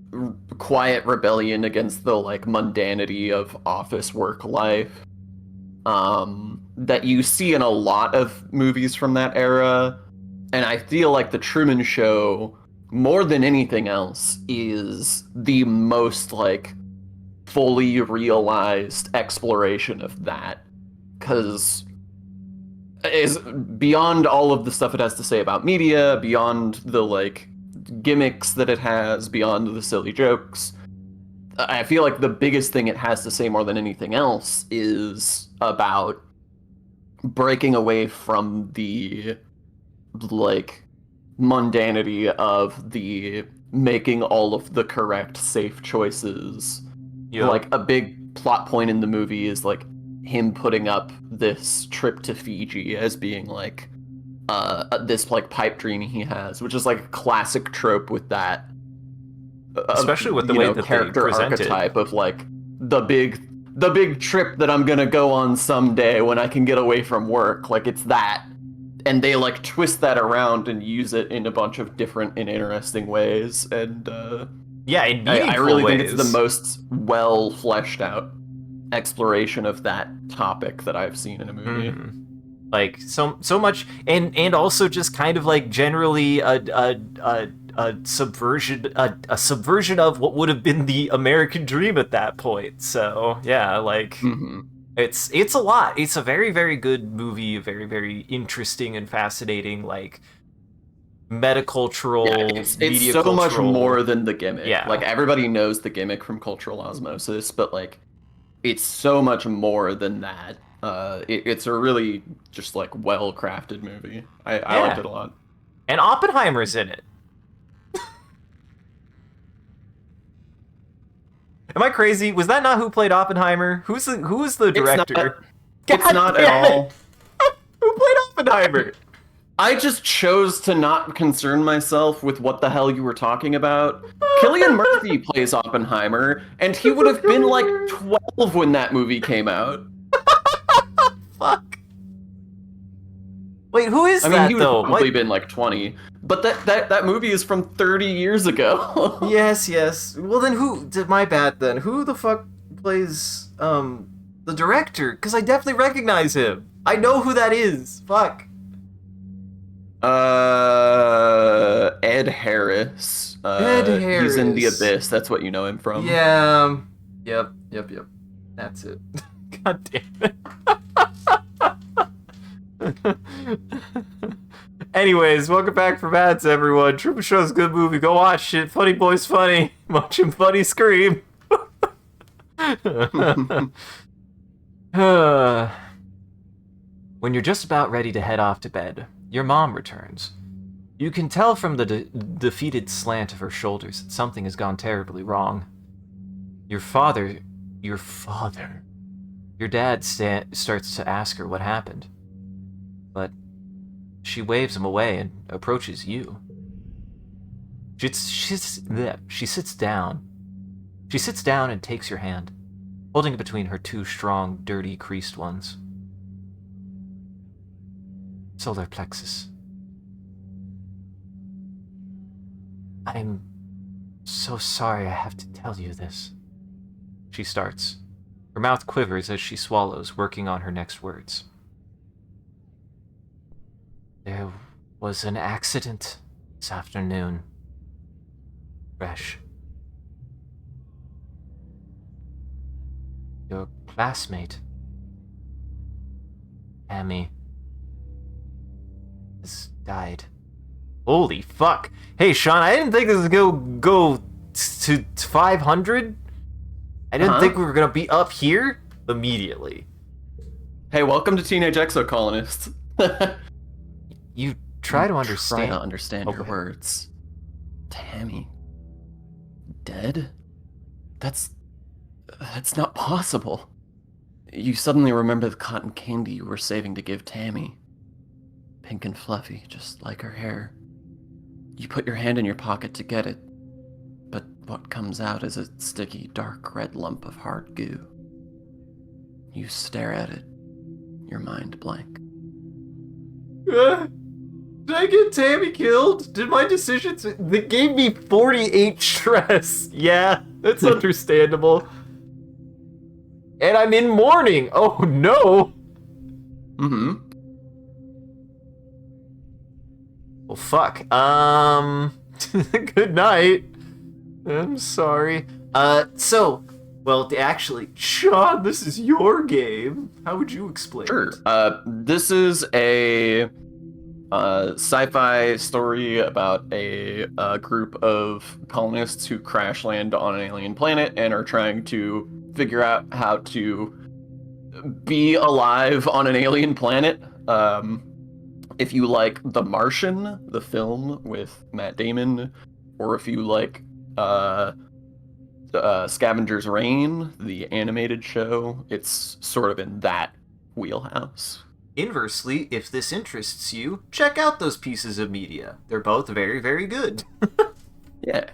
quiet rebellion against the like mundanity of office work life that you see in a lot of movies from that era. And I feel like the Truman Show, more than anything else, is the most like fully realized exploration of that. Because is beyond all of the stuff it has to say about media, beyond the like gimmicks that it has, beyond the silly jokes. I feel like the biggest thing it has to say more than anything else is about breaking away from the like mundanity of the making all of the correct safe choices. Yeah. Like a big plot point in the movie is like him putting up this trip to Fiji as being like this like pipe dream he has, which is like a classic trope with that Especially with the way that character they present archetype of like the big trip that I'm gonna go on someday when I can get away from work. Like it's that. And they like twist that around and use it in a bunch of different and interesting ways. And Yeah, in I meaningful really ways. think it's the most well fleshed out exploration of that topic that I've seen in a movie. Mhm. Like so much, and also just kind of like generally a subversion of what would have been the American dream at that point. So yeah, like Mm-hmm. it's a lot. It's a very, very good movie, very, very interesting and fascinating, like metacultural, Yeah, it's media so much cultural. more than the gimmick. Yeah. Like everybody knows the gimmick from cultural osmosis, but like it's so much more than that. It's a really just like well crafted movie. I liked it a lot. And Oppenheimer's in it. Am I crazy? Was that not who played Oppenheimer? Who was the director? It's not at damn it. all. Who played Oppenheimer? I just chose to not concern myself with what the hell you were talking about. Cillian Murphy plays Oppenheimer, and he would have been like 12 when that movie came out. Fuck. Wait, who is I mean, that he would have though? probably been like 20. But that movie is from 30 years ago. Yes. Well, then who? My bad. Then who the fuck plays the director? Because I definitely recognize him. I know who that is. Fuck. Ed Harris. Ed Harris. He's in The Abyss. That's what you know him from. Yeah. Yep. That's it. God damn it. Anyways, welcome back from ads, everyone. Truman Show's a good movie. Go watch it. Funny Boy's funny. Watch him funny scream. When you're just about ready to head off to bed, your mom returns. You can tell from the defeated slant of her shoulders that something has gone terribly wrong. Your dad starts to ask her what happened. But she waves him away and approaches you. She sits down. She sits down and takes your hand, holding it between her two strong, dirty, creased ones. Solar plexus. I'm so sorry I have to tell you this. She starts. Her mouth quivers as she swallows, working on her next words. There was an accident this afternoon. Fresh. Your classmate, Amy, has died. Holy fuck. Hey, Sean, I didn't think this was gonna go to 500. I didn't think we were gonna be up here immediately. Hey, welcome to Teenage Exocolonist. You try to understand. Try to understand your words. Tammy. Dead? That's not possible. You suddenly remember the cotton candy you were saving to give Tammy. Pink and fluffy, just like her hair. You put your hand in your pocket to get it, but what comes out is a sticky, dark red lump of hard goo. You stare at it, your mind blank. Did I get Tammy killed? Did my decisions... They gave me 48 stress. Yeah, that's understandable. And I'm in mourning. Oh, no. Mm-hmm. Well, fuck. Good night. I'm sorry. So, Well, actually, Sean, this is your game. How would you explain Sure. it? This is a sci-fi story about a group of colonists who crash land on an alien planet and are trying to figure out how to be alive on an alien planet. If you like The Martian, the film with Matt Damon, or if you like Scavenger's Reign, the animated show, it's sort of in that wheelhouse. Inversely, if this interests you, check out those pieces of media. They're both very, very good. Yeah.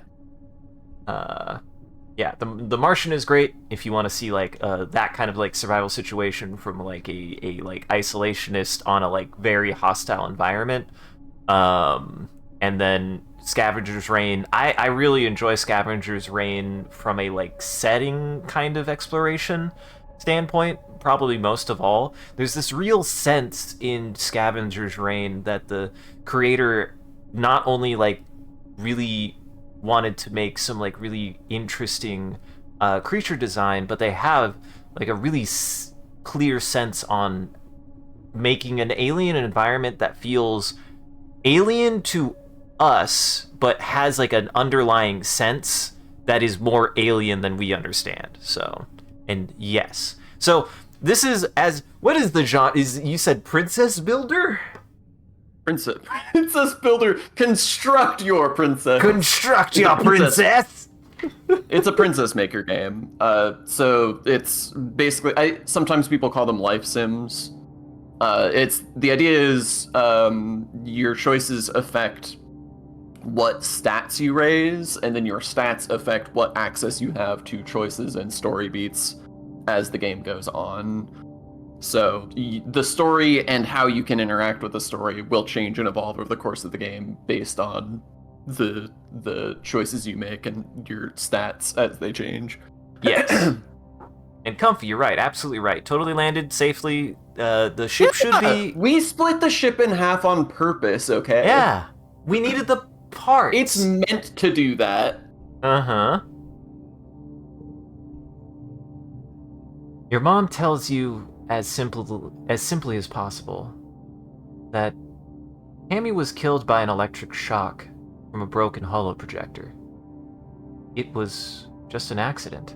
Yeah, the Martian is great if you want to see like that kind of like survival situation from like a like isolationist on a like very hostile environment. And then Scavenger's Reign. I really enjoy Scavenger's Reign from a like setting kind of exploration standpoint, probably most of all. There's this real sense in Scavenger's Reign that the creator not only like really wanted to make some like really interesting creature design, but they have like a really clear sense on making an alien environment that feels alien to us, but has like an underlying sense that is more alien than we understand. So, and yes, so this is as what is the genre? Is you said princess builder? Princess Builder, construct your princess. Construct your princess. It's a princess maker game. So it's basically sometimes people call them life sims. It's the idea is your choices affect what stats you raise, and then your stats affect what access you have to choices and story beats as the game goes on. So the story and how you can interact with the story will change and evolve over the course of the game based on the choices you make and your stats as they change. Yes. And Comfy, you're right, absolutely right. Totally landed safely. The ship should be. We split the ship in half on purpose, okay? Yeah, we needed the parts. It's meant to do that. Uh-huh. Your mom tells you as simply as possible that Tammy was killed by an electric shock from a broken holo projector. It was just an accident.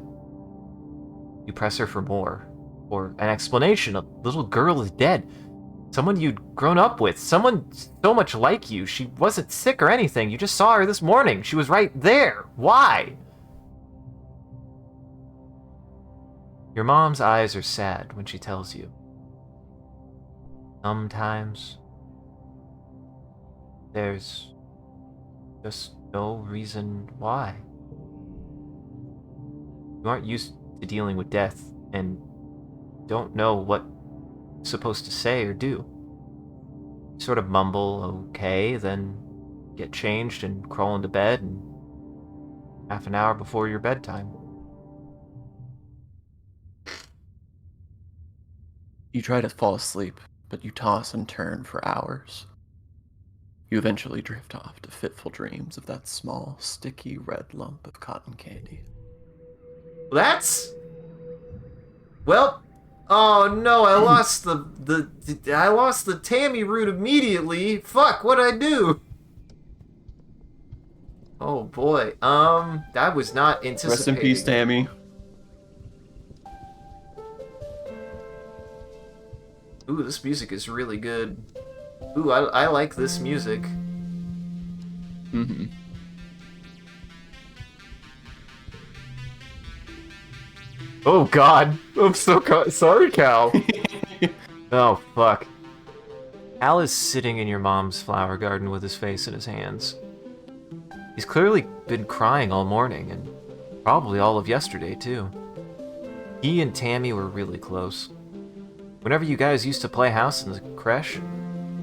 You press her for more, or an explanation. A little girl is dead. Someone you'd grown up with. Someone so much like you. She wasn't sick or anything. You just saw her this morning. She was right there. Why? Your mom's eyes are sad when she tells you. Sometimes there's just no reason why. You aren't used to dealing with death and don't know what you're supposed to say or do. You sort of mumble, okay, then get changed and crawl into bed, and half an hour before your bedtime. You try to fall asleep, but you toss and turn for hours. You eventually drift off to fitful dreams of that small, sticky red lump of cotton candy. Well, oh no, I lost I lost the Tammy route immediately. Fuck, what'd I do? Oh boy, I was not anticipating. Rest in peace, Tammy. Ooh, this music is really good. Ooh, I like this music. Mm-hmm. Oh god, I'm so sorry, Cal. Oh fuck. Cal is sitting in your mom's flower garden with his face in his hands. He's clearly been crying all morning, and probably all of yesterday too. He and Tammy were really close. Whenever you guys used to play house in the creche,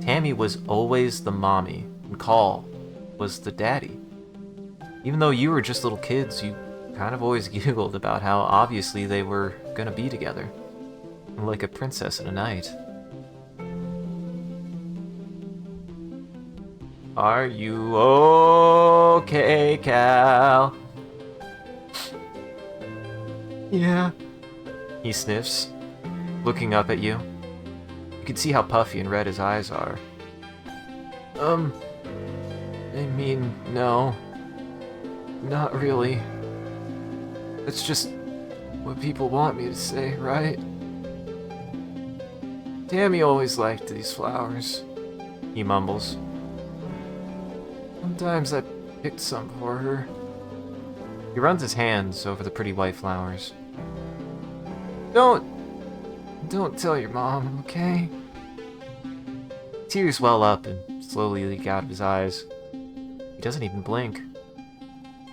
Tammy was always the mommy, and Call was the daddy. Even though you were just little kids, you kind of always giggled about how obviously they were gonna be together. Like a princess and a knight. Are you okay, Cal? Yeah. He sniffs, looking up at you. You can see how puffy and red his eyes are. I mean, no. Not really. It's just what people want me to say, right? Tammy always liked these flowers, he mumbles. Sometimes I picked some for her. He runs his hands over the pretty white flowers. Don't tell your mom, okay? Tears well up and slowly leak out of his eyes. He doesn't even blink.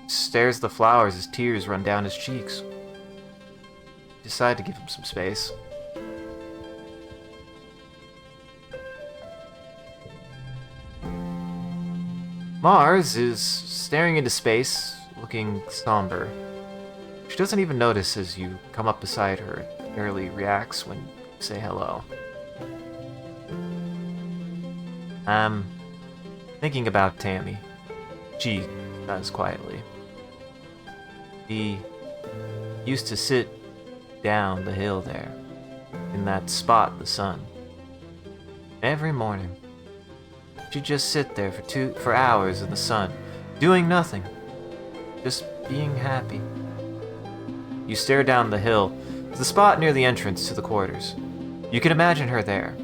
He stares at the flowers as tears run down his cheeks. I decide to give him some space. Mars is staring into space, looking somber. She doesn't even notice as you come up beside her, barely reacts when you say hello. I'm thinking about Tammy. She says quietly. She used to sit down the hill there, in that spot in the sun. Every morning, she'd just sit there for hours in the sun, doing nothing, just being happy. You stare down the hill to the spot near the entrance to the quarters. You can imagine her there,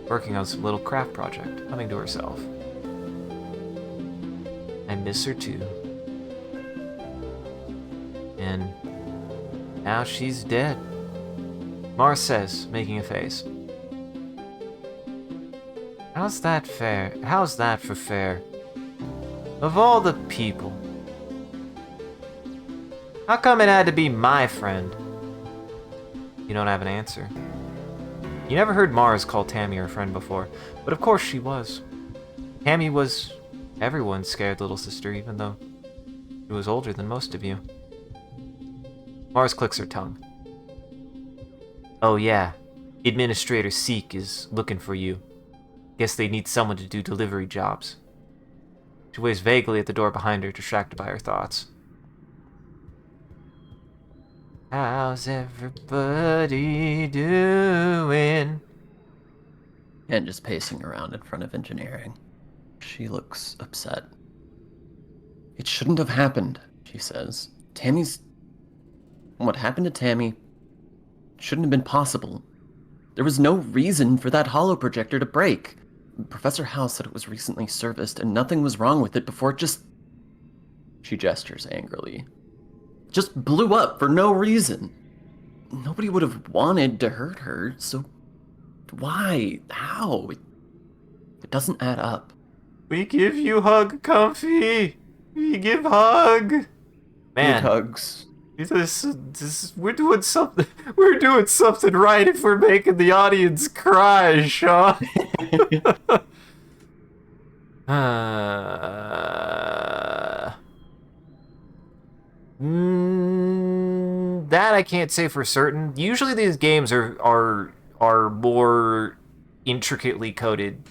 working on some little craft project, humming to herself. I miss her too. And now she's dead. Mars says, making a face. How's that fair? How's that for fair? Of all the people. How come it had to be my friend? You don't have an answer. You never heard Mars call Tammy her friend before, but of course she was. Tammy was everyone's scared little sister, even though she was older than most of you. Mars clicks her tongue. Oh yeah, Administrator Seek is looking for you. Guess they need someone to do delivery jobs. She waves vaguely at the door behind her, distracted by her thoughts. How's everybody doing? And just pacing around in front of engineering. She looks upset. It shouldn't have happened, she says. What happened to Tammy shouldn't have been possible. There was no reason for that holo projector to break. Professor House said it was recently serviced and nothing was wrong with it before it just... She gestures angrily. Just blew up for no reason. Nobody would have wanted to hurt her, so why? How? It doesn't add up. We give you hug, Comfy. We give hug. Man, Big hugs. We're doing something. We're doing something right if we're making the audience cry, Sean. That I can't say for certain. Usually these games are more intricately coded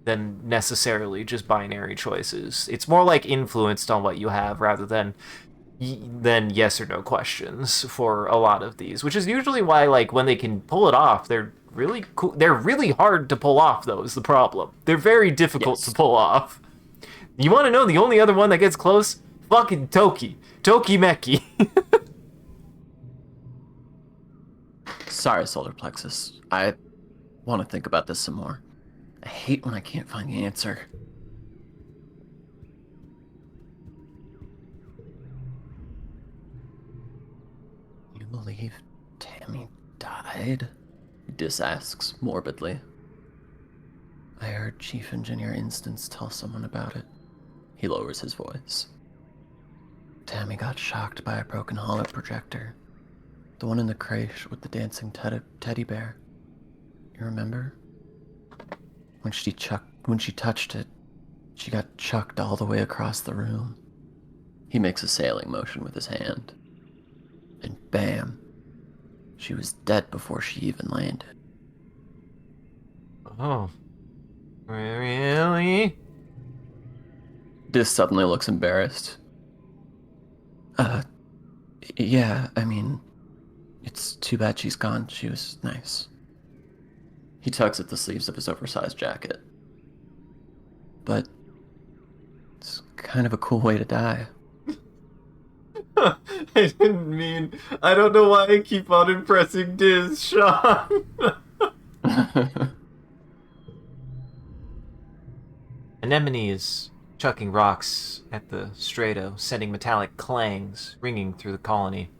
than necessarily just binary choices. It's more like influenced on what you have rather than yes or no questions for a lot of these, which is usually why, like, when they can pull it off, they're really cool. They're really hard to pull off, though, is the problem. They're very difficult to pull off. You want to know the only other one that gets close? Fucking Toki Meki. Sorry, Solar Plexus. I want to think about this some more. I hate when I can't find the answer. You believe Tammy died? Dis asks morbidly. I heard Chief Engineer Instance tell someone about it. He lowers his voice. Tammy got shocked by a broken holo projector. The one in the creche with the dancing teddy bear. You remember? When she touched it, she got chucked all the way across the room. He makes a sailing motion with his hand. And bam, she was dead before she even landed. Oh, really? Dis suddenly looks embarrassed. Yeah, I mean, It's too bad she's gone. She was nice. He tugs at the sleeves of his oversized jacket. But it's kind of a cool way to die. I didn't mean. I don't know why I keep on impressing Diz, Sean. Anemone is chucking rocks at the Strato, sending metallic clangs ringing through the colony.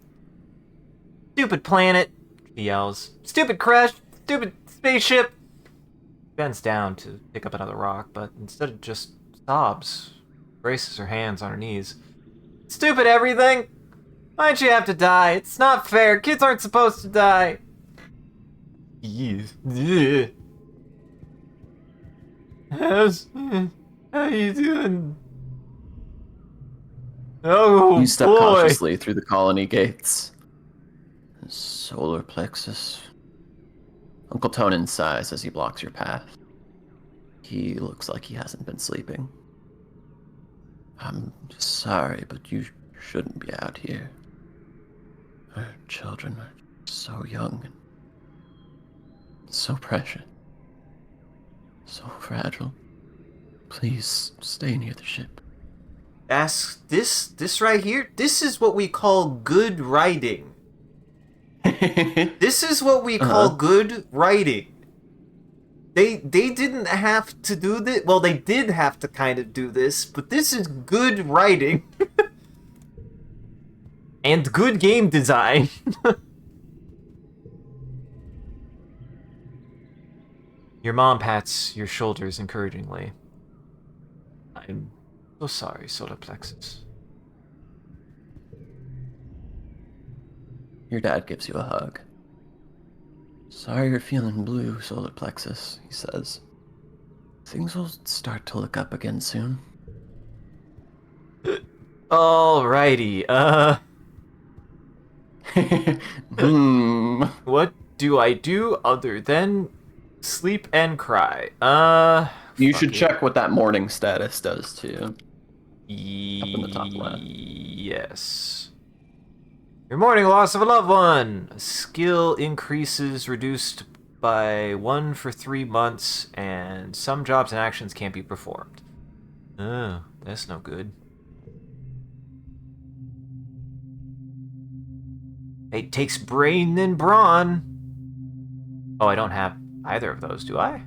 Stupid planet, he yells. Stupid crash! Stupid spaceship! He bends down to pick up another rock, but instead it just sobs, braces her hands on her knees. Stupid everything! Why'd you have to die? It's not fair. Kids aren't supposed to die. Yeah. How you doing? Oh, You step boy. cautiously through the colony gates. Solar plexus. Uncle Tonin sighs as he blocks your path. He looks like he hasn't been sleeping. I'm sorry, but you shouldn't be out here. Our children are so young and so precious. So fragile. Please stay near the ship. Ask this right here. This is what we call good writing. This is what we call good writing. They didn't have to do this. Well, they did have to kind of do this, but this is good writing. And good game design. Your mom pats your shoulders encouragingly. I'm so sorry, Solar Plexus. Your dad gives you a hug. Sorry you're feeling blue, Solar Plexus, he says. Things will start to look up again soon. Alrighty, what do I do other than sleep and cry? You should check what that morning status does to you. Up in the top left. Yes. Your mourning loss of a loved one. Skill increases reduced by 1 for 3 months, and some jobs and actions can't be performed. Oh, that's no good. It takes brain and brawn. Oh, I don't have either of those, do I?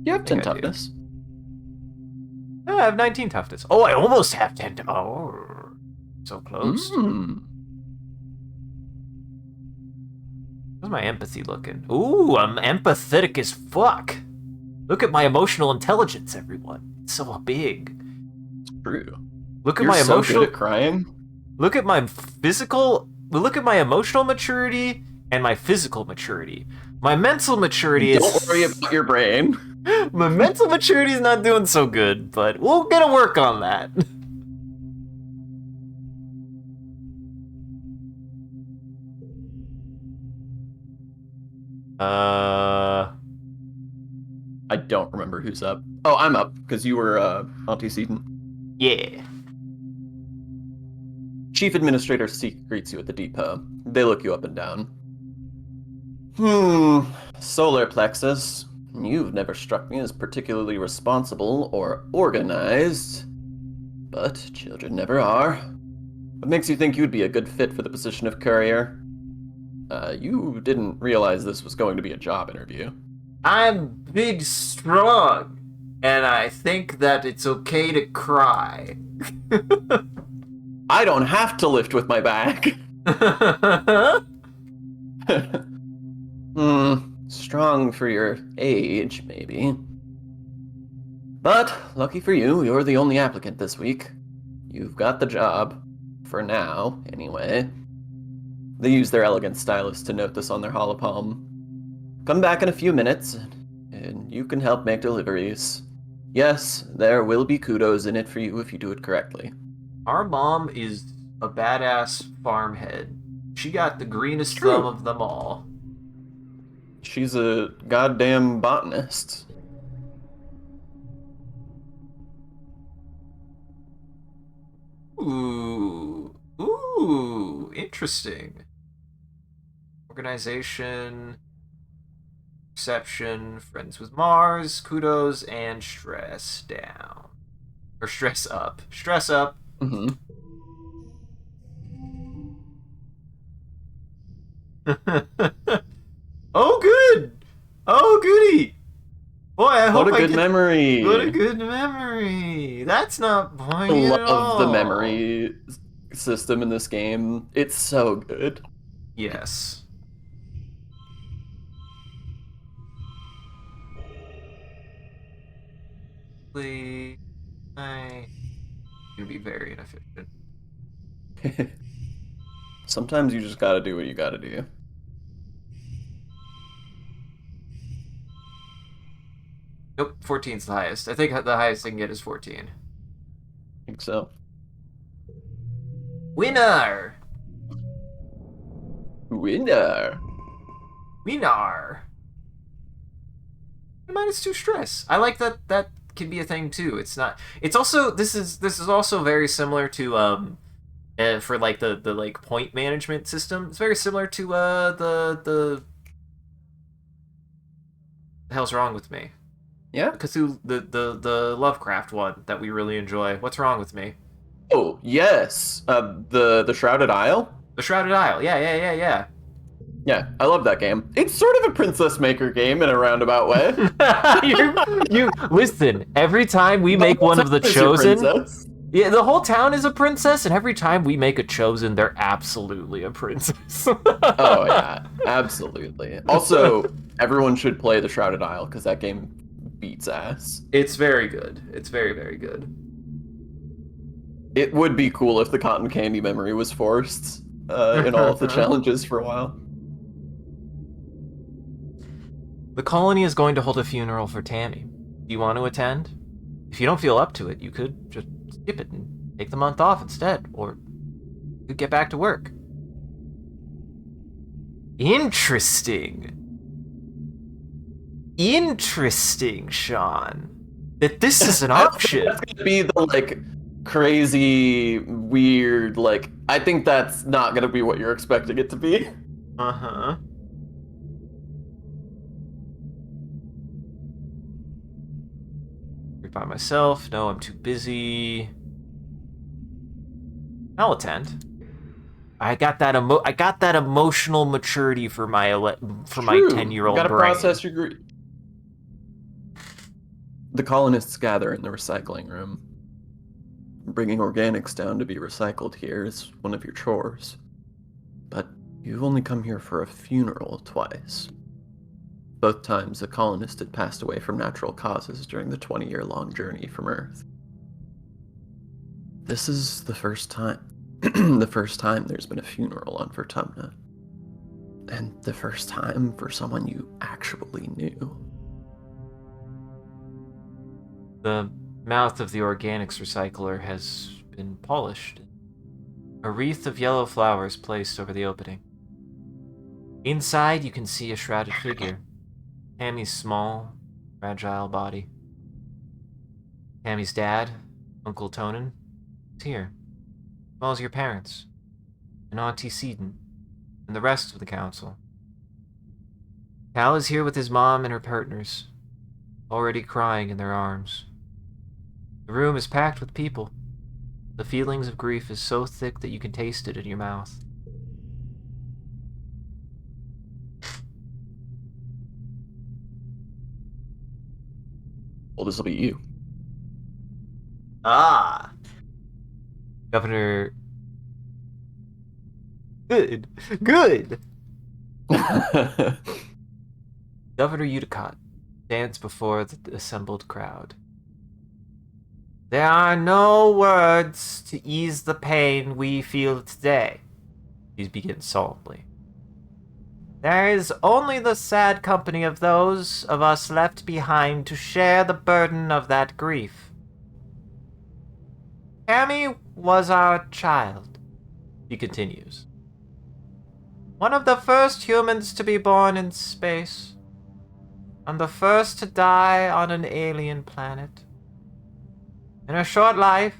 You have 10 toughness. I have 19 toughness. Oh, I almost have 10. Oh, so close. How's my empathy looking? Ooh, I'm empathetic as fuck. Look at my emotional intelligence, everyone. It's so big. It's true. Look at You're my so emotional. good at crying. Look at my physical. Look at my emotional maturity and my physical maturity. My mental maturity is. Don't worry about your brain. My mental maturity is not doing so good, but we'll get to work on that. I don't remember who's up. Oh, I'm up, because you were antecedent. Yeah. Chief Administrator Seek greets you at the depot. They look you up and down. Solar Plexus. You've never struck me as particularly responsible or organized. But children never are. What makes you think you'd be a good fit for the position of courier? You didn't realize this was going to be a job interview. I'm big strong, and I think that it's okay to cry. I don't have to lift with my back. Strong for your age, maybe. But, lucky for you, you're the only applicant this week. You've got the job. For now, anyway. They use their elegant stylus to note this on their holopalm. Come back in a few minutes, and you can help make deliveries. Yes, there will be kudos in it for you if you do it correctly. Our mom is a badass farmhead. She got the greenest thumb of them all. She's a goddamn botanist. Ooh, interesting. Organization, perception, friends with Mars, kudos, and stress down. Or stress up. Stress up. Mm-hmm. Oh, good! Oh, goody! Boy, I What hope a I good get... What a memory. good memory. That's not I pointy at love the all. memory system in this game. It's so good. Yes. Please, I can be very inefficient. Sometimes you just gotta do what you gotta do. Nope, 14's the highest. I think the highest I can get is 14. I think so. Winner! Winner. Winner! -2 stress. I like that that can be a thing too. It's not. It's also this is also very similar to for like the like point management system. It's very similar to the hell's wrong with me? Yeah. Cthulhu, the Lovecraft one that we really enjoy. What's wrong with me? Oh, yes. The Shrouded Isle? The Shrouded Isle. Yeah, yeah, yeah, yeah. Yeah, I love that game. It's sort of a Princess Maker game in a roundabout way. you listen. Every time we The make whole one of the town is your chosen, princess. yeah, the whole town is a princess, and every time we make a chosen, they're absolutely a princess. Oh yeah, absolutely. Also, everyone should play the Shrouded Isle because that game beats ass. It's very good. It's very, very good. It would be cool if the cotton candy memory was forced in all of the challenges for a while. The colony is going to hold a funeral for Tammy. Do you want to attend? If you don't feel up to it, you could just skip it and take the month off instead, or you could get back to work. Interesting. Interesting, Sean. That this is an option. That's gonna be the like crazy, weird, like I think that's not gonna be what you're expecting it to be. Uh-huh. By myself. No, I'm too busy. I'll attend. I got that emotional maturity for my 10-year-old You gotta brain. process your grief. The colonists gather in the recycling room. Bringing organics down to be recycled here is one of your chores. But you've only come here for a funeral twice. Both times a colonist had passed away from natural causes during the 20-year-long journey from Earth. This is the first time. The first time there's been a funeral on Vertumna. And the first time for someone you actually knew. The mouth of the organics recycler has been polished. A wreath of yellow flowers placed over the opening. Inside, you can see a shrouded figure. Tammy's small, fragile body. Tammy's dad, Uncle Tonin, is here, as well as your parents, and Auntie Seaton, and the rest of the council. Cal is here with his mom and her partners, already crying in their arms. The room is packed with people. The feelings of grief is so thick that you can taste it in your mouth. Well, this will be you. Ah. Governor... Good. Good. Governor Udicott stands before the assembled crowd. There are no words to ease the pain we feel today, he begins solemnly. There is only the sad company of those of us left behind to share the burden of that grief. Tammy was our child, he continues. One of the first humans to be born in space, and the first to die on an alien planet. In her short life,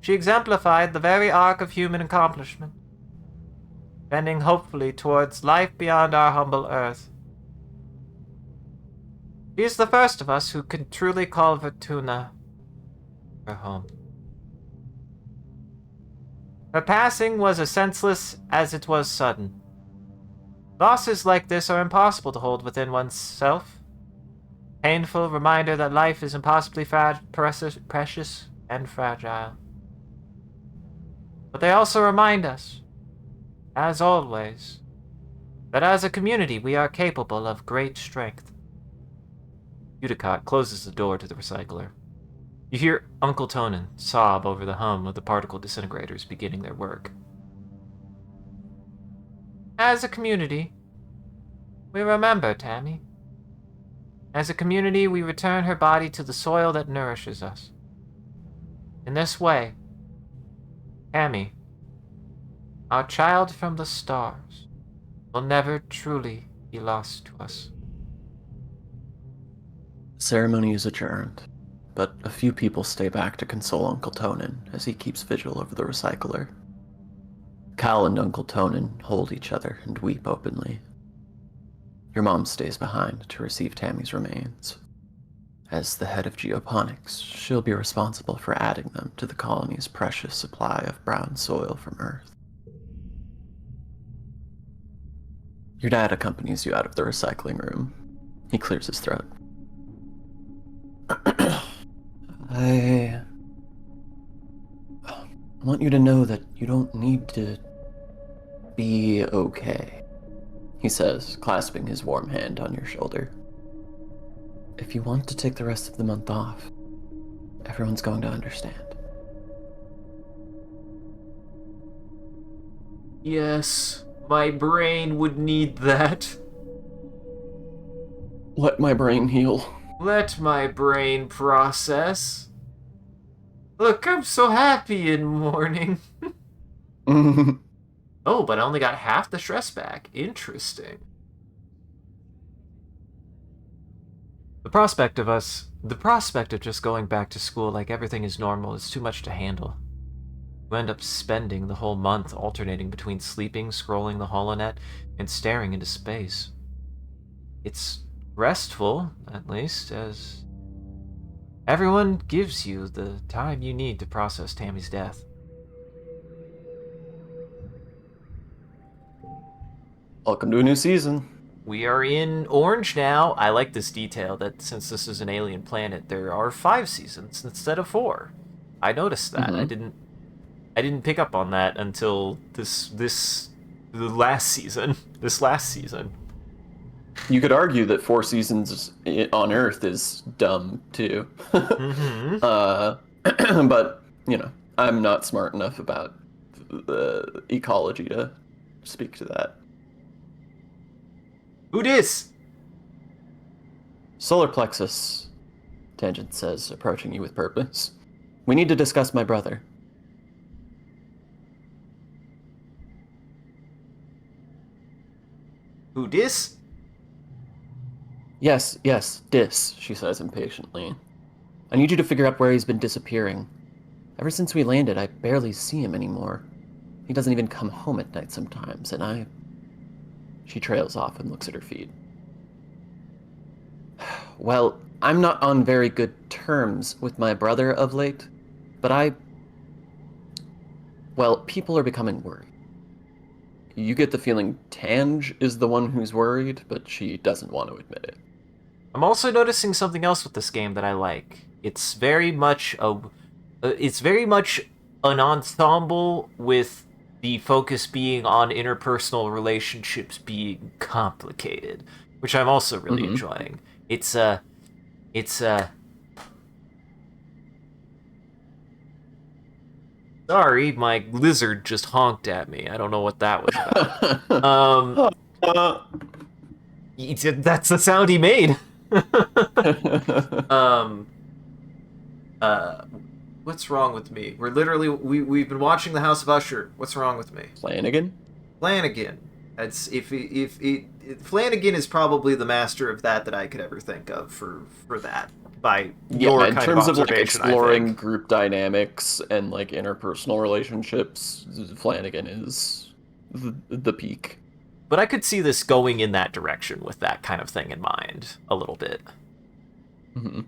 she exemplified the very arc of human accomplishment. bending hopefully towards life beyond our humble earth. She is the first of us who can truly call Vertuna her home. Her passing was as senseless as it was sudden. Losses like this are impossible to hold within oneself. Painful reminder that life is impossibly precious and fragile. But they also remind us, as always, that as a community we are capable of great strength. Udicott closes the door to the recycler. You hear Uncle Tonin sob over the hum of the particle disintegrators beginning their work. As a community, we remember Tammy. As a community, we return her body to the soil that nourishes us. In this way, Tammy, our child from the stars, will never truly be lost to us. Ceremony is adjourned, but a few people stay back to console Uncle Tonin as he keeps vigil over the recycler. Cal and Uncle Tonin hold each other and weep openly. Your mom stays behind to receive Tammy's remains. As the head of geoponics, she'll be responsible for adding them to the colony's precious supply of brown soil from Earth. Your dad accompanies you out of the recycling room. He clears his throat. I want you to know that you don't need to be okay, he says, clasping his warm hand on your shoulder. If you want to take the rest of the month off, everyone's going to understand. Yes, my brain would need that. Let my brain heal. Let my brain process. Look, I'm so happy in mourning. Oh, but I only got half the stress back. Interesting. The prospect of just going back to school like everything is normal is too much to handle. You end up spending the whole month alternating between sleeping, scrolling the HoloNet, and staring into space. It's restful, at least, as everyone gives you the time you need to process Tammy's death. Welcome to a new season. We are in Orange now. I like this detail that since this is an alien planet, there are 5 seasons instead of 4. I noticed that. Mm-hmm. I didn't pick up on that until the last season. This last season. You could argue that 4 seasons on Earth is dumb too. Mm-hmm. But you know, I'm not smart enough about the ecology to speak to that. Who dis? Solar plexus, Tangent says, approaching you with purpose. We need to discuss my brother. Who dis? Yes, Dis, she says impatiently. I need you to figure out where he's been disappearing. Ever since we landed, I barely see him anymore. He doesn't even come home at night sometimes, and She trails off and looks at her feet. Well, I'm not on very good terms with my brother of late, but people are becoming worried. You get the feeling Tange is the one who's worried, but she doesn't want to admit it. I'm also noticing something else with this game that I like. It's very much an ensemble with the focus being on interpersonal relationships being complicated, which I'm also really enjoying. Sorry, my lizard just honked at me. I don't know what that was about. That's the sound he made. What's wrong with me? We've been watching The House of Usher. What's wrong with me? Flanagan? Flanagan. That's Flanagan is probably the master of that I could ever think of for that. By your in kind terms of of like observation, exploring group dynamics and like interpersonal relationships, Flanagan is the peak. But I could see this going in that direction with that kind of thing in mind a little bit. Mm-hmm.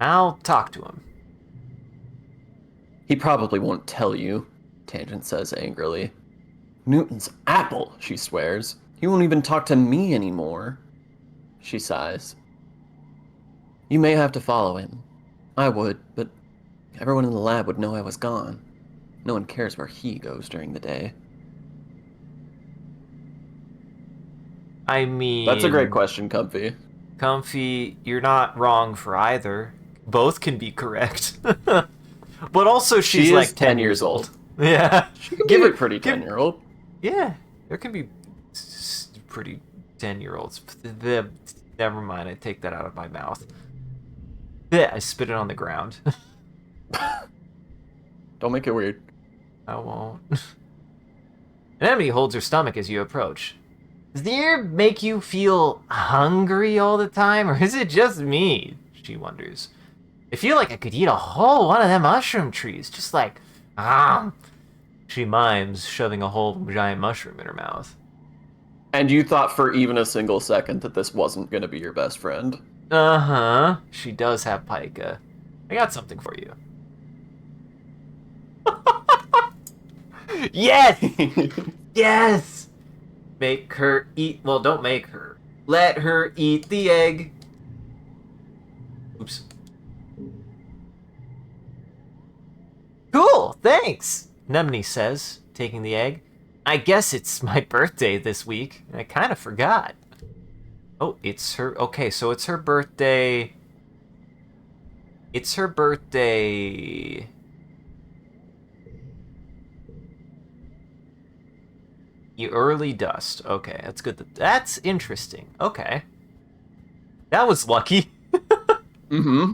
I'll talk to him. He probably won't tell you, Tangent says angrily. Newton's apple, she swears. He won't even talk to me anymore. She sighs. You may have to follow him. I would, but everyone in the lab would know I was gone. No one cares where he goes during the day. I mean... That's a great question, Comfy. Comfy, you're not wrong for either. Both can be correct. But also she's She like is 10 years old. Yeah. She can be a pretty 10-year-old. Yeah, there can be pretty 10-year-olds. Never mind, I take that out of my mouth. I spit it on the ground. Don't make it weird. I won't. Anemone holds her stomach as you approach. Does the air make you feel hungry all the time, or is it just me? She wonders. I feel like I could eat a whole one of them mushroom trees, just like, she mimes, shoving a whole giant mushroom in her mouth. And you thought for even a single second that this wasn't going to be your best friend. Uh-huh. She does have pica. I got something for you. Yes! Yes! Make her eat... Well, don't make her. Let her eat the egg. Oops. Cool, thanks, Anemone says, taking the egg. I guess it's my birthday this week. I kind of forgot. Oh, it's her... Okay, so it's her birthday... It's her birthday... The early dust. Okay, that's good. That's interesting. Okay. That was lucky. Mm-hmm.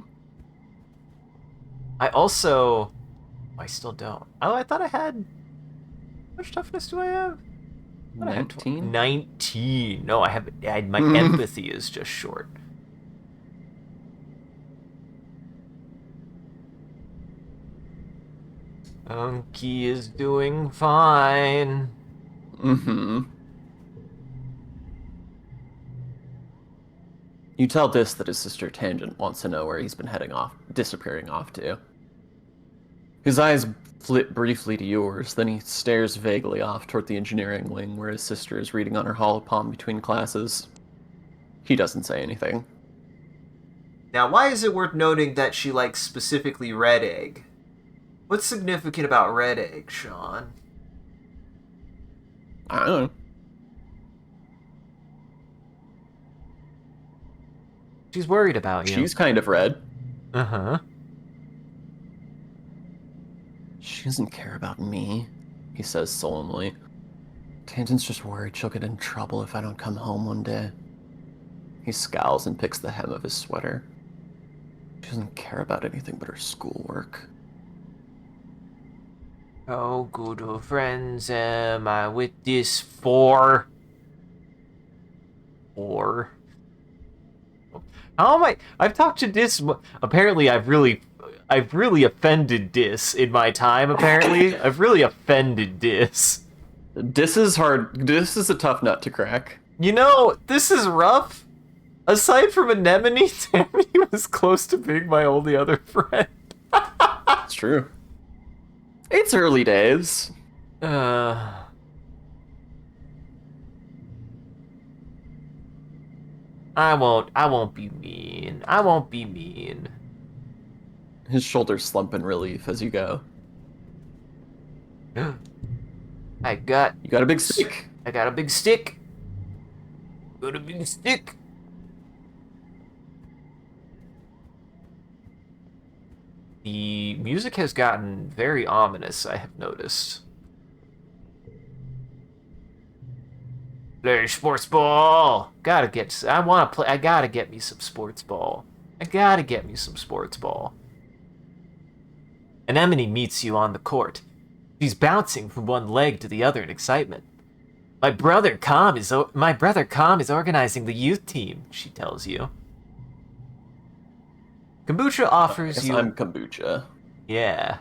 I also... I still don't. Oh, I thought I had... How much toughness do I have? 19? 19. No, I have... My empathy is just short. Unky is doing fine. Mm-hmm. You tell Dis that his sister Tangent wants to know where he's been disappearing off to. His eyes flit briefly to yours, then he stares vaguely off toward the engineering wing where his sister is reading on her holopalm between classes. He doesn't say anything. Now, why is it worth noting that she likes specifically red egg? What's significant about red egg, Sean? I don't know. She's worried about you. She's kind of red. Uh-huh. She doesn't care about me, he says solemnly. Tangent's just worried she'll get in trouble if I don't come home one day. He scowls and picks the hem of his sweater. She doesn't care about anything but her schoolwork. How good of friends am I with this for? Or... How am I... I've talked to Dis... Apparently, I've really offended Dis in my time, apparently. I've really offended Dis. Dis is hard. Dis is a tough nut to crack. You know, this is rough. Aside from Anemone, Tammy was close to being my only other friend. It's true. It's early days. I won't be mean. I won't be mean. His shoulders slump in relief as you go. You You got a big stick. I got a big stick. Got a big stick. The music has gotten very ominous, I have noticed. Play sports ball. I gotta get me some sports ball. Anemone meets you on the court. She's bouncing from one leg to the other in excitement. My brother Calm is organizing the youth team, she tells you. Kombucha offers you... I'm kombucha. Yeah.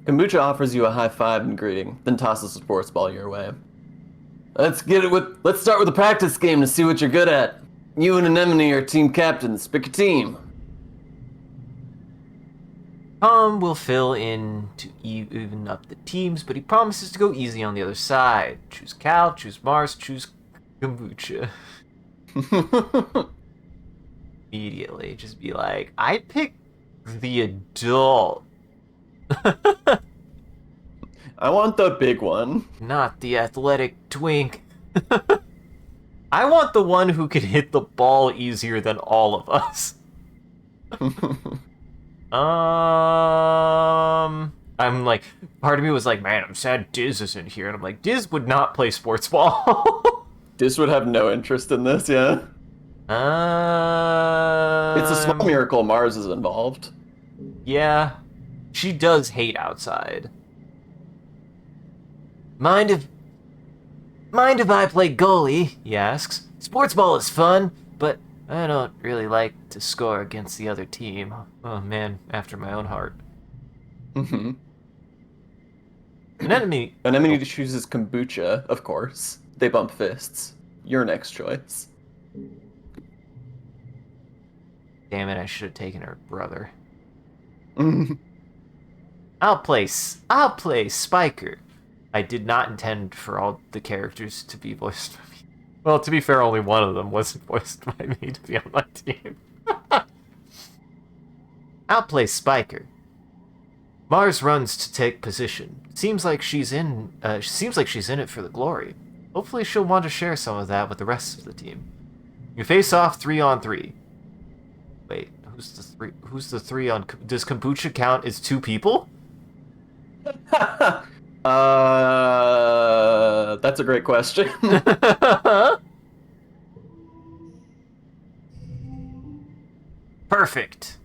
Kombucha offers you a high five and greeting, then tosses a sports ball your way. Let's start with a practice game to see what you're good at. You and Anemone are team captains. Pick a team. Tom will fill in to even up the teams, but he promises to go easy on the other side. Choose Cal, choose Mars, choose Kombucha. Immediately, just be like, I pick the adult. I want the big one. Not the athletic twink. I want the one who can hit the ball easier than all of us. I'm like, part of me was like, man, I'm sad Diz isn't here. And I'm like, Diz would not play sports ball. Diz would have no interest in this, yeah. It's a small miracle Mars is involved. Yeah. She does hate outside. Mind if I play goalie? He asks. Sports ball is fun, but I don't really like to score against the other team. Oh man, after my own heart. Mm-hmm. Anemone chooses kombucha, of course. They bump fists. Your next choice. Damn it, I should have taken her brother. I'll play Spiker. I did not intend for all the characters to be voiced by me. Well, to be fair, only one of them wasn't voiced by me to be on my team. I'll play Spiker. Mars runs to take position. Seems like she's in it for the glory. Hopefully she'll want to share some of that with the rest of the team. You face off 3-on-3. Wait, who's the 3 on... Does kombucha count as 2 people? That's a great question. Perfect.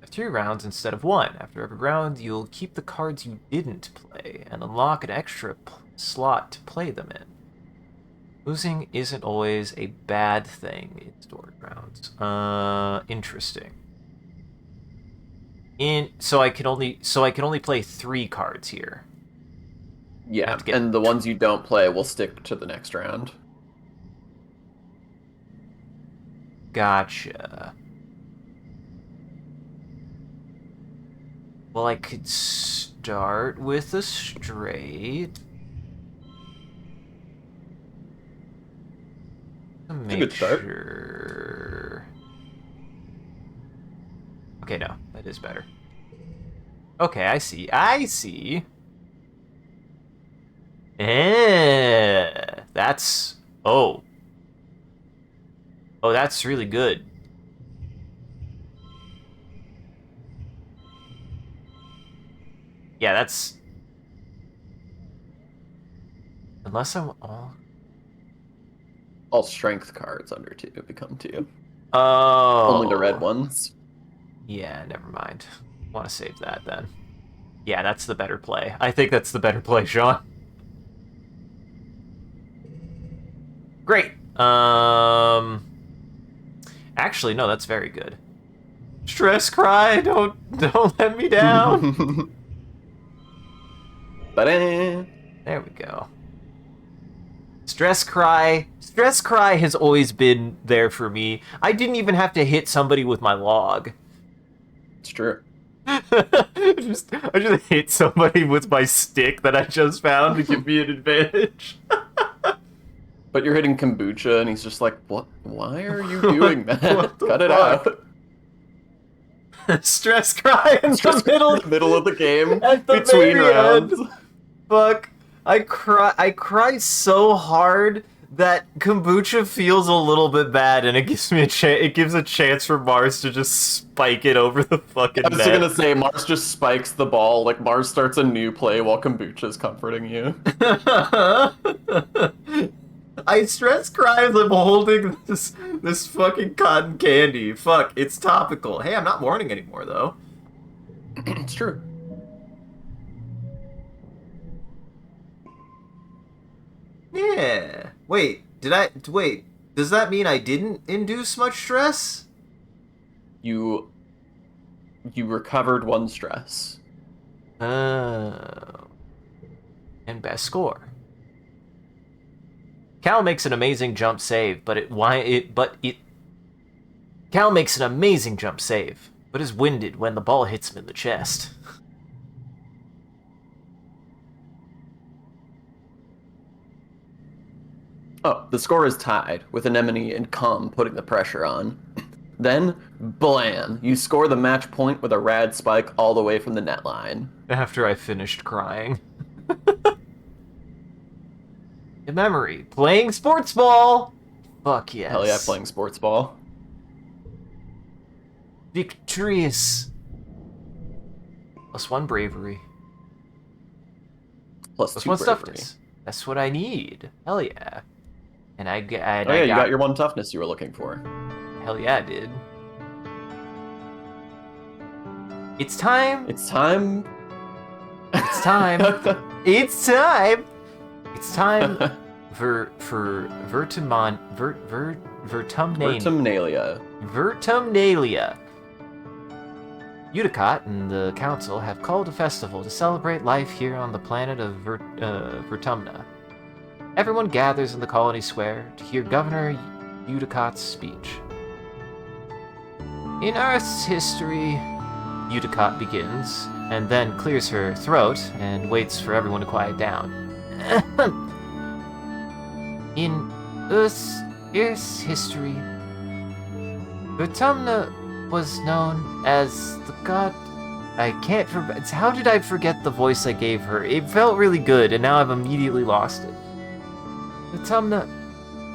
3 rounds instead of 1. After every round, you'll keep the cards you didn't play and unlock an extra slot to play them in. Losing isn't always a bad thing in story rounds. Interesting. So I can only play 3 cards here. Yeah, and the ones you don't play will stick to the next round. Gotcha. Well, I could start with a straight. It's a good start. Sure. Okay, no, that is better. Okay, I see. That's... Oh, that's really good. Yeah, that's... Unless I'm all strength cards under 2 become 2. Oh. Only the red ones. Yeah, never mind. Want to save that then. Yeah, that's the better play. I think that's the better play, Sean. Great. Actually, no, that's very good. Stress cry, don't let me down. Ba-da! There we go. Stress cry has always been there for me. I didn't even have to hit somebody with my log. It's true. I just hit somebody with my stick that I just found to give me an advantage. But you're hitting kombucha, and he's just like, "What? Why are you doing that? Cut it out." Stress cry in the middle of the game, at the between rounds. End. Fuck! I cry so hard that kombucha feels a little bit bad, and it gives me it gives a chance for Mars to just spike it over the fucking net. I was gonna say, Mars just spikes the ball, like Mars starts a new play while kombucha's comforting you. I stress cry as I'm holding this fucking cotton candy. Fuck, it's topical. Hey, I'm not mourning anymore, though. It's true. Yeah. Wait, does that mean I didn't induce much stress? You you recovered 1 stress. Oh. And best score. Cal makes an amazing jump save, Cal makes an amazing jump save, but is winded when the ball hits him in the chest. Oh, the score is tied, with Anemone and Cum putting the pressure on. Then, blam, you score the match point with a rad spike all the way from the net line. After I finished crying. In memory, playing sports ball! Fuck yes. Hell yeah, playing sports ball. Victorious. +1 bravery. Plus +1 bravery. toughness. That's what I need. Hell yeah. And I You got your 1 toughness you were looking for. Hell yeah, I did. It's time. It's time. It's time. It's time. It's time for Vertumnalia. Vertumnalia. Udicott and the council have called a festival to celebrate life here on the planet of Vertumna. Everyone gathers in the colony square to hear Governor Udicott's speech. In Earth's history, Udicott begins, and then clears her throat and waits for everyone to quiet down. In Earth's history, Vertumna was known as the god. I can't remember. How did I forget the voice I gave her? It felt really good, and now I've immediately lost it. Vertumna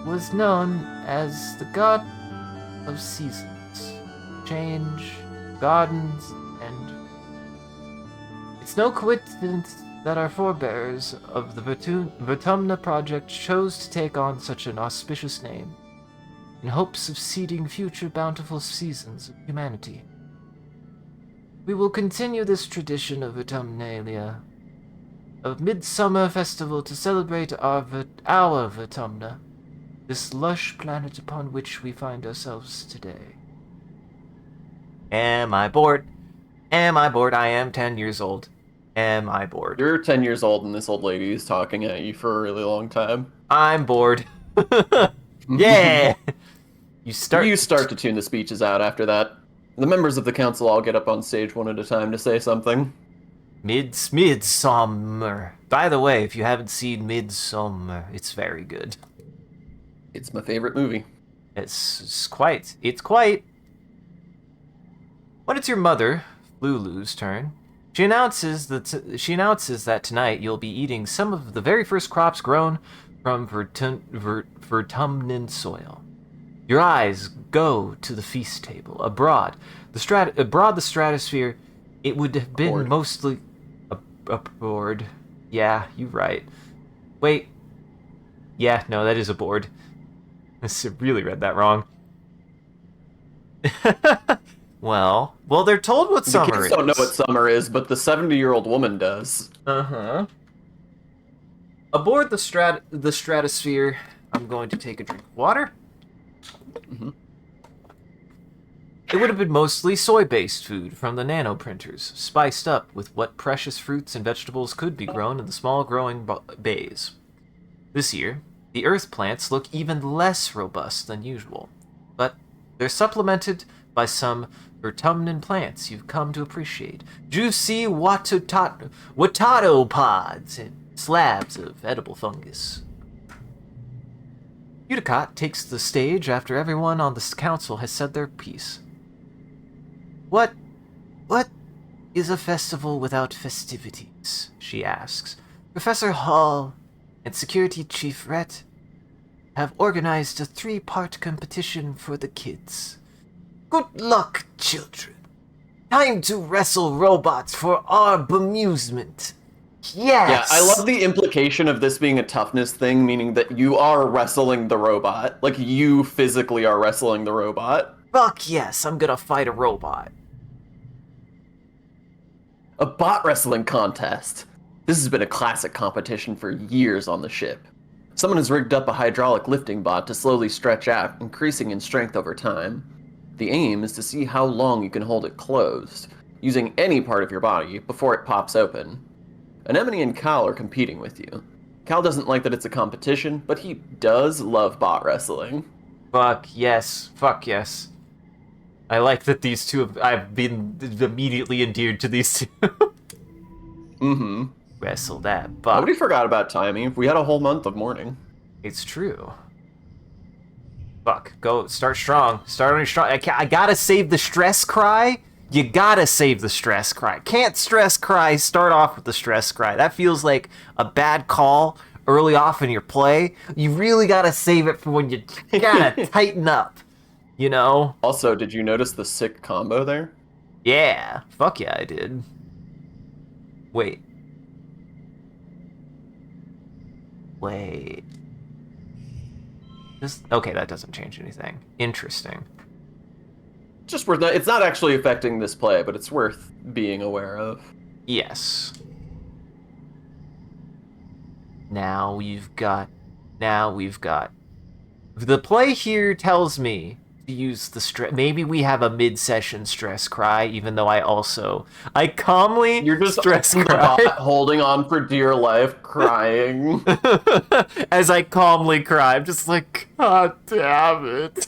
was known as the god of seasons, change, gardens, and it's no coincidence that our forebears of the Vertumna project chose to take on such an auspicious name, in hopes of seeding future bountiful seasons of humanity. We will continue this tradition of Vertumnalia, of midsummer festival to celebrate our Vertumna, this lush planet upon which we find ourselves today. Am I bored? Am I bored? I am 10 years old. Am I bored? You're 10 years old and this old lady is talking at you for a really long time. I'm bored. Yeah! You start to tune the speeches out after that. The members of the council all get up on stage one at a time to say something. Midsummer. By the way, if you haven't seen Midsummer, it's very good. It's my favorite movie. It's quite. When it's your mother, Lulu's turn, she announces that tonight you'll be eating some of the very first crops grown from Vertumnan soil. Your eyes go to the feast table. Abroad the stratosphere, it would have been mostly aboard. Yeah, you're right. Wait. Yeah, no, that is a board. I really read that wrong. Well, they're told what summer is. The kids don't know what summer is, but the 70-year-old woman does. Uh-huh. Aboard the stratosphere, I'm going to take a drink of water. Mm-hmm. It would have been mostly soy-based food from the nanoprinters, spiced up with what precious fruits and vegetables could be grown in the small growing bays. This year, the earth plants look even less robust than usual, but they're supplemented by some Vertumnan plants you've come to appreciate. Juicy watado pods and slabs of edible fungus. Udicott takes the stage after everyone on the council has said their piece. What is a festival without festivities? She asks. Professor Hall and Security Chief Rhett have organized a 3-part competition for the kids. Good luck, children. Time to wrestle robots for our bemusement. Yes! Yeah, I love the implication of this being a toughness thing, meaning that you are wrestling the robot. Like, you physically are wrestling the robot. Fuck yes, I'm gonna fight a robot. A bot wrestling contest. This has been a classic competition for years on the ship. Someone has rigged up a hydraulic lifting bot to slowly stretch out, increasing in strength over time. The aim is to see how long you can hold it closed. using any part of your body before it pops open. Anemone and Cal are competing with you. Cal doesn't like that it's a competition, but he does love bot wrestling. Fuck yes. Fuck yes. I like that these two I've been immediately endeared to these two. Mm-hmm. Wrestle that bot. Nobody forgot about Timey. We had a whole month of mourning. It's true. Fuck. Go. Start strong. Start on your strong. I gotta save the stress cry. You gotta save the stress cry. Can't stress cry. Start off with the stress cry. That feels like a bad call early off in your play. You really gotta save it for when you gotta tighten up. You know? Also, did you notice the sick combo there? Yeah. Fuck yeah, I did. Wait. Okay, that doesn't change anything. Interesting. Just worth. It's not actually affecting this play, but it's worth being aware of. Yes. Now we've got. The play here tells me to use the stress. Maybe we have a mid-session stress cry, even though I calmly You're just stress on the cry. bot, holding on for dear life, crying. As I calmly cry, I'm just like, God damn it.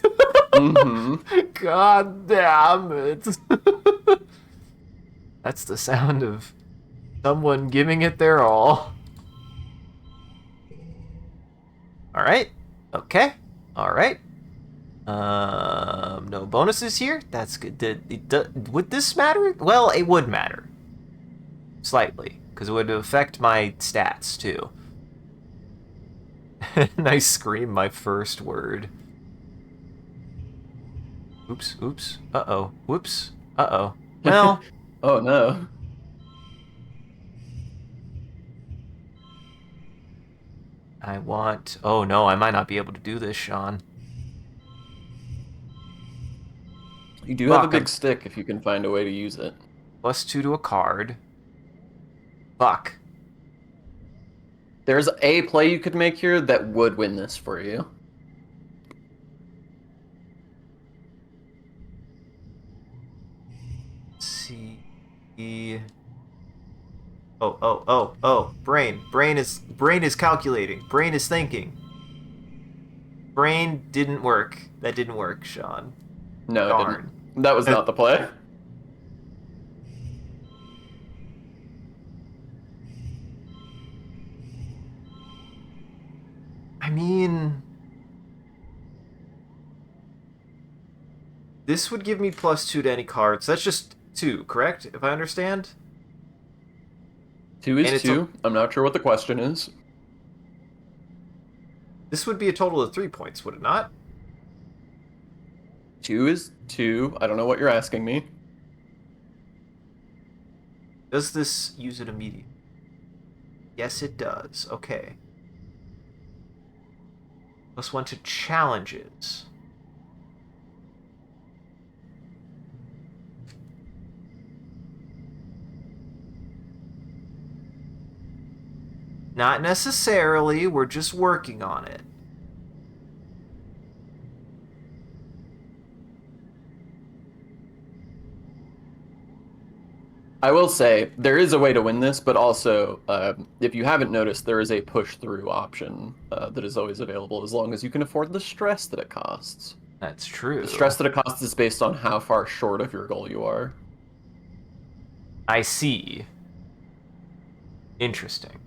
Mm-hmm. God damn it. That's the sound of someone giving it their all. Alright. Okay. Alright. No bonuses here? That's good. Would this matter? Well, it would matter. Slightly. Because it would affect my stats, too. Nice scream, my first word. Oops, oops. Uh-oh. Whoops. Uh-oh. Well... Oh, no. Oh, no, I might not be able to do this, Sean. You do have a big stick if you can find a way to use it. +2 to a card. Fuck. There's a play you could make here that would win this for you. Let's see. Oh. Brain is calculating. Brain is thinking. Brain didn't work. That didn't work, Sean. No, Darn. it didn't. That was not the play. I mean... This would give me +2 to any cards. That's just 2, correct? If I understand? 2 is 2. I'm not sure what the question is. This would be a total of 3 points, would it not? 2 is 2. I don't know what you're asking me. Does this use it immediately? Yes, it does. Okay. +1 to challenges. Not necessarily. We're just working on it. I will say, there is a way to win this, but also, if you haven't noticed, there is a push-through option that is always available as long as you can afford the stress that it costs. That's true. The stress that it costs is based on how far short of your goal you are. I see. Interesting.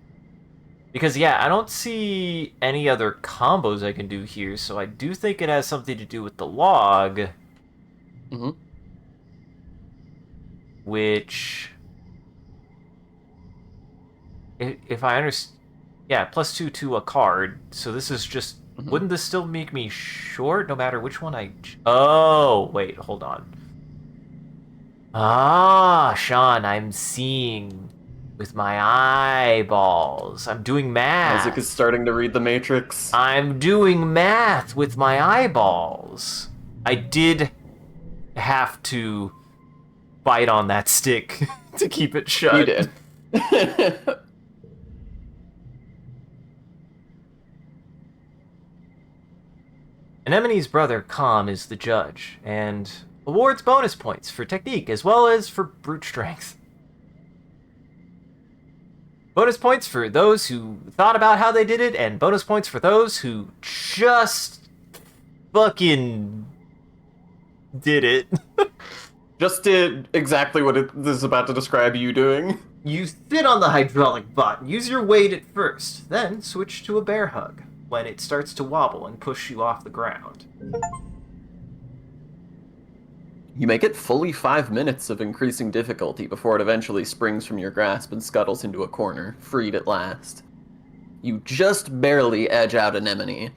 Because, yeah, I don't see any other combos I can do here, so I do think it has something to do with the log. Mm-hmm. Which... If I understand... Yeah, +2 to a card, so this is just... Mm-hmm. Wouldn't this still make me short, no matter which one I... Oh, wait, hold on. Ah, Sean, I'm seeing... with my eyeballs. I'm doing math. Isaac is starting to read the Matrix. I'm doing math with my eyeballs. I did have to bite on that stick to keep it shut. You did. Anemone's brother, Calm, is the judge, and Awards bonus points for technique as well as for brute strength. Bonus points for those who thought about how they did it, and bonus points for those who just fucking did it. Just did exactly what it is about to describe you doing. You sit on the hydraulic button, use your weight at first, then switch to a bear hug when it starts to wobble and push you off the ground. You make it fully 5 minutes of increasing difficulty before it eventually springs from your grasp and scuttles into a corner, freed at last. You just barely edge out Anemone.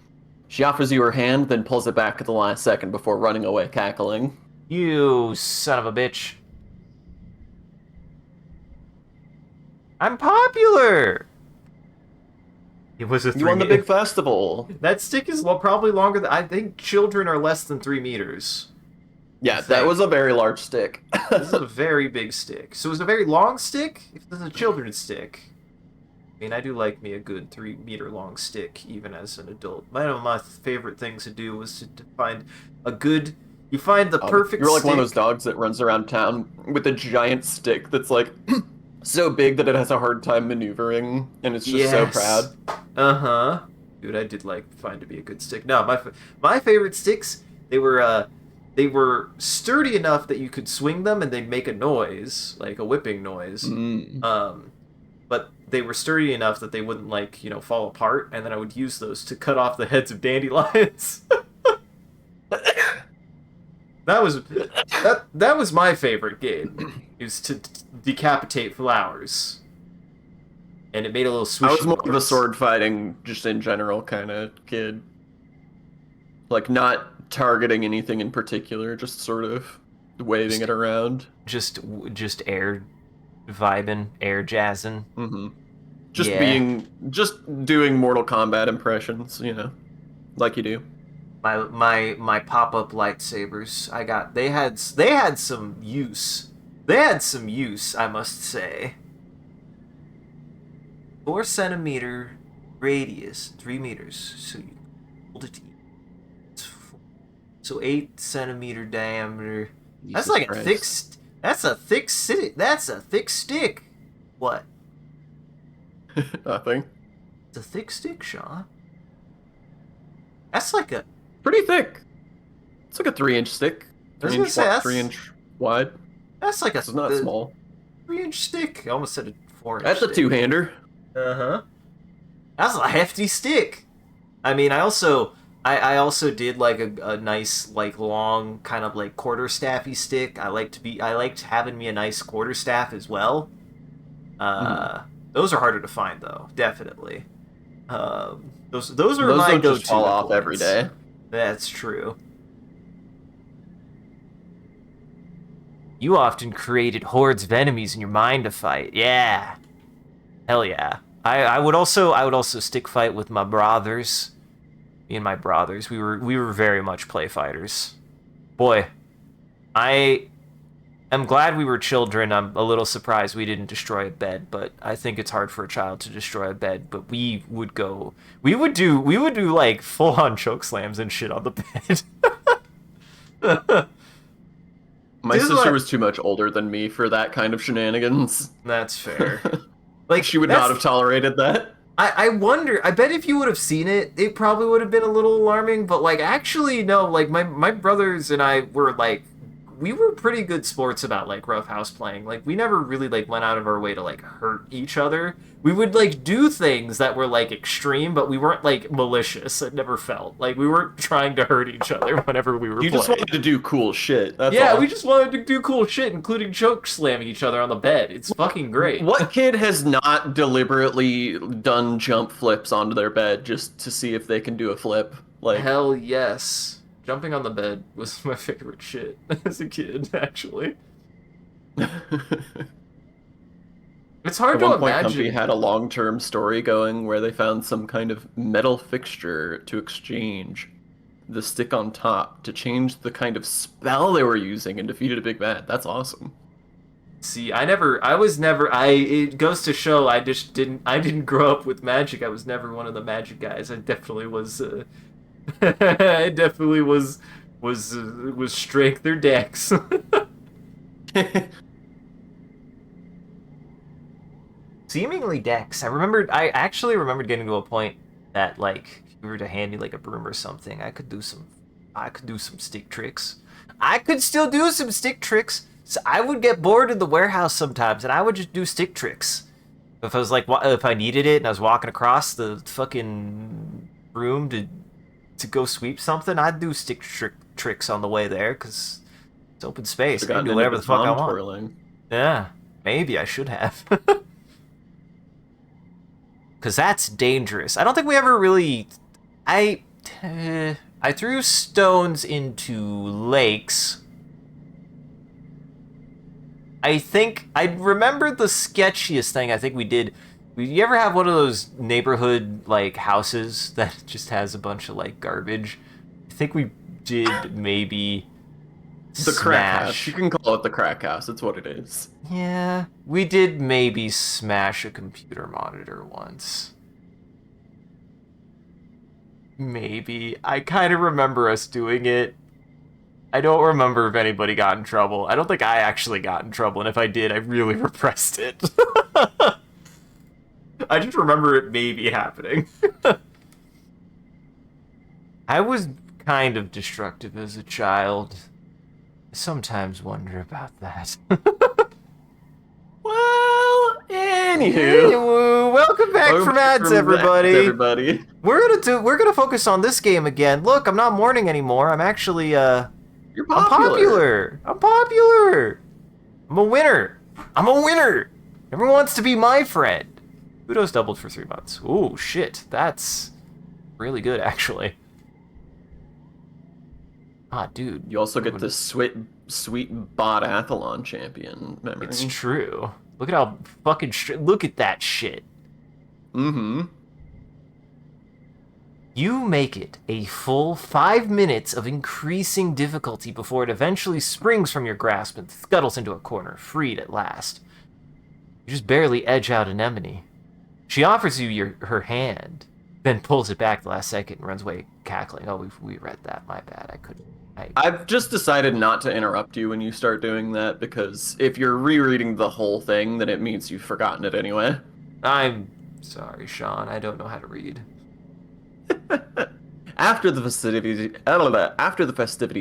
She offers you her hand, then pulls it back at the last second before running away cackling. You son of a bitch. I'm popular! It was a 3 You won the meter- big festival. That stick is probably longer than... I think children are less than 3 meters. Yeah, that was a very large stick. This is a very big stick. So is it a very long stick? If it's a children's stick. I mean, I do like me a good 3 meter long stick, even as an adult. One of my favorite things to do was to find a good... You find the perfect You're like stick. one of those dogs that runs around town with a giant stick that's like so big that it has a hard time maneuvering, and it's just so proud. Uh-huh. Dude, I did like find to be a good stick. No, my favorite sticks, they were sturdy enough that you could swing them and they'd make a noise, like a whipping noise. But they were sturdy enough that they wouldn't, like, you know, fall apart, and then I would use those to cut off the heads of dandelions. That was my favorite game. It was to decapitate flowers. And it made a little swoosh. I was more of a sword fighting, just in general, kind of kid. Like, not targeting anything in particular, just sort of waving it around. Just air vibing, air jazzing. Mm-hmm. Just Yeah. just doing Mortal Kombat impressions, you know, like you do. My pop-up lightsabers, they had some use. They had some use, I must say. 4 centimeter radius, 3 meters, so you hold it. So 8 centimeter diameter. That's like a thick. That's a thick stick. What? Nothing. It's a thick stick, Sean. That's like a. Pretty thick. It's like a 3-inch stick. I was gonna say, that's- 3-inch wide. That's like a. It's not small. 3-inch stick. I almost said a 4-inch. That's a two-hander. Uh-huh. That's a hefty stick. I mean, I also did like a nice, like, long kind of like quarterstaffy stick. I liked having me a nice quarterstaff as well. Those are harder to find though, definitely. Those are my don't go-to just fall off every implements. day. That's true. You often created hordes of enemies in your mind to fight. Yeah. Hell yeah. I would also stick fight with my brothers. Me and my brothers. We were very much play fighters. Boy, I am glad we were children. I'm a little surprised we didn't destroy a bed, but I think it's hard for a child to destroy a bed, but we would do like full on choke slams and shit on the bed. My Dude, sister like- was too much older than me for that kind of shenanigans. That's fair. Like, She would not have tolerated that. I wonder, I bet if you would have seen it, it probably would have been a little alarming, but, like, actually, no, like, my brothers and I were, like, we were pretty good sports about, like, roughhouse playing. Like, we never really, like, went out of our way to, like, hurt each other. We would, like, do things that were, like, extreme, but we weren't, like, malicious. It never felt. Like, we weren't trying to hurt each other whenever we were You playing. just wanted to do cool shit. That's Yeah, all. we just wanted to do cool shit, including choke slamming each other on the bed. It's fucking great. What kid has not deliberately done jump flips onto their bed just to see if they can do a flip? Like, Hell yes. Jumping on the bed was my favorite shit as a kid, actually. It's hard at to one point, Comfy imagine. had a long-term story going where they found some kind of metal fixture to exchange the stick on top to change the kind of spell they were using and defeated a big bad. That's awesome. See, it goes to show I didn't grow up with magic. I was never one of the magic guys. I definitely was was strength or dex. Seemingly dex. I actually remembered getting to a point that, like, if you were to hand me like a broom or something, I could do some stick tricks. I could still do some stick tricks. So I would get bored in the warehouse sometimes, and I would just do stick tricks. If I was like, if I needed it, and I was walking across the fucking room to go sweep something, I'd do stick tricks on the way there, because it's open space. I can do whatever the fuck I want. Twirling. Yeah, maybe I should have. Because that's dangerous. I don't think we ever really... I threw stones into lakes. I think... I remember the sketchiest thing I think we did. You ever have one of those neighborhood, like, houses that just has a bunch of, like, garbage? I think we did maybe... The crack house. You can call it the crack house. It's what it is. Yeah, we did maybe smash a computer monitor once. Maybe. I kind of remember us doing it. I don't remember if anybody got in trouble. I don't think I actually got in trouble, and if I did, I really repressed it. I just remember it maybe happening. I was kind of destructive as a child. I sometimes wonder about that. Well, anywho, welcome back from ads, everybody. We're gonna focus on this game again. Look, I'm not mourning anymore. I'm actually You're popular. I'm popular. I'm a winner. Everyone wants to be my friend. Kudos doubled for 3 months. Ooh, shit. That's really good, actually. Ah, dude. You also get the sweet bot-athlon champion memory. It's true. Look at how fucking look at that shit. Mm-hmm. You make it a full 5 minutes of increasing difficulty before it eventually springs from your grasp and scuttles into a corner, freed at last. You just barely edge out Anemone. She offers you her hand, then pulls it back the last second and runs away cackling. Oh, we read that. My bad. I couldn't. I've just decided not to interrupt you when you start doing that, because if you're rereading the whole thing, then it means you've forgotten it anyway. I'm sorry, Sean. I don't know how to read. After the festivities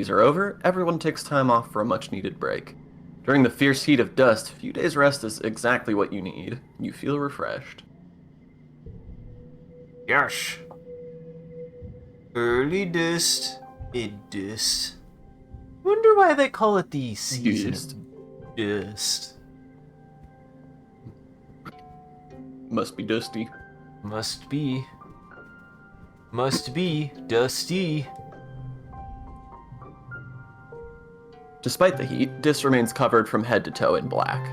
are over, everyone takes time off for a much-needed break. During the fierce heat of dust, a few days' rest is exactly what you need. You feel refreshed. Yes. Early dust. Dust. Wonder why they call it the season of dust. Must be dusty. Must be dusty. Despite the heat, Dis remains covered from head to toe in black.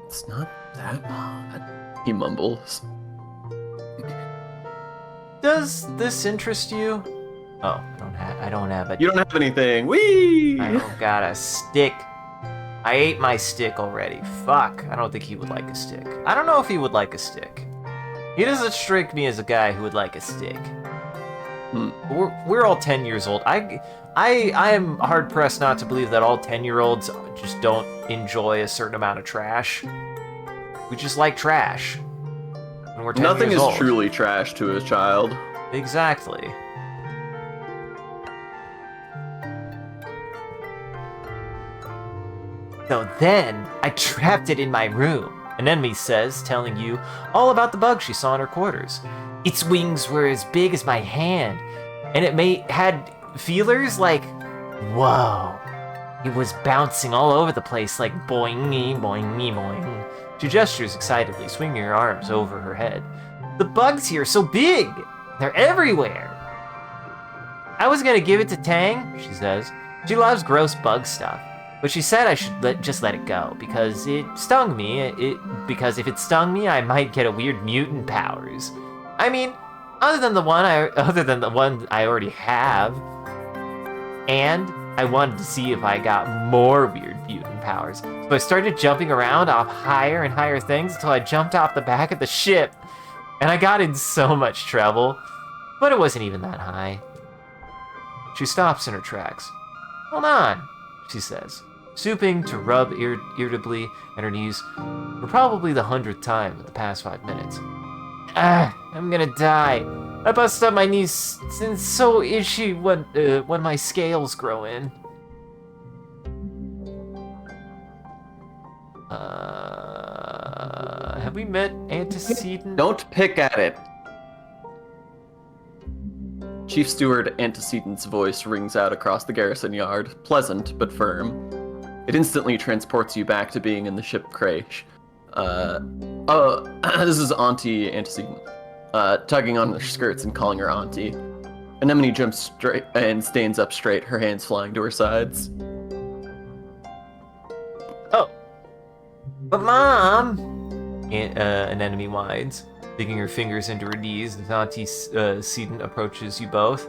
It's not that hot, he mumbles. Does this interest you? Oh, I don't have it. You don't have anything. Whee! I don't got a stick. I ate my stick already. Fuck. I don't think he would like a stick. I don't know if he would like a stick. He doesn't strike me as a guy who would like a stick. We're all 10 years old. I am hard pressed not to believe that all 10-year-olds just don't enjoy a certain amount of trash. We just like trash. When we're 10 Nothing years is old. truly trash to a child. Exactly. So then, I trapped it in my room. Anemone says, telling you all about the bug she saw in her quarters. Its wings were as big as my hand, and it had feelers like, whoa. It was bouncing all over the place like boingy, boingy, boing. She gestures excitedly, swinging her arms over her head. The bugs here are so big! They're everywhere! I was gonna give it to Tang, she says. She loves gross bug stuff. But she said I should just let it go, because it stung me. Because if it stung me, I might get a weird mutant powers. I mean, other than the one I already have. And I wanted to see if I got more weird mutant powers. So I started jumping around off higher and higher things until I jumped off the back of the ship. And I got in so much trouble. But it wasn't even that high. She stops in her tracks. Hold on, she says, stooping to rub irritably at her knees for probably the 100th time in the past 5 minutes. I'm gonna die. I busted up my knees. It's so itchy when my scales grow in. Have we met Antecedent? Don't pick at it. Chief Steward Antecedent's voice rings out across the garrison yard, pleasant but firm. It instantly transports you back to being in the ship Crash. This is Auntie Antecedent, tugging on her skirts and calling her Auntie. Anemone jumps straight and stands up straight, her hands flying to her sides. Oh. But Mom! Anemone whines, digging her fingers into her knees as Auntie Sedent approaches you both.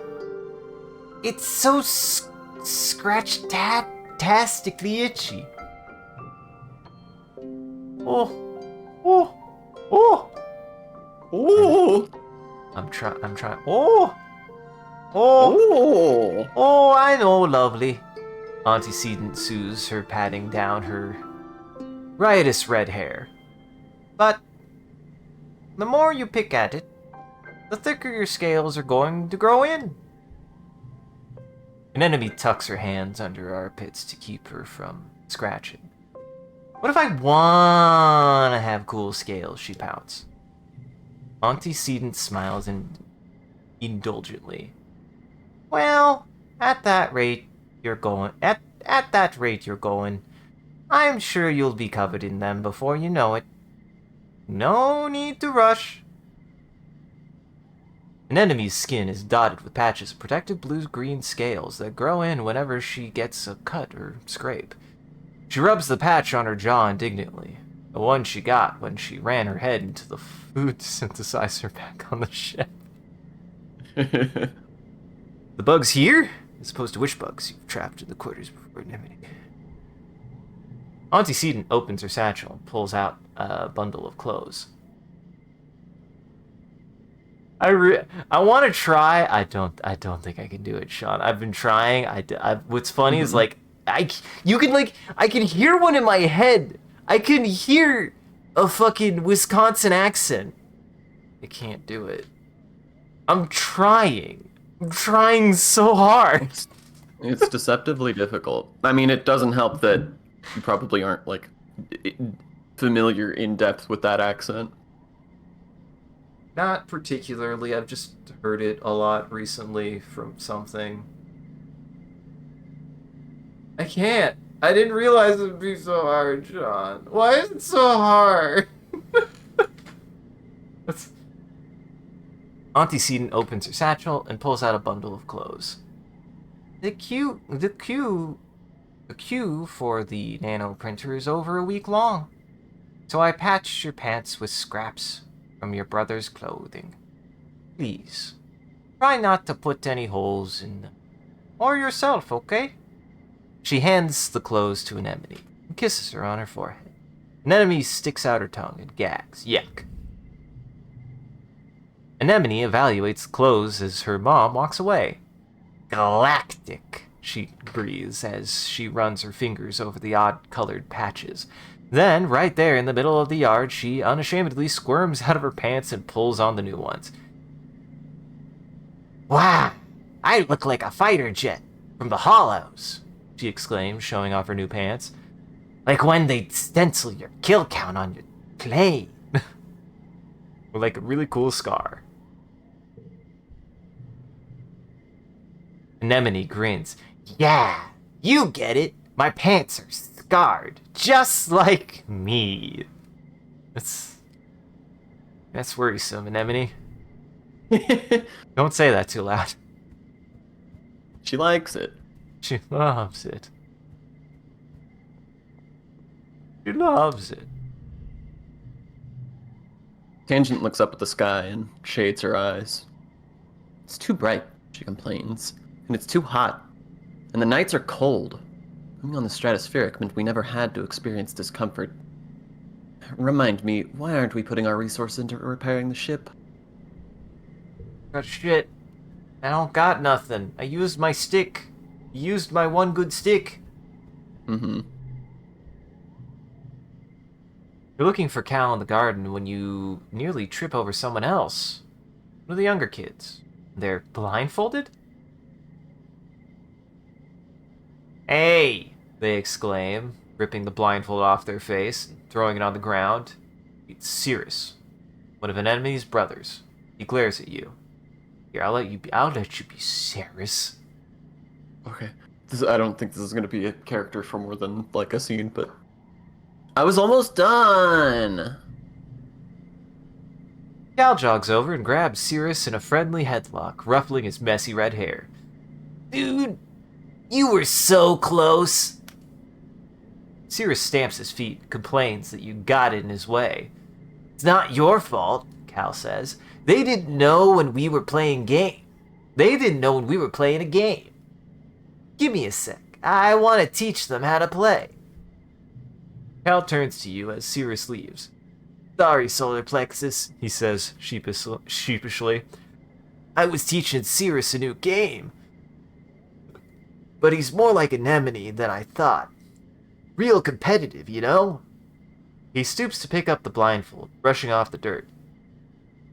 It's so scratch-tastically itchy. Oh. Ooh! I'm trying. Oh, I know, lovely. Auntie Sedent soothes her, patting down her riotous red hair. But the more you pick at it, the thicker your scales are going to grow in. Anemone tucks her hands under her armpits to keep her from scratching. What if I wanna have cool scales, she pouts. Auntie Sedent smiles indulgently. Well, at that rate you're going, I'm sure you'll be covered in them before you know it. No need to rush. Anemone's skin is dotted with patches of protective blue-green scales that grow in whenever she gets a cut or scrape. She rubs the patch on her jaw indignantly, the one she got when she ran her head into the food synthesizer back on the ship. The bugs here, as opposed to which bugs you've trapped in the quarters before Anemone. Auntie Sedent opens her satchel and pulls out a bundle of clothes. I want to try. I don't think I can do it, Sean. I've been trying. What's funny is like I can hear one in my head. I can hear a fucking Wisconsin accent. I can't do it. I'm trying so hard. It's deceptively difficult. I mean, it doesn't help that you probably aren't, like, familiar in depth with that accent. Not particularly. I've just heard it a lot recently from something. I can't. I didn't realize it would be so hard, John. Why is it so hard? Auntie Sedent opens her satchel and pulls out a bundle of clothes. The queue for the nano printer is over a week long, so I patched your pants with scraps from your brother's clothing. Please, try not to put any holes in them. Or yourself, okay? She hands the clothes to Anemone and kisses her on her forehead. Anemone sticks out her tongue and gags. Yuck. Anemone evaluates the clothes as her mom walks away. Galactic, she breathes as she runs her fingers over the odd-colored patches. Then, right there in the middle of the yard, she unashamedly squirms out of her pants and pulls on the new ones. Wow, I look like a fighter jet from the Hollows, she exclaims, showing off her new pants. Like when they stencil your kill count on your plane. Or like a really cool scar. Anemone grins. Yeah, you get it. My pants are scarred, just like me. That's worrisome, Anemone. Don't say that too loud. She likes it. She loves it. She loves it. Tangent looks up at the sky and shades her eyes. It's too bright, she complains, and it's too hot. And the nights are cold. Being on the stratospheric meant we never had to experience discomfort. Remind me, why aren't we putting our resources into repairing the ship? Oh shit. I don't got nothing. I used my stick. Used my one good stick. Mm-hmm. You're looking for Cal in the garden when you nearly trip over someone else. One of the younger kids. They're blindfolded? Hey! They exclaim, ripping the blindfold off their face and throwing it on the ground. It's Cirrus, one of an enemy's brothers. He glares at you. Here, I'll let you be Cirrus. Okay. I don't think this is gonna be a character for more than like a scene, but I was almost done. Cal jogs over and grabs Cirrus in a friendly headlock, ruffling his messy red hair. Dude, you were so close. Cirrus stamps his feet, complains that you got in his way. It's not your fault, Cal says. They didn't know when we were playing a game. Give me a sec. I want to teach them how to play. Cal turns to you as Cirrus leaves. Sorry, Solar Plexus, he says sheepishly. I was teaching Cirrus a new game. But he's more like an Anemone than I thought. Real competitive, you know? He stoops to pick up the blindfold, brushing off the dirt.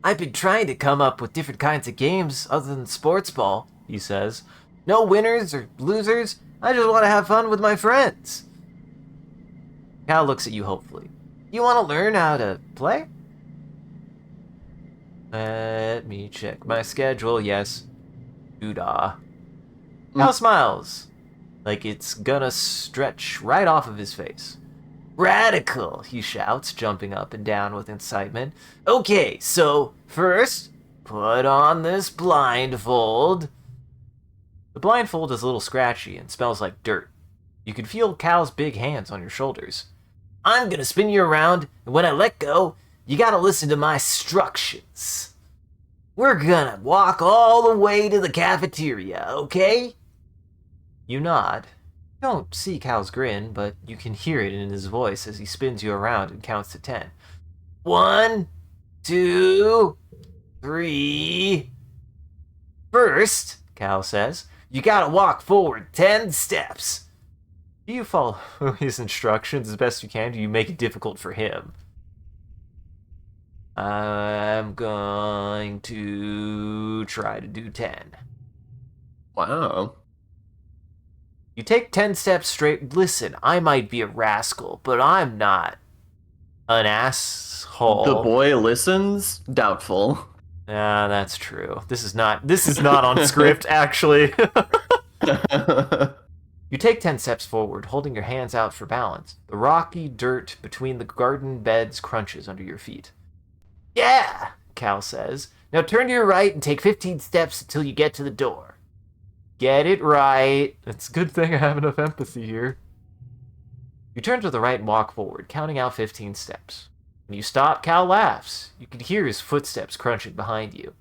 I've been trying to come up with different kinds of games other than sports ball, he says. No winners or losers. I just want to have fun with my friends. Cal looks at you hopefully. You want to learn how to play? Let me check my schedule. Yes. Doodah. Cal smiles, like it's gonna stretch right off of his face. Radical, he shouts, jumping up and down with excitement. Okay, so first, put on this blindfold. The blindfold is a little scratchy and smells like dirt. You can feel Cal's big hands on your shoulders. I'm gonna spin you around, and when I let go, you gotta listen to my instructions. We're gonna walk all the way to the cafeteria, okay? You nod. You don't see Cal's grin, but you can hear it in his voice as he spins you around and counts to 10. 1, 2, 3. First, Cal says, you gotta walk forward 10 steps. Do you follow his instructions as best you can? Do you make it difficult for him? I'm going to try to do 10. Wow. You take 10 steps straight. Listen, I might be a rascal, but I'm not an asshole. The boy listens? Doubtful. Ah, that's true. This is not on script, actually. You take 10 steps forward, holding your hands out for balance. The rocky dirt between the garden beds crunches under your feet. Yeah, Cal says. Now turn to your right and take 15 steps until you get to the door. Get it right. It's a good thing I have enough empathy here. You turn to the right and walk forward, counting out 15 steps. When you stop, Cal laughs. You can hear his footsteps crunching behind you.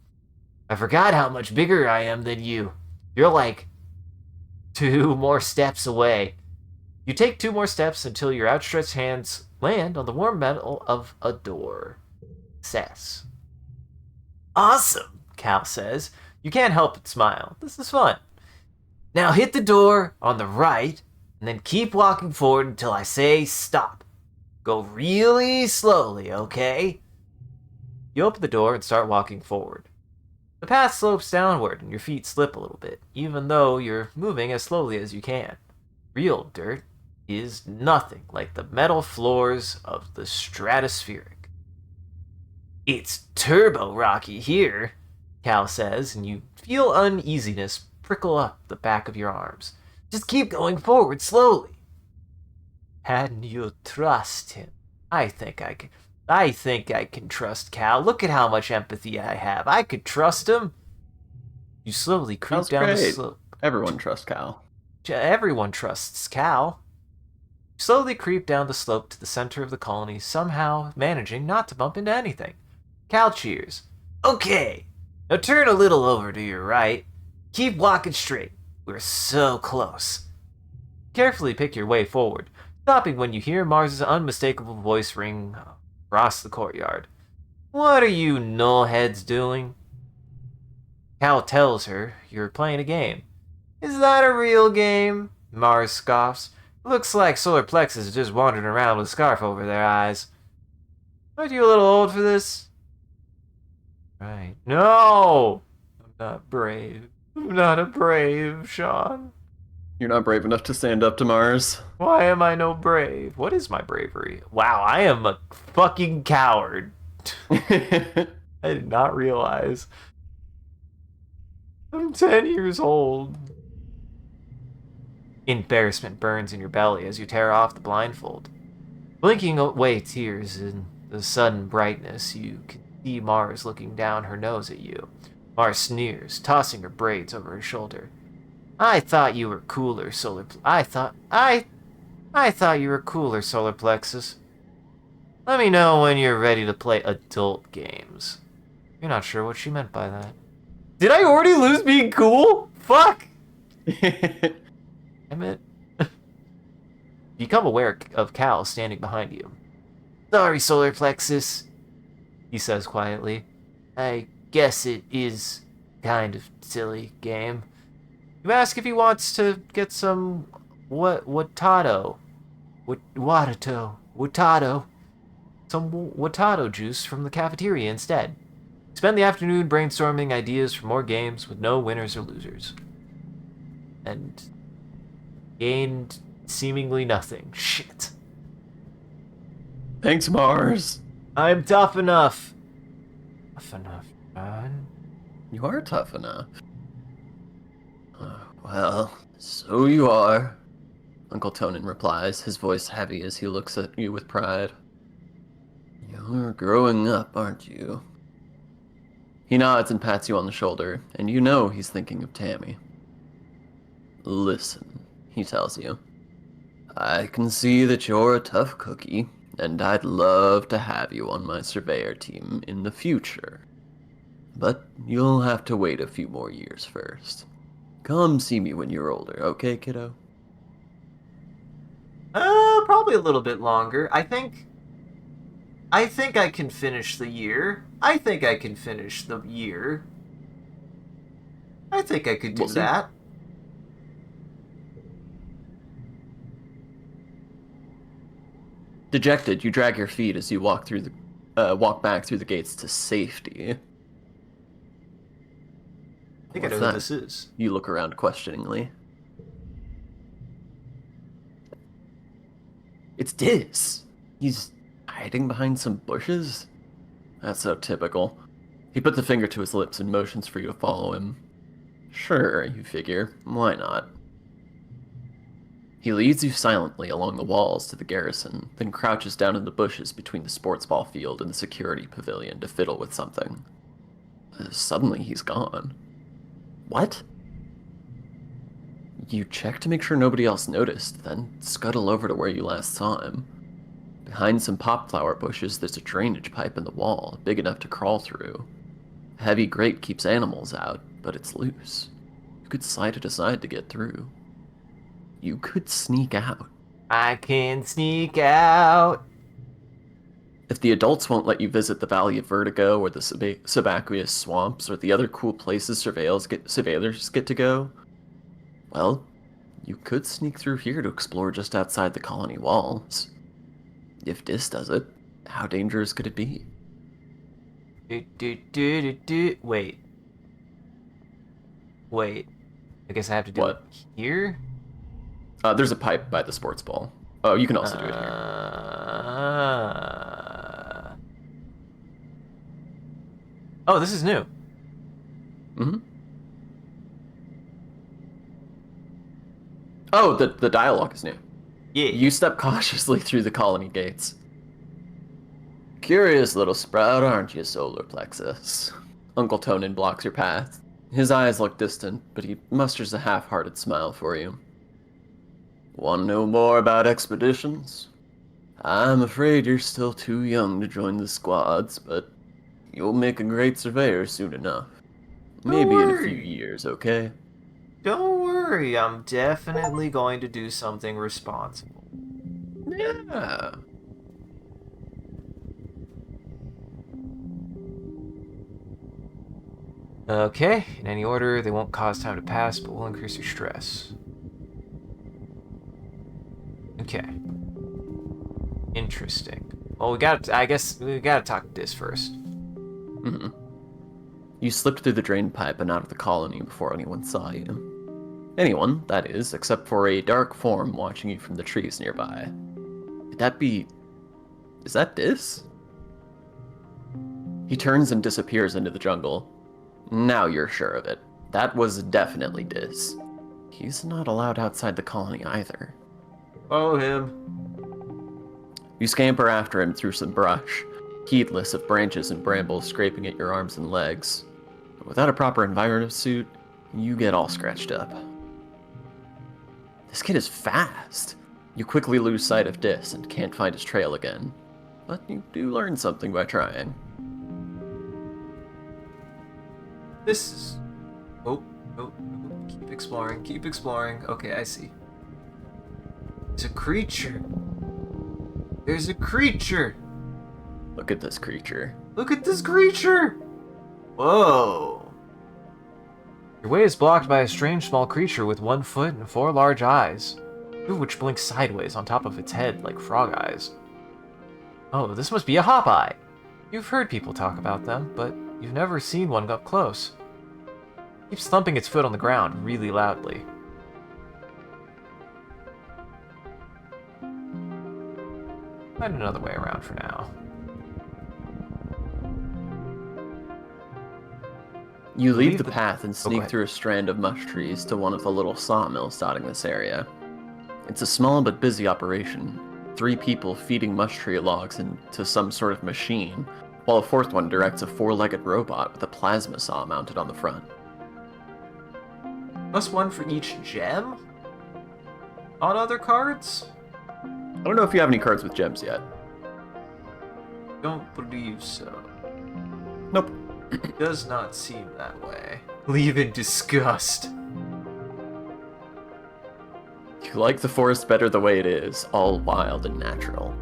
I forgot how much bigger I am than you. You're like 2 more steps away. You take 2 more steps until your outstretched hands land on the warm metal of a door. Success. Awesome, Cal says. You can't help but smile. This is fun. Now hit the door on the right, and then keep walking forward until I say stop. Go really slowly, okay? You open the door and start walking forward. The path slopes downward and your feet slip a little bit, even though you're moving as slowly as you can. Real dirt is nothing like the metal floors of the stratospheric. It's turbo rocky here, Cal says, and you feel uneasiness prickle up the back of your arms. Just keep going forward slowly. Can you trust him? I think I can trust Cal. Look at how much empathy I have. I could trust him. You slowly creep That's down the great. slope. Everyone trusts Cal. Everyone trusts Cal. You slowly creep down the slope to the center of the colony, somehow managing not to bump into anything. Cal cheers. Okay, now turn a little over to your right. Keep walking straight. We're so close. Carefully pick your way forward, stopping when you hear Mars's unmistakable voice ring across the courtyard. What are you nullheads doing? Cal tells her you're playing a game. Is that a real game? Mars scoffs. Looks like solar plexus is just wandering around with a scarf over their eyes. Aren't you a little old for this? Right. No! I'm not brave. I'm not a brave, Sean. You're not brave enough to stand up to Mars. Why am I no brave? What is my bravery? Wow, I am a fucking coward. I did not realize. I'm 10 years old. Embarrassment burns in your belly as you tear off the blindfold. Blinking away tears in the sudden brightness, you can see Mars looking down her nose at you. Mars sneers, tossing her braids over her shoulder. I thought you were cooler, I thought you were cooler, Solar Plexus. Let me know when you're ready to play adult games. You're not sure what she meant by that. Did I already lose being cool? Fuck! Damn it. You become aware of Cal standing behind you. Sorry, Solar Plexus, he says quietly. I guess it is kind of silly game. You ask if he wants to get some Watato. Some Watato juice from the cafeteria instead. Spend the afternoon brainstorming ideas for more games with no winners or losers. And gained seemingly nothing. Shit. Thanks, Mars. I'm tough enough. Tough enough, man. You are tough enough. Well, so you are, Uncle Tonin replies, his voice heavy as he looks at you with pride. You're growing up, aren't you? He nods and pats you on the shoulder, and you know he's thinking of Tammy. Listen, he tells you. I can see that you're a tough cookie, and I'd love to have you on my surveyor team in the future. But you'll have to wait a few more years first. Come see me when you're older, okay, kiddo? Probably a little bit longer. I think I can finish the year. I think I can finish the year. I think I could do We'll see. that. Dejected, you drag your feet as you walk back through the gates to safety. I think I know What's who that? this is. You look around questioningly. It's Diz. He's hiding behind some bushes? That's so typical. He puts a finger to his lips and motions for you to follow him. Sure, you figure. Why not? He leads you silently along the walls to the garrison, then crouches down in the bushes between the sports ball field and the security pavilion to fiddle with something. Suddenly he's gone. What? You check to make sure nobody else noticed, then scuttle over to where you last saw him. Behind some popflower bushes, there's a drainage pipe in the wall, big enough to crawl through. A heavy grate keeps animals out, but it's loose. You could slide it aside to get through. You could sneak out. I can sneak out. If the adults won't let you visit the Valley of Vertigo or the subaqueous swamps or the other cool places surveillors get to go, well, you could sneak through here to explore just outside the colony walls. If Dis does it, how dangerous could it be? Wait. I guess I have to do What? it here? There's a pipe by the sports ball. Oh, you can also do it here. Oh, this is new. Mm-hmm. Oh, the dialogue is new. Yeah. You step cautiously through the colony gates. Curious little sprout, aren't you, Solar Plexus? Uncle Tonin blocks your path. His eyes look distant, but he musters a half-hearted smile for you. Want to know more about expeditions? I'm afraid you're still too young to join the squads, but you'll make a great surveyor soon enough. Maybe in a few years, okay? Don't worry, I'm definitely going to do something responsible. Yeah. Okay, in any order, they won't cause time to pass, but will increase your stress. Okay. Interesting. Well, I guess we gotta talk to this first. Mm-hmm. You slipped through the drain pipe and out of the colony before anyone saw you. Anyone, that is, except for a dark form watching you from the trees nearby. Could that be... Is that Dis? He turns and disappears into the jungle. Now you're sure of it. That was definitely Dis. He's not allowed outside the colony either. Follow him. You scamper after him through some brush, heedless of branches and brambles scraping at your arms and legs. But without a proper environment suit, you get all scratched up. This kid is fast. You quickly lose sight of Dis and can't find his trail again. But you do learn something by trying. This is... Oh. Keep exploring, keep exploring. Okay, I see. It's a creature. There's a creature. Look at this creature. Look at this creature. Whoa. Your way is blocked by a strange small creature with 1 foot and 4 large eyes, 2 of which blink sideways on top of its head like frog eyes. Oh, this must be a hop eye. You've heard people talk about them, but you've never seen one up close. It keeps thumping its foot on the ground really loudly. Find another way around for now. You leave the path and sneak through a strand of mush trees to one of the little sawmills dotting this area. It's a small but busy operation. 3 people feeding mush tree logs into some sort of machine, while a 4th one directs a 4-legged robot with a plasma saw mounted on the front. Plus 1 for each gem? On other cards? I don't know if you have any cards with gems yet. Don't believe so. Nope. Does not seem that way. Leave in disgust. You like the forest better the way it is, all wild and natural.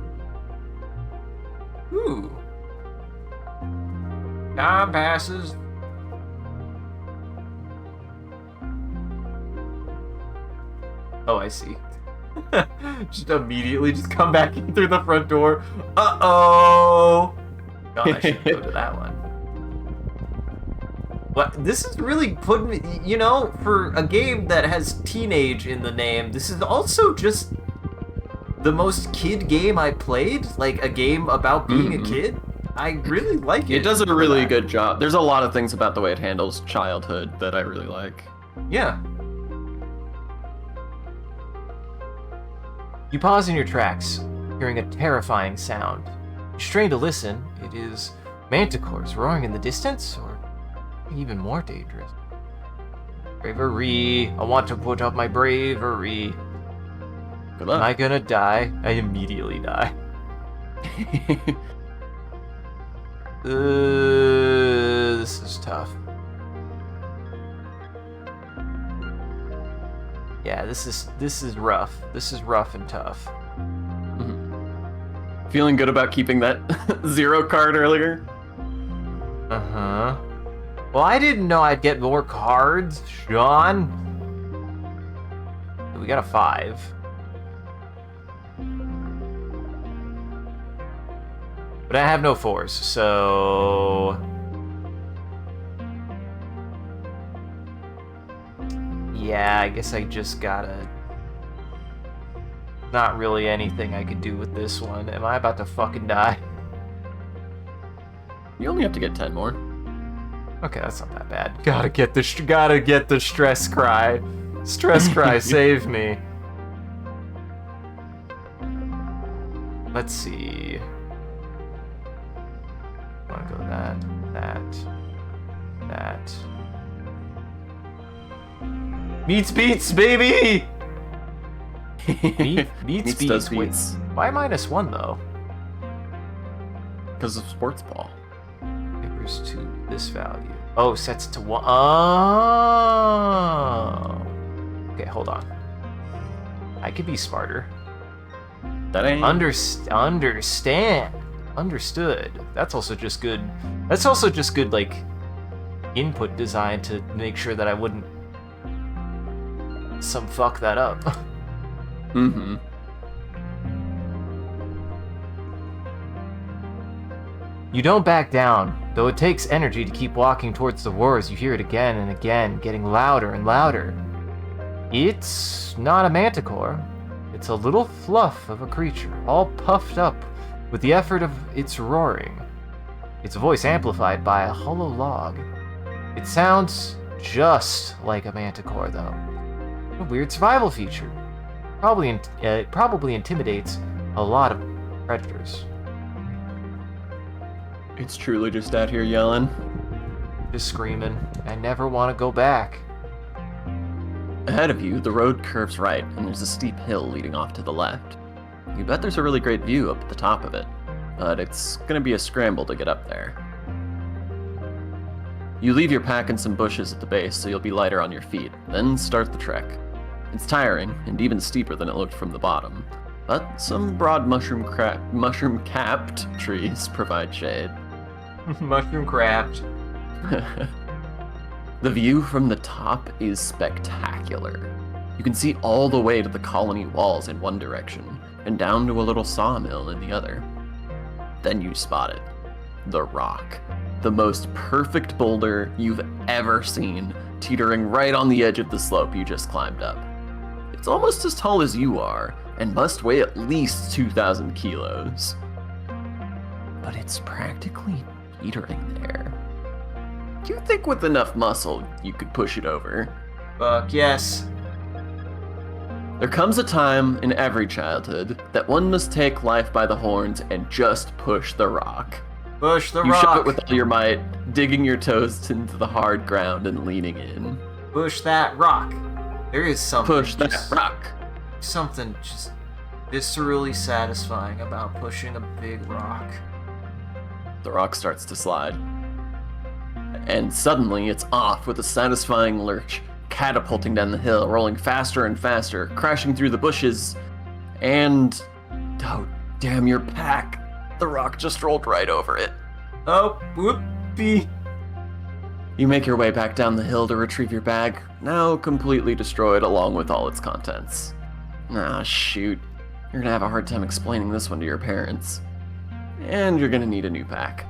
Ooh. Time passes. Oh, I see. Just immediately just come back in through the front door. Uh-oh! God, I should go to that one. What? This is really putting me, you know, for a game that has teenage in the name, this is also just the most kid game I played. Like, a game about being a kid. I really like it. It does a really good job. There's a lot of things about the way it handles childhood that I really like. Yeah. You pause in your tracks, hearing a terrifying sound. You strain to listen. It is manticores roaring in the distance, or even more dangerous. Bravery. I want to put up my bravery. Good luck. Am I gonna die? I immediately die. This is tough. Yeah, this is rough. This is rough and tough. Feeling good about keeping that 0 card earlier? Uh-huh. Well, I didn't know I'd get more cards, Sean. We got a 5. But I have no 4s, so... Yeah, I guess I just gotta... Not really anything I could do with this one. Am I about to fucking die? You only have to get 10 more. Okay, that's not that bad. Gotta get the stress cry. Stress cry, save me. Let's see. I wanna go that. Meets beats, baby! Meets does beats. Wait, beats. why -1 though? Because of sports ball. Papers to this value. Oh, sets to 1. Oh. Okay, hold on. I could be smarter. That ain't... Understand. Understood. That's also just good. That's also just good, like, input designed to make sure that I wouldn't fuck that up. Mm-hmm. You don't back down, though it takes energy to keep walking towards the roar as you hear it again and again, getting louder and louder. It's not a manticore. It's a little fluff of a creature, all puffed up with the effort of its roaring. Its voice amplified by a hollow log. It sounds just like a manticore, though. A weird survival feature. Probably intimidates a lot of predators. It's truly just out here yelling. Just screaming, I never want to go back. Ahead of you, the road curves right, and there's a steep hill leading off to the left. You bet there's a really great view up at the top of it, but it's gonna be a scramble to get up there. You leave your pack in some bushes at the base so you'll be lighter on your feet, then start the trek. It's tiring, and even steeper than it looked from the bottom, but some broad mushroom-capped trees provide shade. Mushroom craft. The view from the top is spectacular. You can see all the way to the colony walls in one direction, and down to a little sawmill in the other. Then you spot it. The rock. The most perfect boulder you've ever seen, teetering right on the edge of the slope you just climbed up. It's almost as tall as you are, and must weigh at least 2,000 kilos. But it's practically teetering there. Do you think with enough muscle you could push it over? Fuck yes. There comes a time in every childhood that one must take life by the horns and just push the rock. Push the You rock. shove it with all your might, digging your toes into the hard ground and leaning in. Push that rock. There is something. Push that rock. Something just viscerally satisfying about pushing a big rock. The rock starts to slide. And suddenly it's off with a satisfying lurch, catapulting down the hill, rolling faster and faster, crashing through the bushes, and... oh, damn your pack. The rock just rolled right over it. Oh, whoopee. You make your way back down the hill to retrieve your bag, now completely destroyed along with all its contents. Ah, shoot. You're gonna have a hard time explaining this one to your parents. And you're gonna need a new pack.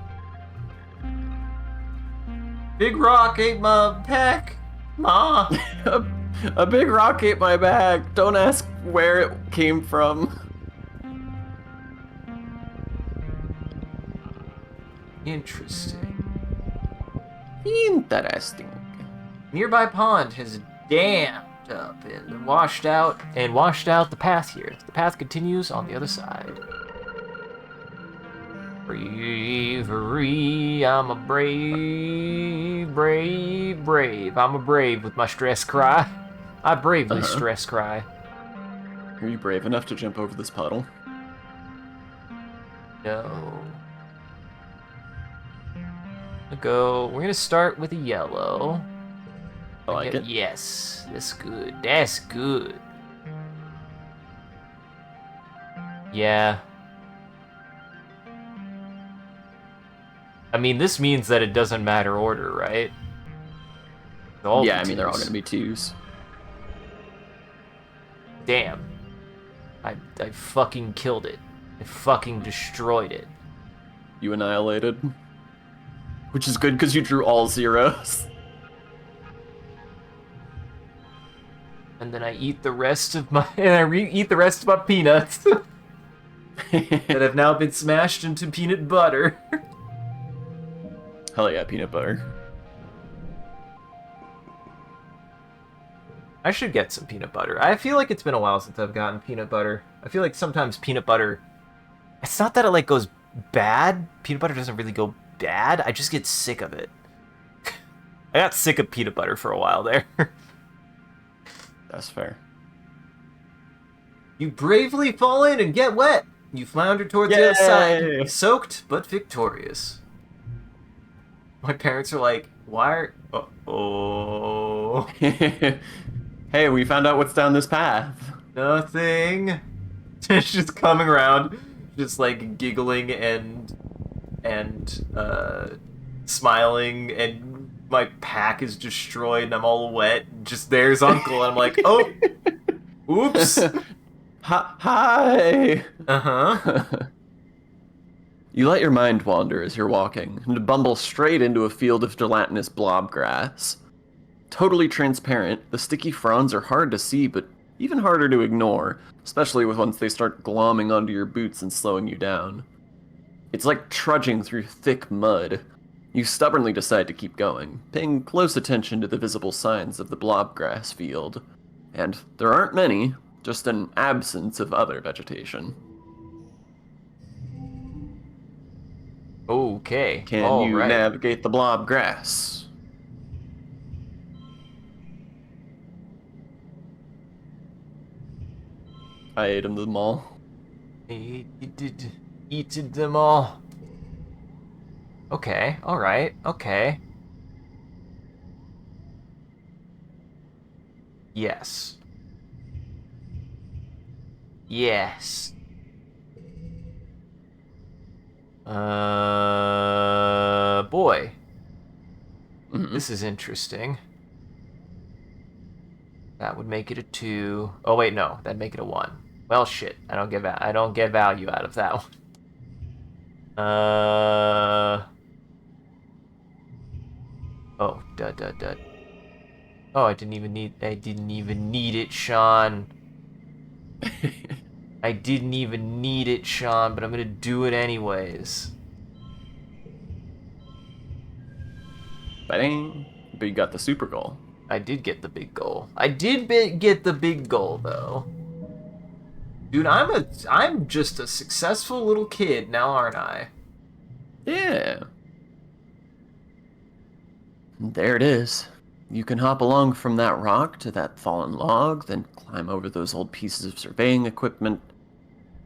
Big rock ate my pack. Ma. A big rock ate my bag. Don't ask where it came from. Interesting. Interesting. Nearby pond has dammed up and washed out. The path here. The path continues on the other side. Bravery, I'm a brave, brave, brave. I'm a brave with my stress cry. I bravely stress cry. Are you brave enough to jump over this puddle? No. We're gonna start with a yellow. I like it. Yes, that's good. That's good. Yeah. I mean, this means that it doesn't matter order, right? Yeah, I mean, they're all gonna be twos. Damn. I fucking killed it. I fucking destroyed it. You annihilated. Which is good because you drew all zeros. And then I eat the rest of my eat the rest of my peanuts that have now been smashed into peanut butter. Hell yeah, peanut butter. I should get some peanut butter. I feel like it's been a while since I've gotten peanut butter. I feel like sometimes peanut butter, it's not that it like goes bad. Peanut butter doesn't really go bad. I just get sick of it. I got sick of peanut butter for a while there. That's fair. You bravely fall in and get wet. You flounder towards the other side, soaked but victorious. My parents are like, why are... oh. Hey, we found out what's down this path. Nothing. It's just coming around, just like giggling and smiling and my pack is destroyed and I'm all wet. Just there's Uncle, and I'm like, oh, oops. Hi. Uh-huh. You let your mind wander as you're walking, and bumble straight into a field of gelatinous blob grass. Totally transparent, the sticky fronds are hard to see, but even harder to ignore, especially once they start glomming onto your boots and slowing you down. It's like trudging through thick mud. You stubbornly decide to keep going, paying close attention to the visible signs of the blob grass field. And there aren't many, just an absence of other vegetation. Okay. Can all you right. navigate the blob grass? I ate them all. Eated them all. Okay, alright, okay. Yes. Yes. Boy. Mhm. This is interesting. That would make it a 2. Oh wait, no, that'd make it a 1. Well, shit. I don't get value out of that one. Oh, dud. Oh, I didn't even need it, Sean. I didn't even need it, Sean, but I'm gonna do it anyways. Bang. But you got the super goal. I did get the big goal. I did get the big goal, though. Dude, I'm just a successful little kid now, aren't I? Yeah. There it is. You can hop along from that rock to that fallen log, then climb over those old pieces of surveying equipment.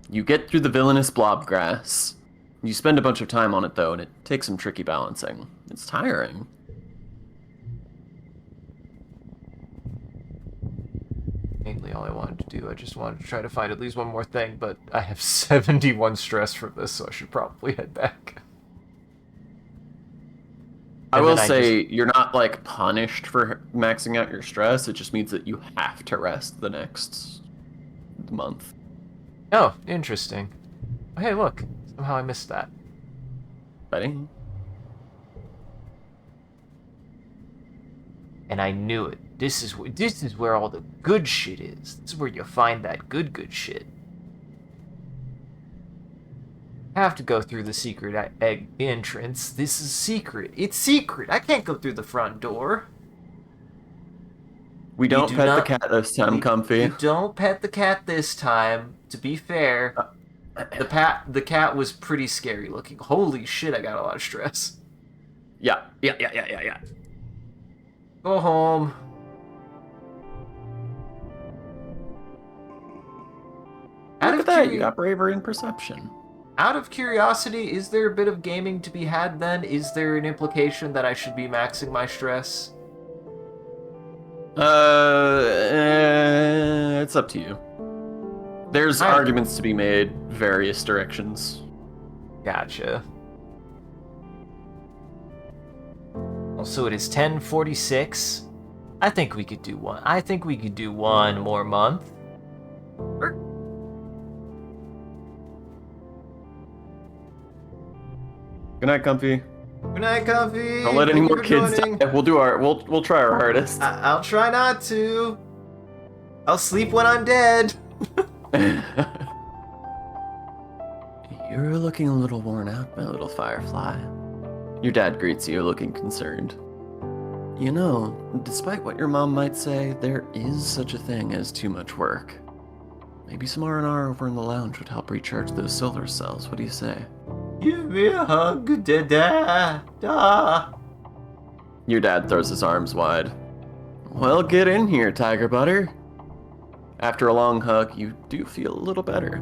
You get through the villainous blob grass. You spend a bunch of time on it, though, and it takes some tricky balancing. It's tiring. Mainly all I wanted to do, I just wanted to try to find at least one more thing, but I have 71 stress from this, so I should probably head back. I And will then I say, you're not, like, punished for maxing out your stress. It just means that you have to rest the next month. Oh, interesting. Hey, look. Somehow I missed that. Buddy? And I knew it. This is where all the good shit is. This is where you find that good shit. I have to go through the secret egg entrance. This is secret. It's secret. I can't go through the front door. We don't do pet the not- cat this time, Comfy. You don't pet the cat this time. To be fair, the cat was pretty scary looking. Holy shit, I got a lot of stress. Yeah. Go home. Look at that, you got bravery and perception. Out of curiosity, is there a bit of gaming to be had then? Is there an implication that I should be maxing my stress? It's up to you. There's arguments to be made various directions. Gotcha. Also, it is 10:46. I think we could do one. I think we could do one more month. Good night, Comfy. Good night, Coffee. Don't let any Thank you more for kids joining. die. We'll try our hardest. I'll try not to. I'll sleep when I'm dead. You're looking a little worn out, my little firefly. Your dad greets you, looking concerned. You know, despite what your mom might say, there is such a thing as too much work. Maybe some R&R over in the lounge would help recharge those solar cells. What do you say? Give me a hug, da. Your dad throws his arms wide. Well, get in here, Tiger Butter. After a long hug, you do feel a little better.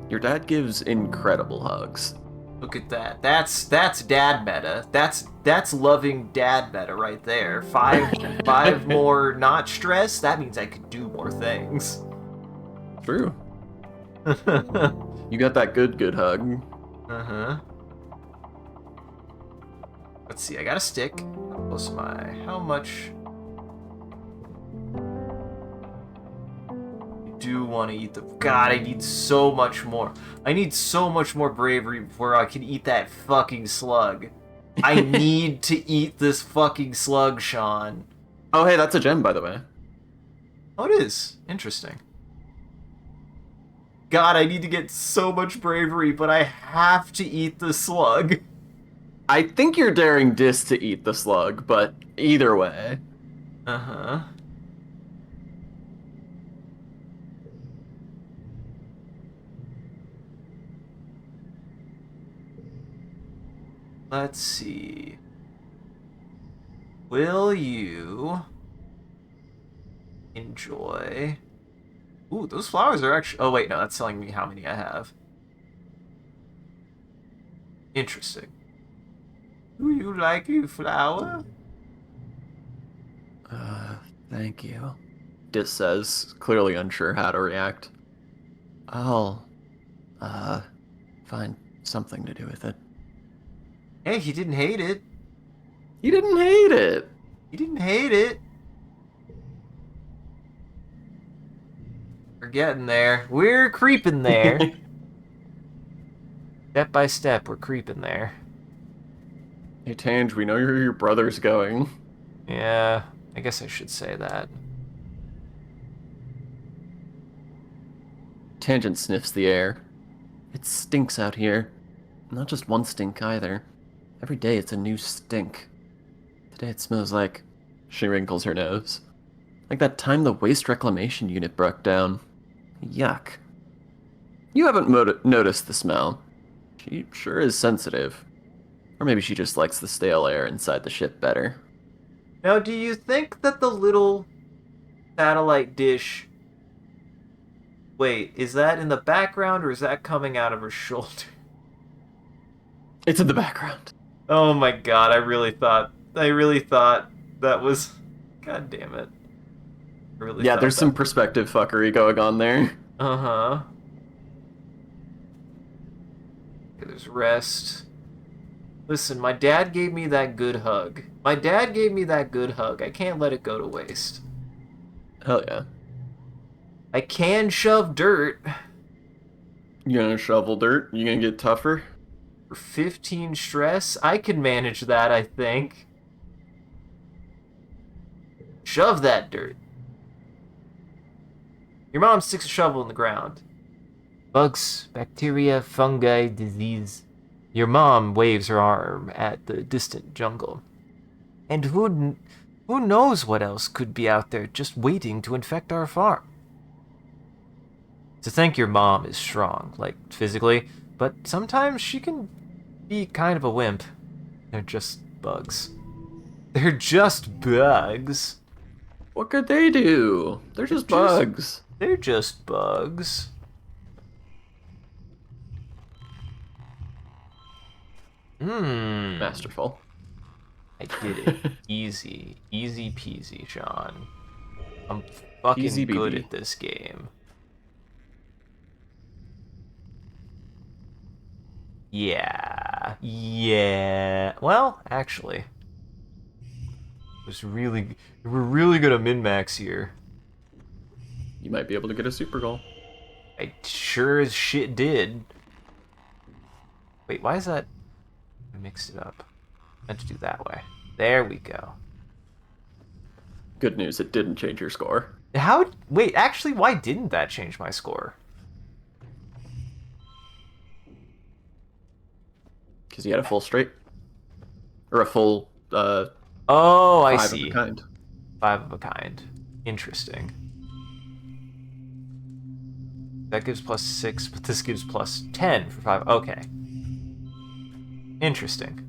Your dad gives incredible hugs. Look at that. That's dad meta. That's loving dad meta right there. Five more not stress. That means I could do more things. True. You got that good hug. Uh-huh. Let's see, I got a stick. How close am I? How much... I do want to eat the... God, I need so much more. I need so much more bravery before I can eat that fucking slug. I need to eat this fucking slug, Sean. Oh, hey, that's a gem, by the way. Oh, it is. Interesting. God, I need to get so much bravery, but I have to eat the slug. I think you're daring Dis to eat the slug, but either way. Uh-huh. Let's see. Will you enjoy... Ooh, those flowers are actually... Oh, wait, no, that's telling me how many I have. Interesting. Do you like a flower? Thank you. Dis says, clearly unsure how to react. I'll, find something to do with it. Hey, he didn't hate it. You didn't hate it. He didn't hate it. We're getting there. We're creeping there. Step by step, we're creeping there. Hey, Tange, we know where your brother's going. Yeah, I guess I should say that. Tangent sniffs the air. It stinks out here. Not just one stink either. Every day it's a new stink. Today it smells like... She wrinkles her nose. like that time the waste reclamation unit broke down. Yuck. You haven't noticed the smell. She sure is sensitive. Or maybe she just likes the stale air inside the ship better. Now, do you think that the little satellite dish... Wait, is that in the background or is that coming out of her shoulder? It's in the background. Oh my god, I really thought that was... God damn it. I really Yeah, thought there's that... some perspective fuckery going on there. Uh-huh. Okay, there's rest. Listen, my dad gave me that good hug. My dad gave me that good hug. I can't let it go to waste. Hell yeah. I can shove dirt. You gonna shovel dirt? You gonna get tougher? For 15 stress, I can manage that, I think. Shove that dirt. Your mom sticks a shovel in the ground. Bugs, bacteria, fungi, disease. Your mom waves her arm at the distant jungle. And who knows what else could be out there just waiting to infect our farm? To think your mom is strong, like physically, but sometimes she can be kind of a wimp. They're just bugs. They're just bugs. What could they do? They're just bugs. They're just bugs. Masterful. I did it. Easy. Easy peasy, Sean. I'm fucking Easy good BB. at this game. Yeah. Yeah. Well, actually. We're really gonna min-max here. You might be able to get a super goal. I sure as shit did. Wait, why is that? I mixed it up. I meant to do that way. There we go. Good news, it didn't change your score. How? Wait, actually, why didn't that change my score? Because you had a full straight. Or a full, Oh, I five see. of a kind. 5 of a kind. Interesting. That gives +6, but this gives +10 for 5. Okay. Interesting.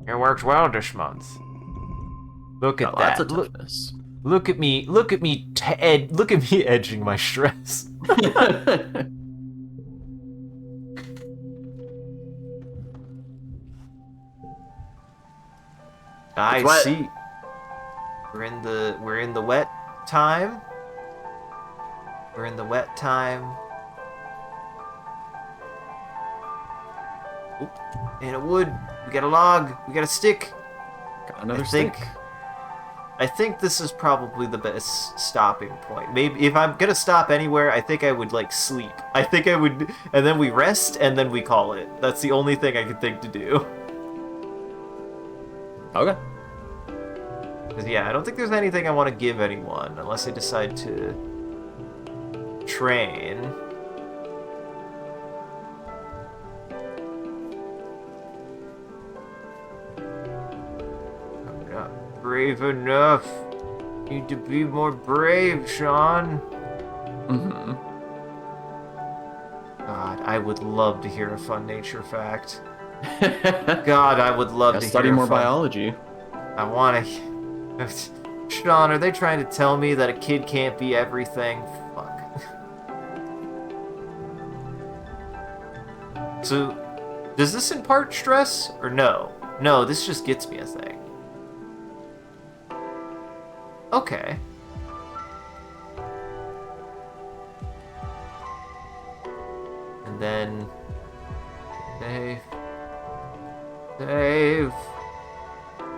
It works well this month. Look at Got lots that. of toughness. Look at me. Look at me. Look at me edging my stress. I It's wet. see. We're in the wet time. We're in the wet time. Oop, and a wood. We got a log. We got a stick. Got another I think. stick. I think this is probably the best stopping point. Maybe if I'm gonna stop anywhere, I think I would like sleep. I think I would, and then we rest, and then we call it. That's the only thing I could think to do. Okay. 'Cause, yeah, I don't think there's anything I want to give anyone unless I decide to train. I'm not brave enough. Need to be more brave, Sean. Mm-hmm. God, I would love to hear a fun nature fact. God, I would love to Study hear more a fun... biology. I want to... Sean, are they trying to tell me that a kid can't be everything? Fuck. So, does this impart stress, or no? No, this just gets me a thing. Okay. And then... Save. Save.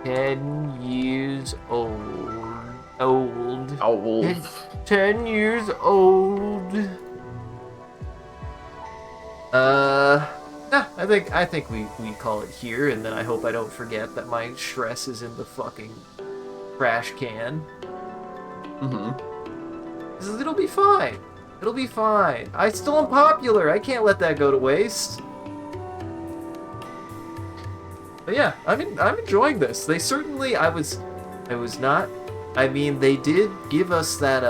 10 years old. Old. Owl. 10 years old. Yeah, I think we call it here, and then I hope I don't forget that my stress is in the fucking trash can. Mm-hmm. 'Cause it'll be fine. It'll be fine. I still am popular. I can't let that go to waste. But yeah, I'm enjoying this. They certainly, I was not, I mean, they did give us that,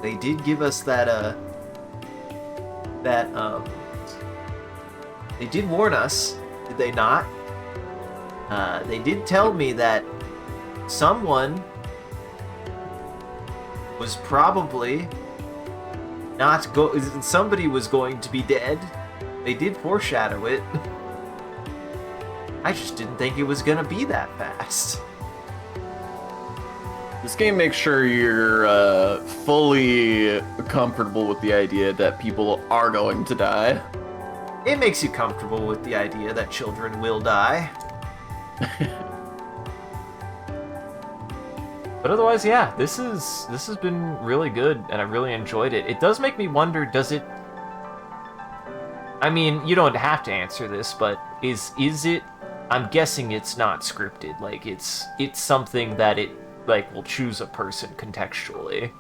they did warn us, did they not? They did tell me that someone was probably somebody was going to be dead. They did foreshadow it. I just didn't think it was gonna be that fast. This game makes sure you're fully comfortable with the idea that people are going to die. It makes you comfortable with the idea that children will die. But otherwise, yeah, this has been really good, and I really enjoyed it. It does make me wonder, does it... I mean, you don't have to answer this, but is it... I'm guessing it's not scripted. Like, it's something that it, like, will choose a person contextually.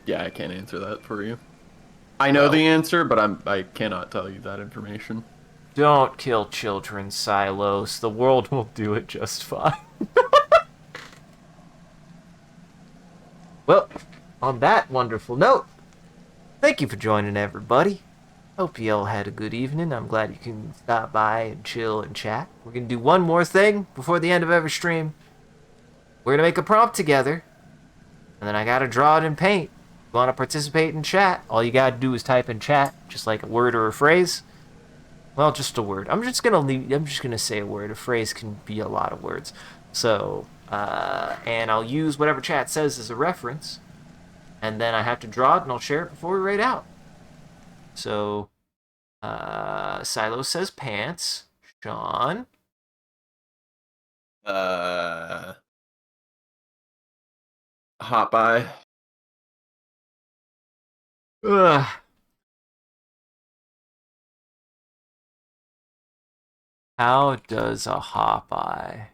Yeah, I can't answer that for you. I know the answer, but I cannot tell you that information. Don't kill children, Silos. The world will do it just fine. Well, on that wonderful note, thank you for joining, everybody. Hope you all had a good evening. I'm glad you can stop by and chill and chat. We're going to do one more thing before the end of every stream. We're going to make a prompt together, and then I got to draw it in paint. If you want to participate in chat, all you got to do is type in chat, just like a word or a phrase. Well, just a word. I'm just gonna say a word. A phrase can be a lot of words. So, and I'll use whatever chat says as a reference, and then I have to draw it, and I'll share it before we raid out. So, Silo says pants. Sean. Hot by. Ugh. How does a Hopeye?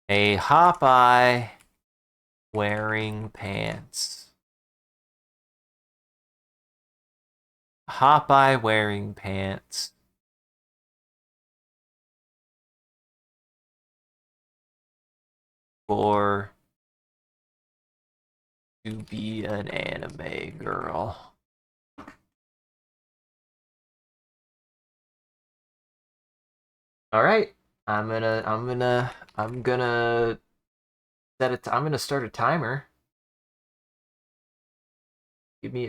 A Hopeye wearing pants. Hopeye wearing pants. For to be an anime girl. All right, I'm gonna set it. I'm gonna start a timer. Give me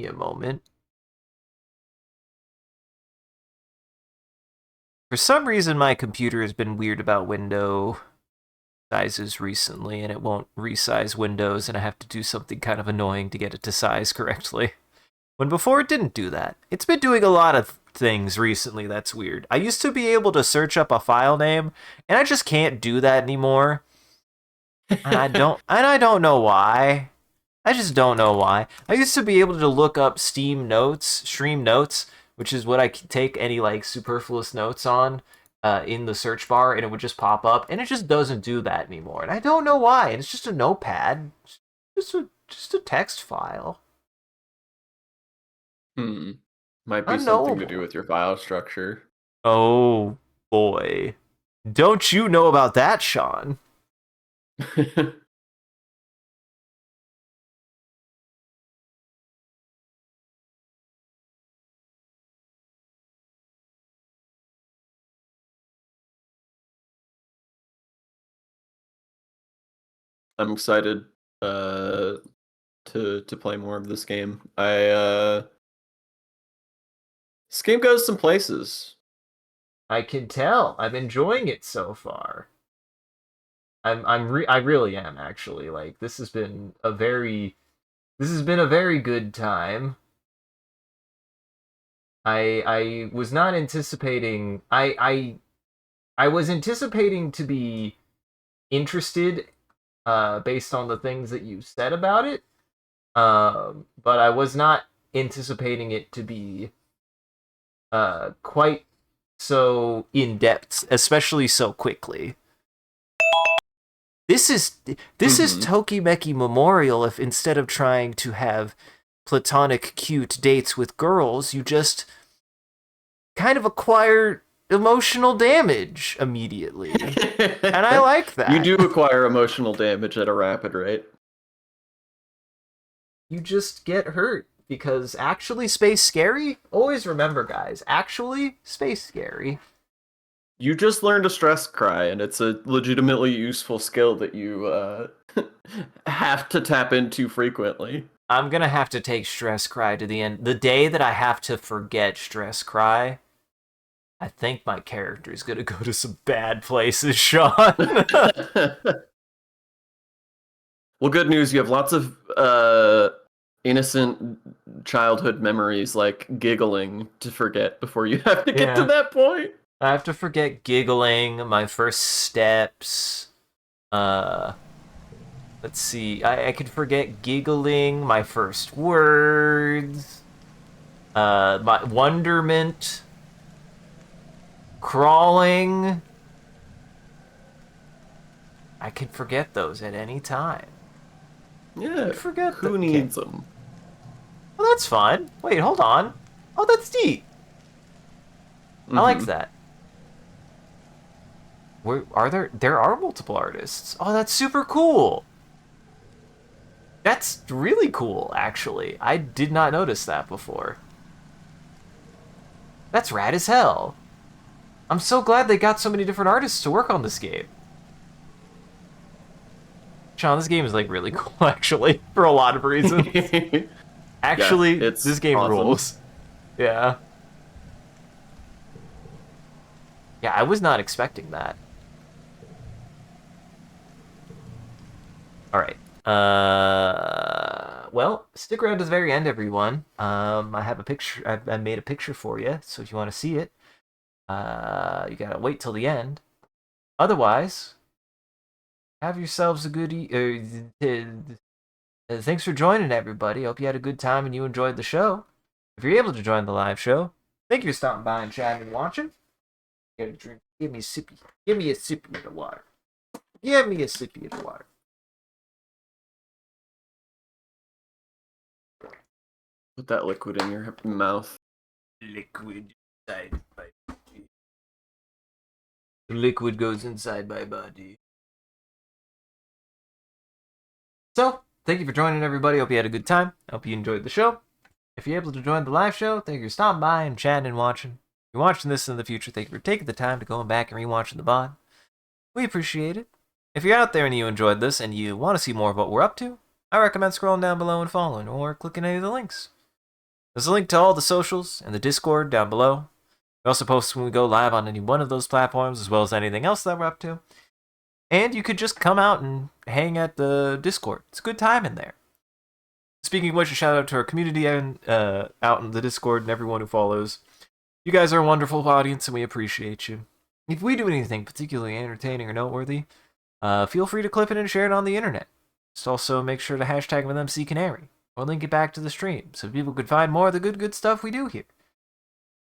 a moment. For some reason, my computer has been weird about window sizes recently, and it won't resize windows, and I have to do something kind of annoying to get it to size correctly. When before it didn't do that. It's been doing a lot of things recently that's weird. I used to be able to search up a file name, and I just can't do that anymore. And I don't know why. I just don't know why. I used to be able to look up stream notes, which is what I take any like superfluous notes on in the search bar, and it would just pop up, and it just doesn't do that anymore. And I don't know why. And it's just a notepad, just a text file. Might be something to do with your file structure. Oh boy. Don't you know about that, Sean? I'm excited to play more of this game. This game goes some places. I can tell. I'm enjoying it so far. I really am actually. Like this has been a very good time. I was not anticipating I was anticipating to be interested based on the things that you said about it. But I was not anticipating it to be quite so in depth, especially so quickly. This is Tokimeki Memorial if instead of trying to have platonic cute dates with girls, you just kind of acquire emotional damage immediately. And I like that. You do acquire emotional damage at a rapid rate. You just get hurt because actually space scary? Always remember, guys, actually space scary. You just learned a stress cry, and it's a legitimately useful skill that you have to tap into frequently. I'm gonna have to take stress cry to the end. The day that I have to forget stress cry, I think my character is gonna go to some bad places, Sean. Well, good news. You have lots of innocent childhood memories, like giggling, to forget before you have to get to that point. I have to forget giggling, my first steps. Let's see. I could forget giggling, my first words. My wonderment. Crawling. I can forget those at any time. Yeah. Forget who needs them? Well, that's fun. Wait, hold on. Oh, that's neat. I like that. There are multiple artists. Oh, that's super cool. That's really cool, actually. I did not notice that before. That's rad as hell. I'm so glad they got so many different artists to work on this game. Sean, this game is like really cool, actually, for a lot of reasons. Actually, yeah, this game awesome. rules. Yeah. Yeah, I was not expecting that. All right. Well, stick around to the very end, everyone. I have a picture. I made a picture for you, so if you want to see it, you gotta wait till the end. Otherwise, have yourselves a good. Thanks for joining, everybody. Hope you had a good time and you enjoyed the show. If you're able to join the live show, thank you for stopping by and chatting and watching. Get a drink. Give me a sippy. Give me a sippy of the water. Give me a sippy of the water. Put that liquid in your mouth. Liquid inside my body. The liquid goes inside my body. So, thank you for joining, everybody. Hope you had a good time. Hope you enjoyed the show. If you're able to join the live show, thank you for stopping by and chatting and watching. If you're watching this in the future, thank you for taking the time to going back and rewatching the VOD. We appreciate it. If you're out there and you enjoyed this and you want to see more of what we're up to, I recommend scrolling down below and following or clicking any of the links. There's a link to all the socials and the Discord down below. We also post when we go live on any one of those platforms, as well as anything else that we're up to. And you could just come out and hang at the Discord. It's a good time in there. Speaking of which, a shout out to our community and out in the Discord and everyone who follows. You guys are a wonderful audience, and we appreciate you. If we do anything particularly entertaining or noteworthy, feel free to clip it and share it on the internet. Just also make sure to hashtag with MCCanary or link it back to the stream so people could find more of the good stuff we do here.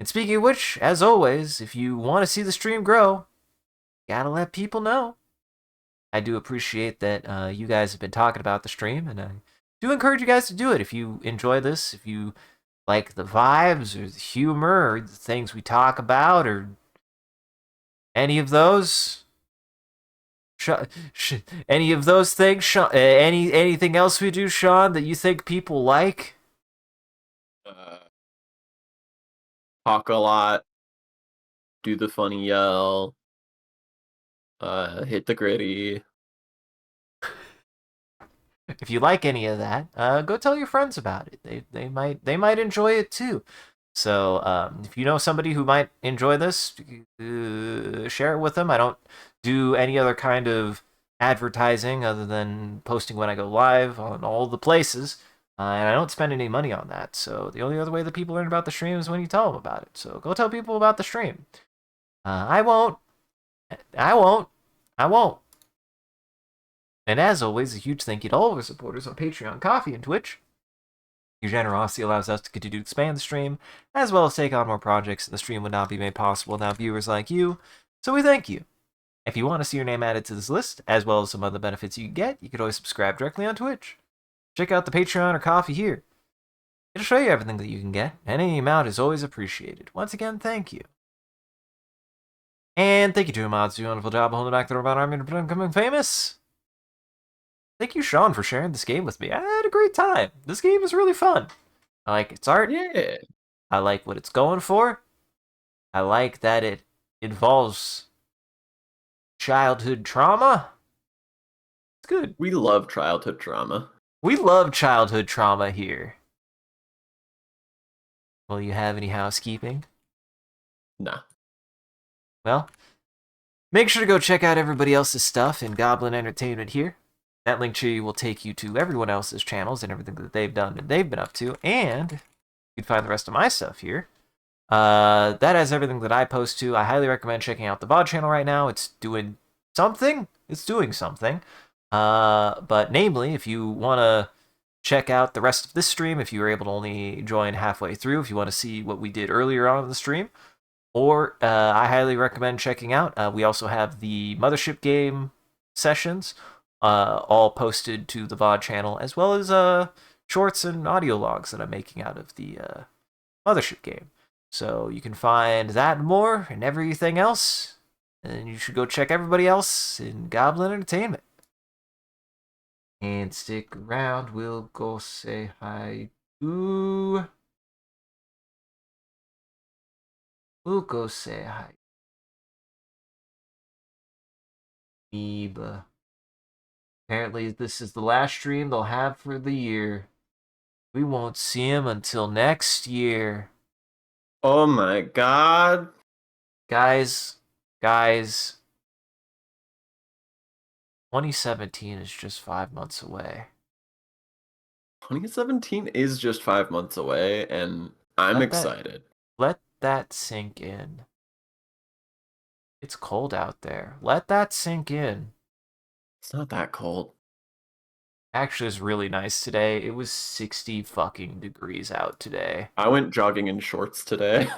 And speaking of which, as always, if you want to see the stream grow, you gotta let people know. I do appreciate that you guys have been talking about the stream, and I do encourage you guys to do it if you enjoy this, if you like the vibes or the humor or the things we talk about or any of those. Any of those things, Sean, anything else we do, Sean, that you think people like? Talk a lot, do the funny yell, hit the gritty. If you like any of that, go tell your friends about it. They might enjoy it too. So if you know somebody who might enjoy this, share it with them. I don't do any other kind of advertising other than posting when I go live on all the places, and I don't spend any money on that. So the only other way that people learn about the stream is when you tell them about it. So go tell people about the stream. I won't. And as always, a huge thank you to all of our supporters on Patreon, Coffee, and Twitch. Your generosity allows us to continue to expand the stream, as well as take on more projects, and the stream would not be made possible without viewers like you, so we thank you. If you want to see your name added to this list, as well as some other benefits you get, you could always subscribe directly on Twitch. Check out the Patreon or Coffee here. It'll show you everything that you can get, and any amount is always appreciated. Once again, thank you. And thank you to Mods doing a wonderful job holding back the robot army to becoming famous. Thank you, Sean, for sharing this game with me. I had a great time. This game is really fun. I like its art. Yeah. I like what it's going for. I like that it involves childhood trauma. It's good. We love childhood trauma. We love childhood trauma here. Will you have any housekeeping? Nah. Well, make sure to go check out everybody else's stuff in Goblin Entertainment here. That link tree will take you to everyone else's channels and everything that they've done and they've been up to, and you can find the rest of my stuff here. That has everything that I post to. I highly recommend checking out the VOD channel right now. It's doing something. But namely, if you want to check out the rest of this stream, if you were able to only join halfway through, if you want to see what we did earlier on in the stream, or I highly recommend checking out. We also have the Mothership game sessions, all posted to the VOD channel, as well as shorts and audio logs that I'm making out of the Mothership game. So you can find that and more and everything else, and you should go check everybody else in Goblin Entertainment. And stick around, we'll go say hi to... We'll go say hi. Amoeba. Apparently this is the last stream they'll have for the year. We won't see him until next year. Oh my god. Guys, 2017 is just 5 months away. 2017 is just 5 months away, and I'm excited. Let that sink in. It's cold out there. Let that sink in. It's not that cold. Actually, it's really nice today. It was 60 fucking degrees out today. I went jogging in shorts today.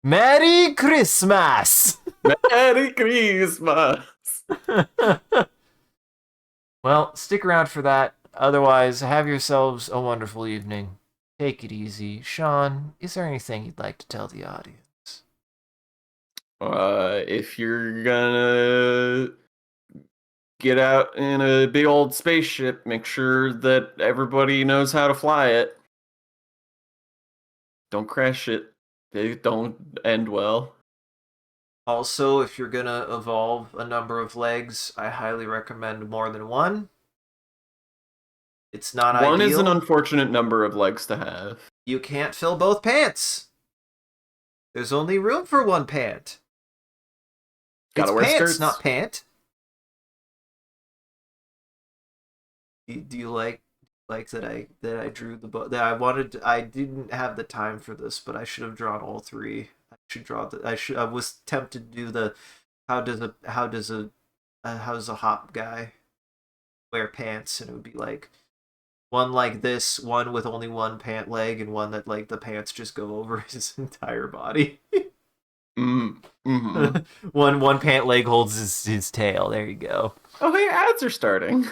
Merry Christmas! Merry Christmas! Well, stick around for that. Otherwise, have yourselves a wonderful evening. Take it easy. Sean, is there anything you'd like to tell the audience? If you're gonna get out in a big old spaceship, make sure that everybody knows how to fly it. Don't crash it. They don't end well. Also, if you're gonna evolve a number of legs, I highly recommend more than one. It's not ideal. One is an unfortunate number of legs to have. You can't fill both pants. There's only room for one pant. Gotta It's wear pants, skirts. not pant. Do you like that I drew the book that I didn't have the time for this, but I should have drawn all three. I was tempted to do the how does a hop guy wear pants, and it would be like one like this, one with only one pant leg, and one that like the pants just go over his entire body. Mm-hmm. one pant leg holds his tail. There you go. Oh, hey, ads are starting.